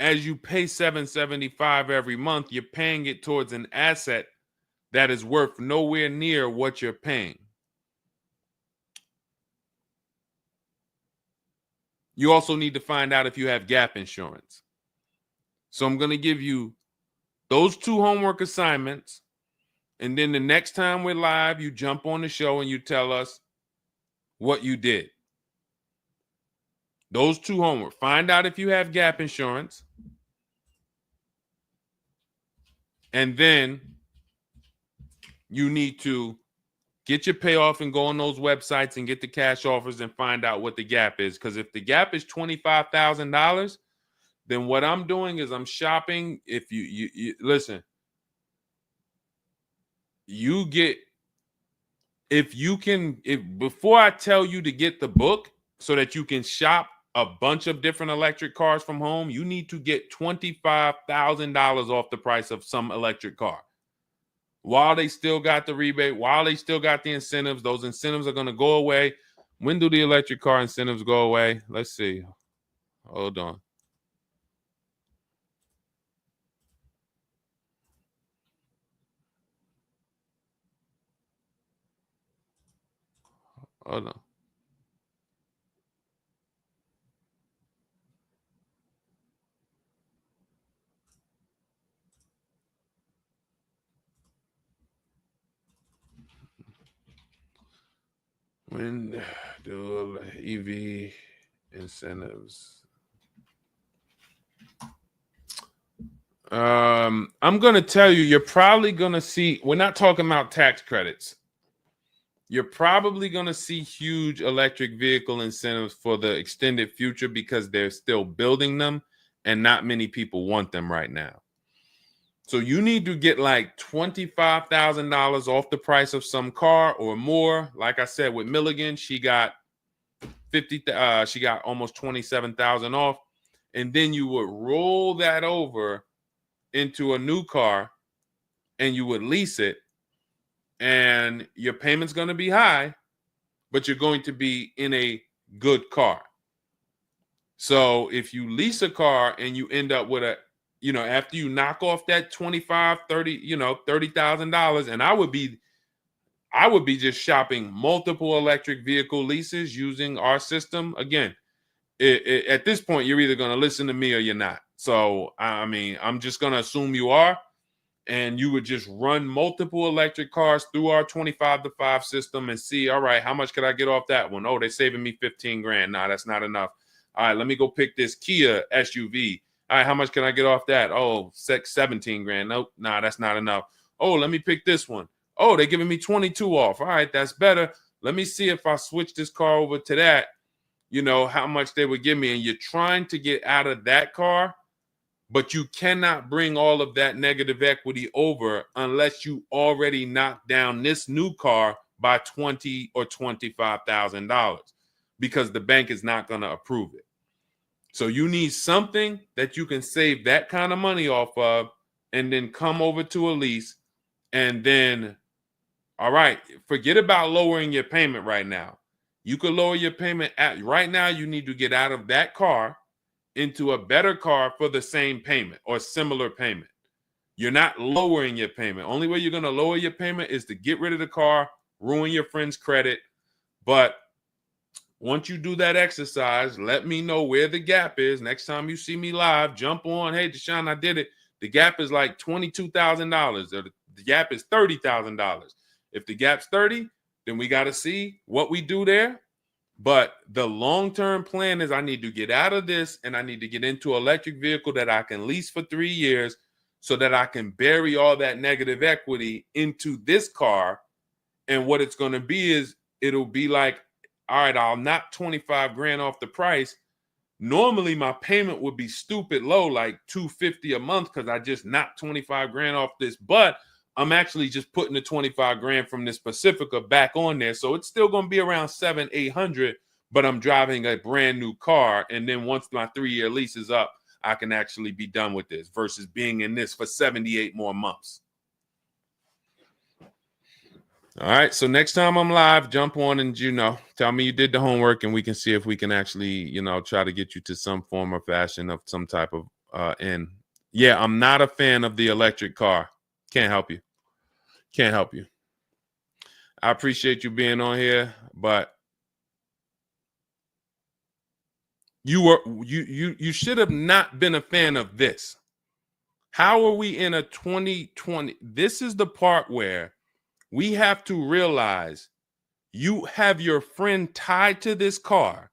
as you pay $775 every month, you're paying it towards an asset that is worth nowhere near what you're paying. You also need to find out if you have gap insurance. So I'm going to give you those 2 homework assignments. And then the next time we're live, you jump on the show and you tell us what you did. Those 2 homework. Find out if you have gap insurance. And then you need to get your payoff and go on those websites and get the cash offers and find out what the gap is. Because if the gap is $25,000, then what I'm doing is I'm shopping. If you listen, you get, before I tell you to get the book so that you can shop a bunch of different electric cars from home, you need to get $25,000 off the price of some electric car. While they still got the rebate, while they still got the incentives, those incentives are going to go away. When do the electric car incentives go away? Let's see. Hold on. Hold on. When do EV incentives? I'm going to tell you, you're probably going to see, we're not talking about tax credits. You're probably going to see huge electric vehicle incentives for the extended future because they're still building them and not many people want them right now. So you need to get like $25,000 off the price of some car or more. Like I said, with Milligan, she got she got almost 27,000 off. And then you would roll that over into a new car and you would lease it. And your payment's going to be high, but you're going to be in a good car. So if you lease a car and you end up with after you knock off that 25, 30, $30,000, and I would be just shopping multiple electric vehicle leases using our system. Again, at this point, you're either going to listen to me or you're not. So, I mean, I'm just going to assume you are. And you would just run multiple electric cars through our 25-to-5 system and see, all right, how much could I get off that one? Oh, they're saving me 15 grand. Nah, that's not enough. All right, let me go pick this Kia SUV. All right, how much can I get off that? Oh, 17 grand. Nope, nah, that's not enough. Oh, let me pick this one. Oh, they're giving me 22 off. All right, that's better. Let me see if I switch this car over to that, how much they would give me. And you're trying to get out of that car, but you cannot bring all of that negative equity over unless you already knock down this new car by $20,000 or $25,000 because the bank is not going to approve it. So you need something that you can save that kind of money off of and then come over to a lease and then, all right, forget about lowering your payment right now. You could lower your payment right now. You need to get out of that car into a better car for the same payment or similar payment. You're not lowering your payment. Only way you're going to lower your payment is to get rid of the car, ruin your friend's credit. But Once you do that exercise, let me know where the gap is. Next time you see me live, jump on. Hey, Deshone, I did it. The gap is like $22,000, or the gap is $30,000. If the gap's 30, then we got to see what we do there. But the long-term plan is I need to get out of this and I need to get into an electric vehicle that I can lease for 3 years so that I can bury all that negative equity into this car. And what it's going to be is it'll be like, all right, I'll knock 25 grand off the price. Normally my payment would be stupid low, like $250 a month, because I just knocked 25 grand off this, but I'm actually just putting the 25 grand from this Pacifica back on there. So it's still going to be around 700-800, but I'm driving a brand new car. And then once my 3-year lease is up, I can actually be done with this versus being in this for 78 more months. All right. So next time I'm live, jump on and, tell me you did the homework and we can see if we can actually, try to get you to some form or fashion of some type of end. Yeah, I'm not a fan of the electric car. Can't help you. Can't help you. I appreciate you being on here, but you should have not been a fan of this. How are we in a 2020? This is the part where we have to realize you have your friend tied to this car.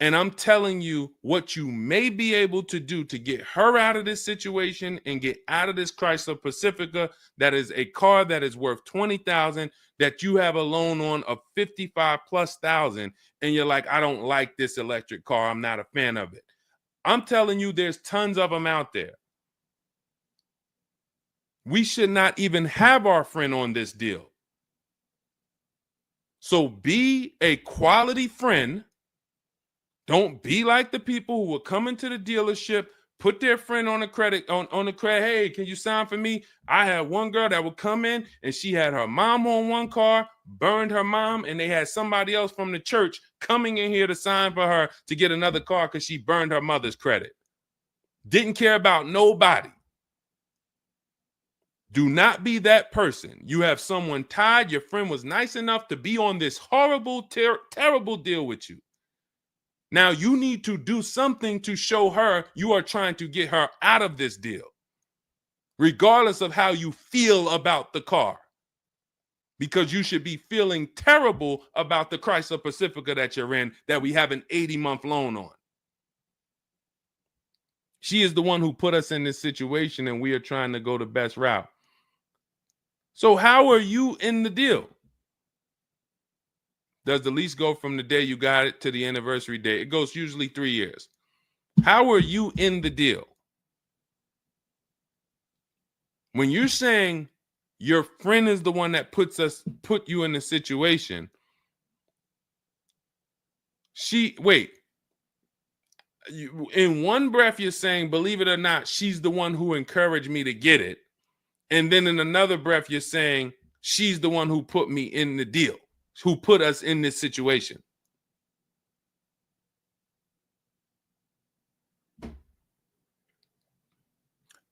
And I'm telling you what you may be able to do to get her out of this situation and get out of this Chrysler Pacifica. That is a car that is worth $20,000 that you have a loan on of $55,000+. And you're like, I don't like this electric car. I'm not a fan of it. I'm telling you, there's tons of them out there. We should not even have our friend on this deal. So be a quality friend. Don't be like the people who will come into the dealership, put their friend on the credit, on the credit. Hey, can you sign for me? I had one girl that would come in and she had her mom on one car, burned her mom, and they had somebody else from the church coming in here to sign for her to get another car because she burned her mother's credit. Didn't care about nobody. Do not be that person. You have someone tied. Your friend was nice enough to be on this horrible, terrible deal with you. Now you need to do something to show her you are trying to get her out of this deal, regardless of how you feel about the car, because you should be feeling terrible about the Chrysler Pacifica that you're in that we have an 80-month loan on. She is the one who put us in this situation and we are trying to go the best route. So how are you in the deal? Does the lease go from the day you got it to the anniversary day? It goes usually 3 years. How are you in the deal? When you're saying your friend is the one that put you in the situation, in one breath you're saying, believe it or not, she's the one who encouraged me to get it. And then in another breath, you're saying she's the one who put me in the deal, who put us in this situation.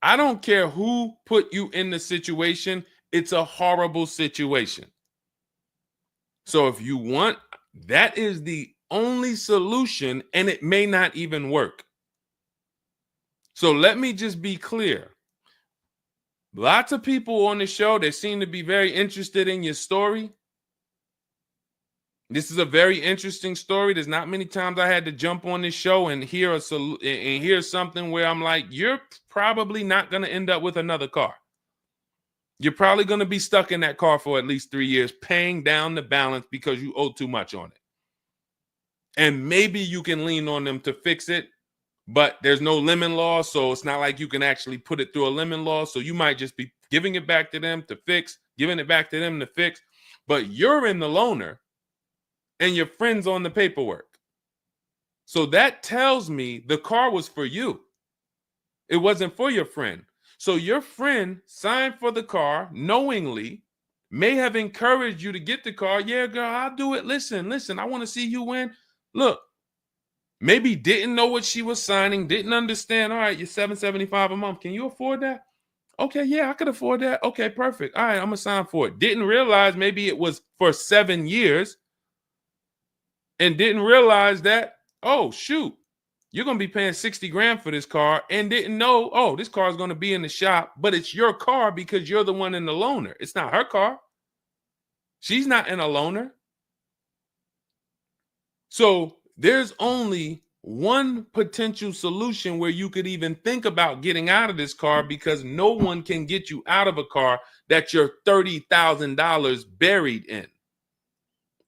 I don't care who put you in the situation. It's a horrible situation. So if you want, that is the only solution, and it may not even work. So let me just be clear. Lots of people on the show, they seem to be very interested in your story. This is a very interesting story. There's not many times I had to jump on this show and hear something where I'm like, you're probably not going to end up with another car. You're probably going to be stuck in that car for at least 3 years, paying down the balance because you owe too much on it. And maybe you can lean on them to fix it, but there's no lemon law, so it's not like you can actually put it through a lemon law. So you might just be giving it back to them to fix, giving it back to them to fix. But you're in the loaner and your friend's on the paperwork. So that tells me the car was for you. It wasn't for your friend. So your friend signed for the car knowingly, may have encouraged you to get the car. Yeah, girl, I'll do it. Listen, I want to see you win. Look. Maybe didn't know what she was signing, didn't understand. All right, you're $775 a month. Can you afford that? Okay, yeah, I could afford that. Okay, perfect. All right, I'm going to sign for it. Didn't realize maybe it was for 7 years. and didn't realize that, oh, shoot, you're going to be paying 60 grand for this car, and didn't know, oh, this car is going to be in the shop, but it's your car because you're the one in the loaner. It's not her car. She's not in a loaner. So there's only one potential solution where you could even think about getting out of this car, because no one can get you out of a car that you're $30,000 buried in.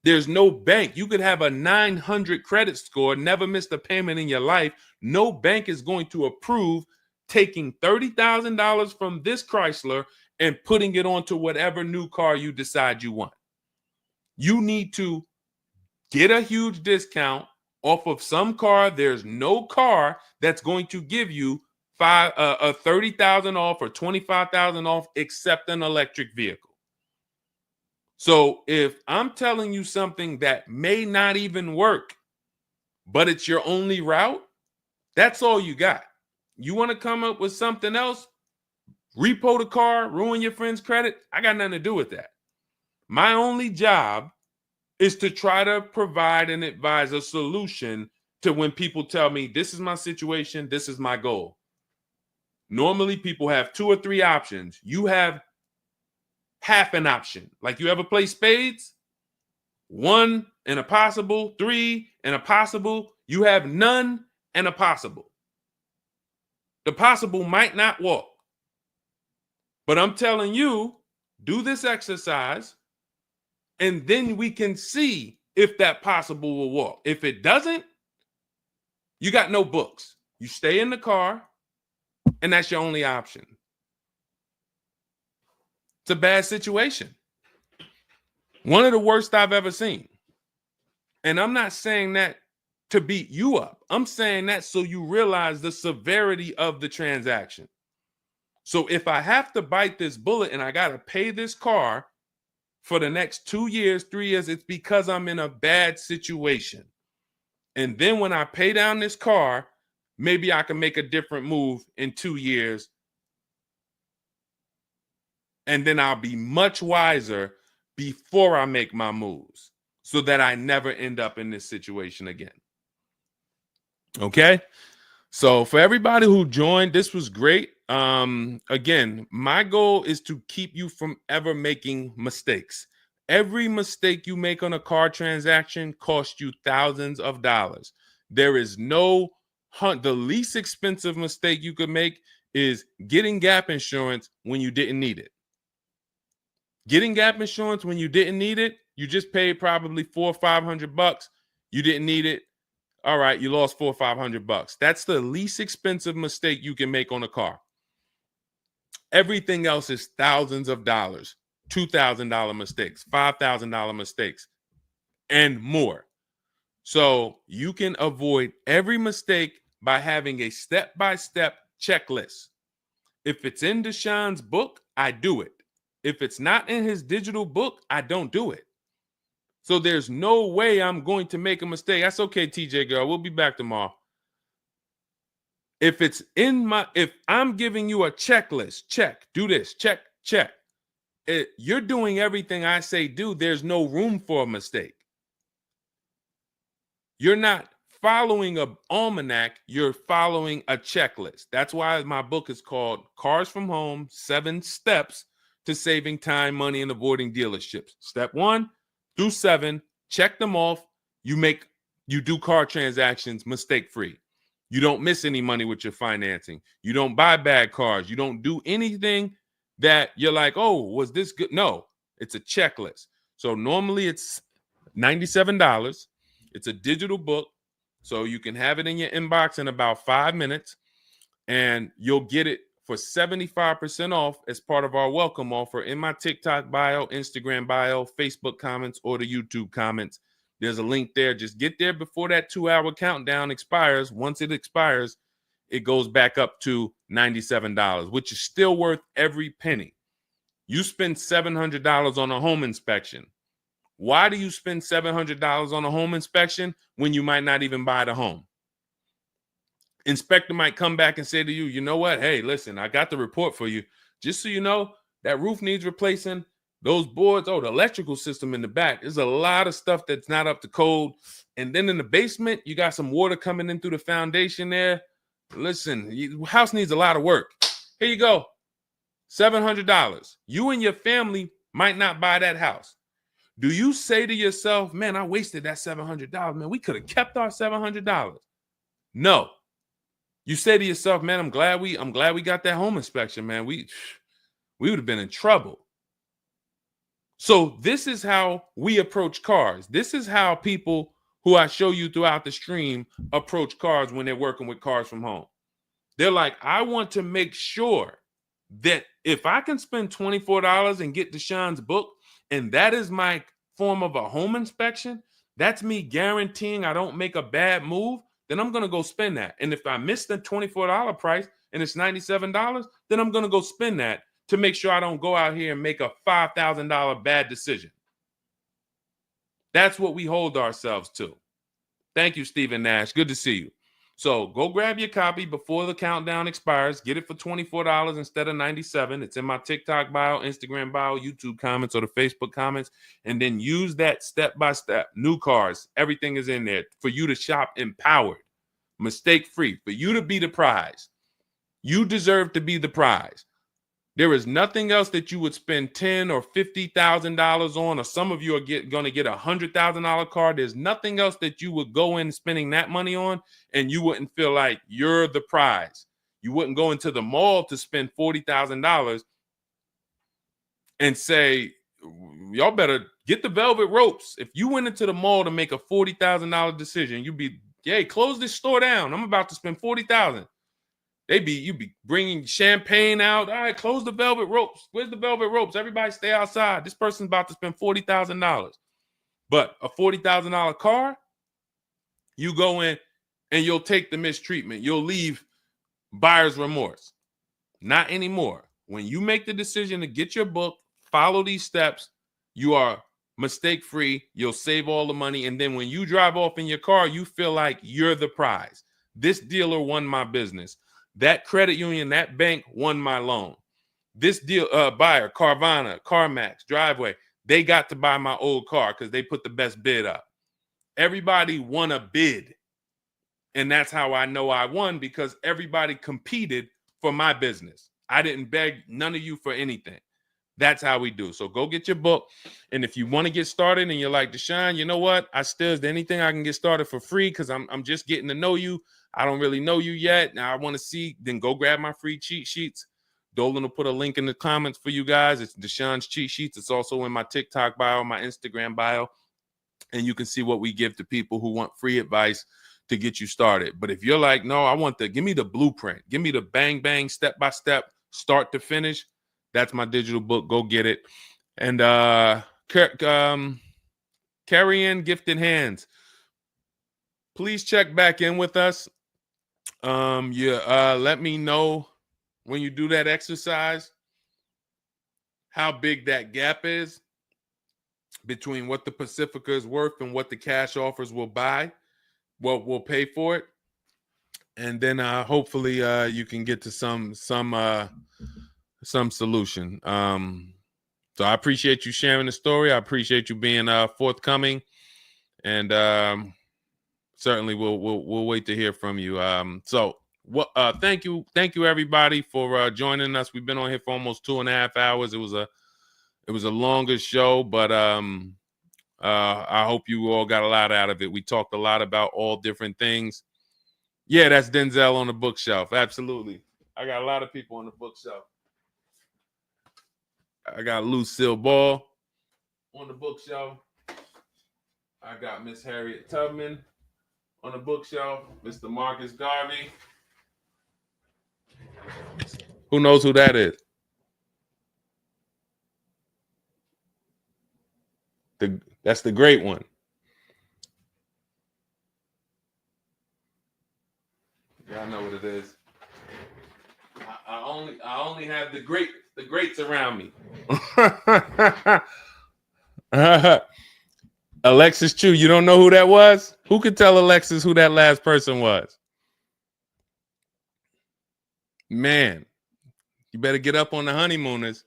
There's no bank. You could have a 900 credit score, never missed a payment in your life. No bank is going to approve taking $30,000 from this Chrysler and putting it onto whatever new car you decide you want. You need to get a huge discount off of some car. There's no car that's going to give you $30,000 off or $25,000 off except an electric vehicle. So if I'm telling you something that may not even work, but it's your only route, that's all you got. You want to come up with something else, repo the car, ruin your friend's credit, I got nothing to do with that. My only job is to try to provide and advise a solution to when people tell me, this is my situation, this is my goal. Normally people have 2 or 3 options. You have half an option. Like, you ever play spades? 1 and a possible, 3 and a possible. You have none and a possible. The possible might not walk. But I'm telling you, do this exercise, and then we can see if that possible will walk. If it doesn't, you got no books. You stay in the car, and that's your only option. It's a bad situation. One of the worst I've ever seen. And I'm not saying that to beat you up. I'm saying that so you realize the severity of the transaction. So if I have to bite this bullet and I got to pay this car for the next 2 years, 3 years, it's because I'm in a bad situation. And then when I pay down this car, maybe I can make a different move in 2 years. And then I'll be much wiser before I make my moves, so that I never end up in this situation again. Okay? So for everybody who joined, this was great. Again, my goal is to keep you from ever making mistakes. Every mistake you make on a car transaction costs you thousands of dollars. There is no the least expensive mistake you could make is getting gap insurance when you didn't need it. Getting gap insurance when you didn't need it, you just paid probably $400 or $500. You didn't need it. All right, you lost $400 or $500. That's the least expensive mistake you can make on a car. Everything else is thousands of dollars, $2,000 mistakes, $5,000 mistakes, and more. So you can avoid every mistake by having a step-by-step checklist. If it's in Deshone's book, I do it. If it's not in his digital book, I don't do it. So there's no way I'm going to make a mistake. That's okay, TJ girl. We'll be back tomorrow. If I'm giving you a checklist, check, do this, check, check. You're doing everything I say do. There's no room for a mistake. You're not following an almanac. You're following a checklist. That's why my book is called Cars from Home, 7 Steps to Saving Time, Money, and Avoiding Dealerships. Step 1 through 7, check them off. You do car transactions mistake-free. You don't miss any money with your financing. You don't buy bad cars. You don't do anything that you're like, oh, was this good? No, it's a checklist. So normally it's $97. It's a digital book. So you can have it in your inbox in about 5 minutes, and you'll get it for 75% off as part of our welcome offer in my TikTok bio, Instagram bio, Facebook comments, or the YouTube comments. There's a link there. Just get there before that 2-hour countdown expires. Once it expires, it goes back up to $97, which is still worth every penny. You spend $700 on a home inspection. Why do you spend $700 on a home inspection when you might not even buy the home? Inspector might come back and say to you, you know what? Hey, listen, I got the report for you. Just so you know, that roof needs replacing. Those boards, the electrical system in the back, there's a lot of stuff that's not up to code. And then in the basement, you got some water coming in through the foundation there. Listen, house needs a lot of work. Here you go, $700. You and your family might not buy that house. Do you say to yourself, man, I wasted that $700, man, we could have kept our $700? No. You say to yourself, man, I'm glad we got that home inspection, man. We would have been in trouble. So this is how we approach cars. This is how people who I show you throughout the stream approach cars when they're working with cars from home. They're like, I want to make sure that if I can spend $24 and get Deshone's book, and that is my form of a home inspection, that's me guaranteeing I don't make a bad move, then I'm going to go spend that. And if I miss the $24 price and it's $97, then I'm going to go spend that to make sure I don't go out here and make a $5,000 bad decision. That's what we hold ourselves to. Thank you, Stephen Nash. Good to see you. So go grab your copy before the countdown expires. Get it for $24 instead of $97. It's in my TikTok bio, Instagram bio, YouTube comments, or the Facebook comments. And then use that step-by-step. New cars, everything is in there for you to shop empowered, mistake-free, for you to be the prize. You deserve to be the prize. There is nothing else that you would spend $10,000 or $50,000 on, or some of you are going to get a $100,000 car. There's nothing else that you would go in spending that money on, and you wouldn't feel like you're the prize. You wouldn't go into the mall to spend $40,000 and say, y'all better get the velvet ropes. If you went into the mall to make a $40,000 decision, you'd be, hey, close this store down. I'm about to spend $40,000. You'd be bringing champagne out. All right, close the velvet ropes. Where's the velvet ropes? Everybody stay outside. This person's about to spend $40,000. But a $40,000 car, you go in and you'll take the mistreatment. You'll leave buyer's remorse. Not anymore. When you make the decision to get your book, follow these steps, you are mistake-free. You'll save all the money. And then when you drive off in your car, you feel like you're the prize. This dealer won my business. That credit union, that bank won my loan. This deal, buyer, Carvana, CarMax, Driveway, they got to buy my old car because they put the best bid up. Everybody won a bid. And that's how I know I won, because everybody competed for my business. I didn't beg none of you for anything. That's how we do. So go get your book. And if you want to get started and you're like, Deshone, you know what? Is there anything I can get started for free? Because I'm just getting to know you. I don't really know you yet. Now I want to see, then go grab my free cheat sheets. Dolan will put a link in the comments for you guys. It's Deshone's cheat sheets. It's also in my TikTok bio, my Instagram bio. And you can see what we give to people who want free advice to get you started. But if you're like, no, give me the blueprint. Give me the bang, bang, step-by-step, start to finish. That's my digital book. Go get it. And carry in gifted hands. Please check back in with us. Let me know when you do that exercise how big that gap is between what the Pacifica is worth and what the cash offers will buy, what will pay for it. And then hopefully you can get to some solution. So I appreciate you sharing the story. I appreciate you being forthcoming, and certainly we'll wait to hear from you. Thank you everybody for joining us. We've been on here for almost 2.5 hours. It was a longer show, but I hope you all got a lot out of it. We talked a lot about all different things. Yeah, that's Denzel on the bookshelf. Absolutely. I got a lot of people on the bookshelf. I got Lucille Ball on the bookshelf. I got Miss Harriet Tubman on the bookshelf. Mr. Marcus Garvey. Who knows who that is? That's the great one. Y'all know what it is. I only have the greats around me. Alexis Chu, you don't know who that was? Who could tell Alexis who that last person was? Man, you better get up on the honeymooners.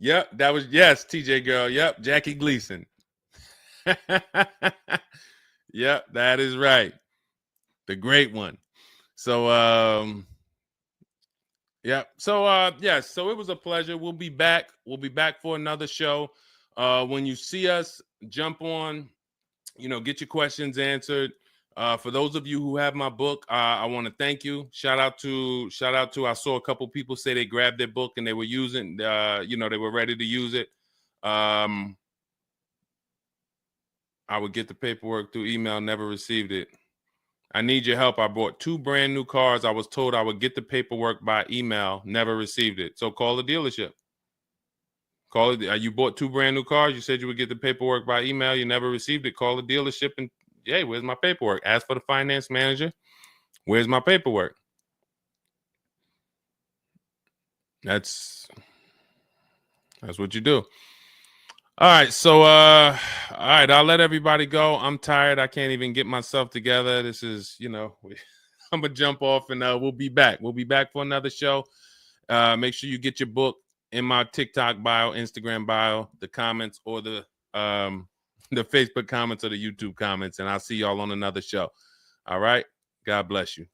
Yep, that was, yes, TJ girl. Yep, Jackie Gleason. Yep, that is right. The great one. So yeah. So yes, so it was a pleasure. We'll be back. We'll be back for another show. When you see us, jump on, get your questions answered. For those of you who have my book, I want to thank you. Shout out to I saw a couple people say they grabbed their book and they were using they were ready to use it. I would get the paperwork through email, never received it. I need your help. I bought 2 brand new cars. I was told I would get the paperwork by email, never received it. So call the dealership. Call it. You bought 2 brand new cars. You said you would get the paperwork by email. You never received it. Call the dealership and, hey, where's my paperwork? Ask for the finance manager. Where's my paperwork? That's what you do. All right. So, all right. I'll let everybody go. I'm tired. I can't even get myself together. This is, I'm gonna jump off and we'll be back. We'll be back for another show. Make sure you get your book in my TikTok bio, Instagram bio, the comments, or the Facebook comments or the YouTube comments, and I'll see y'all on another show. All right. God bless you.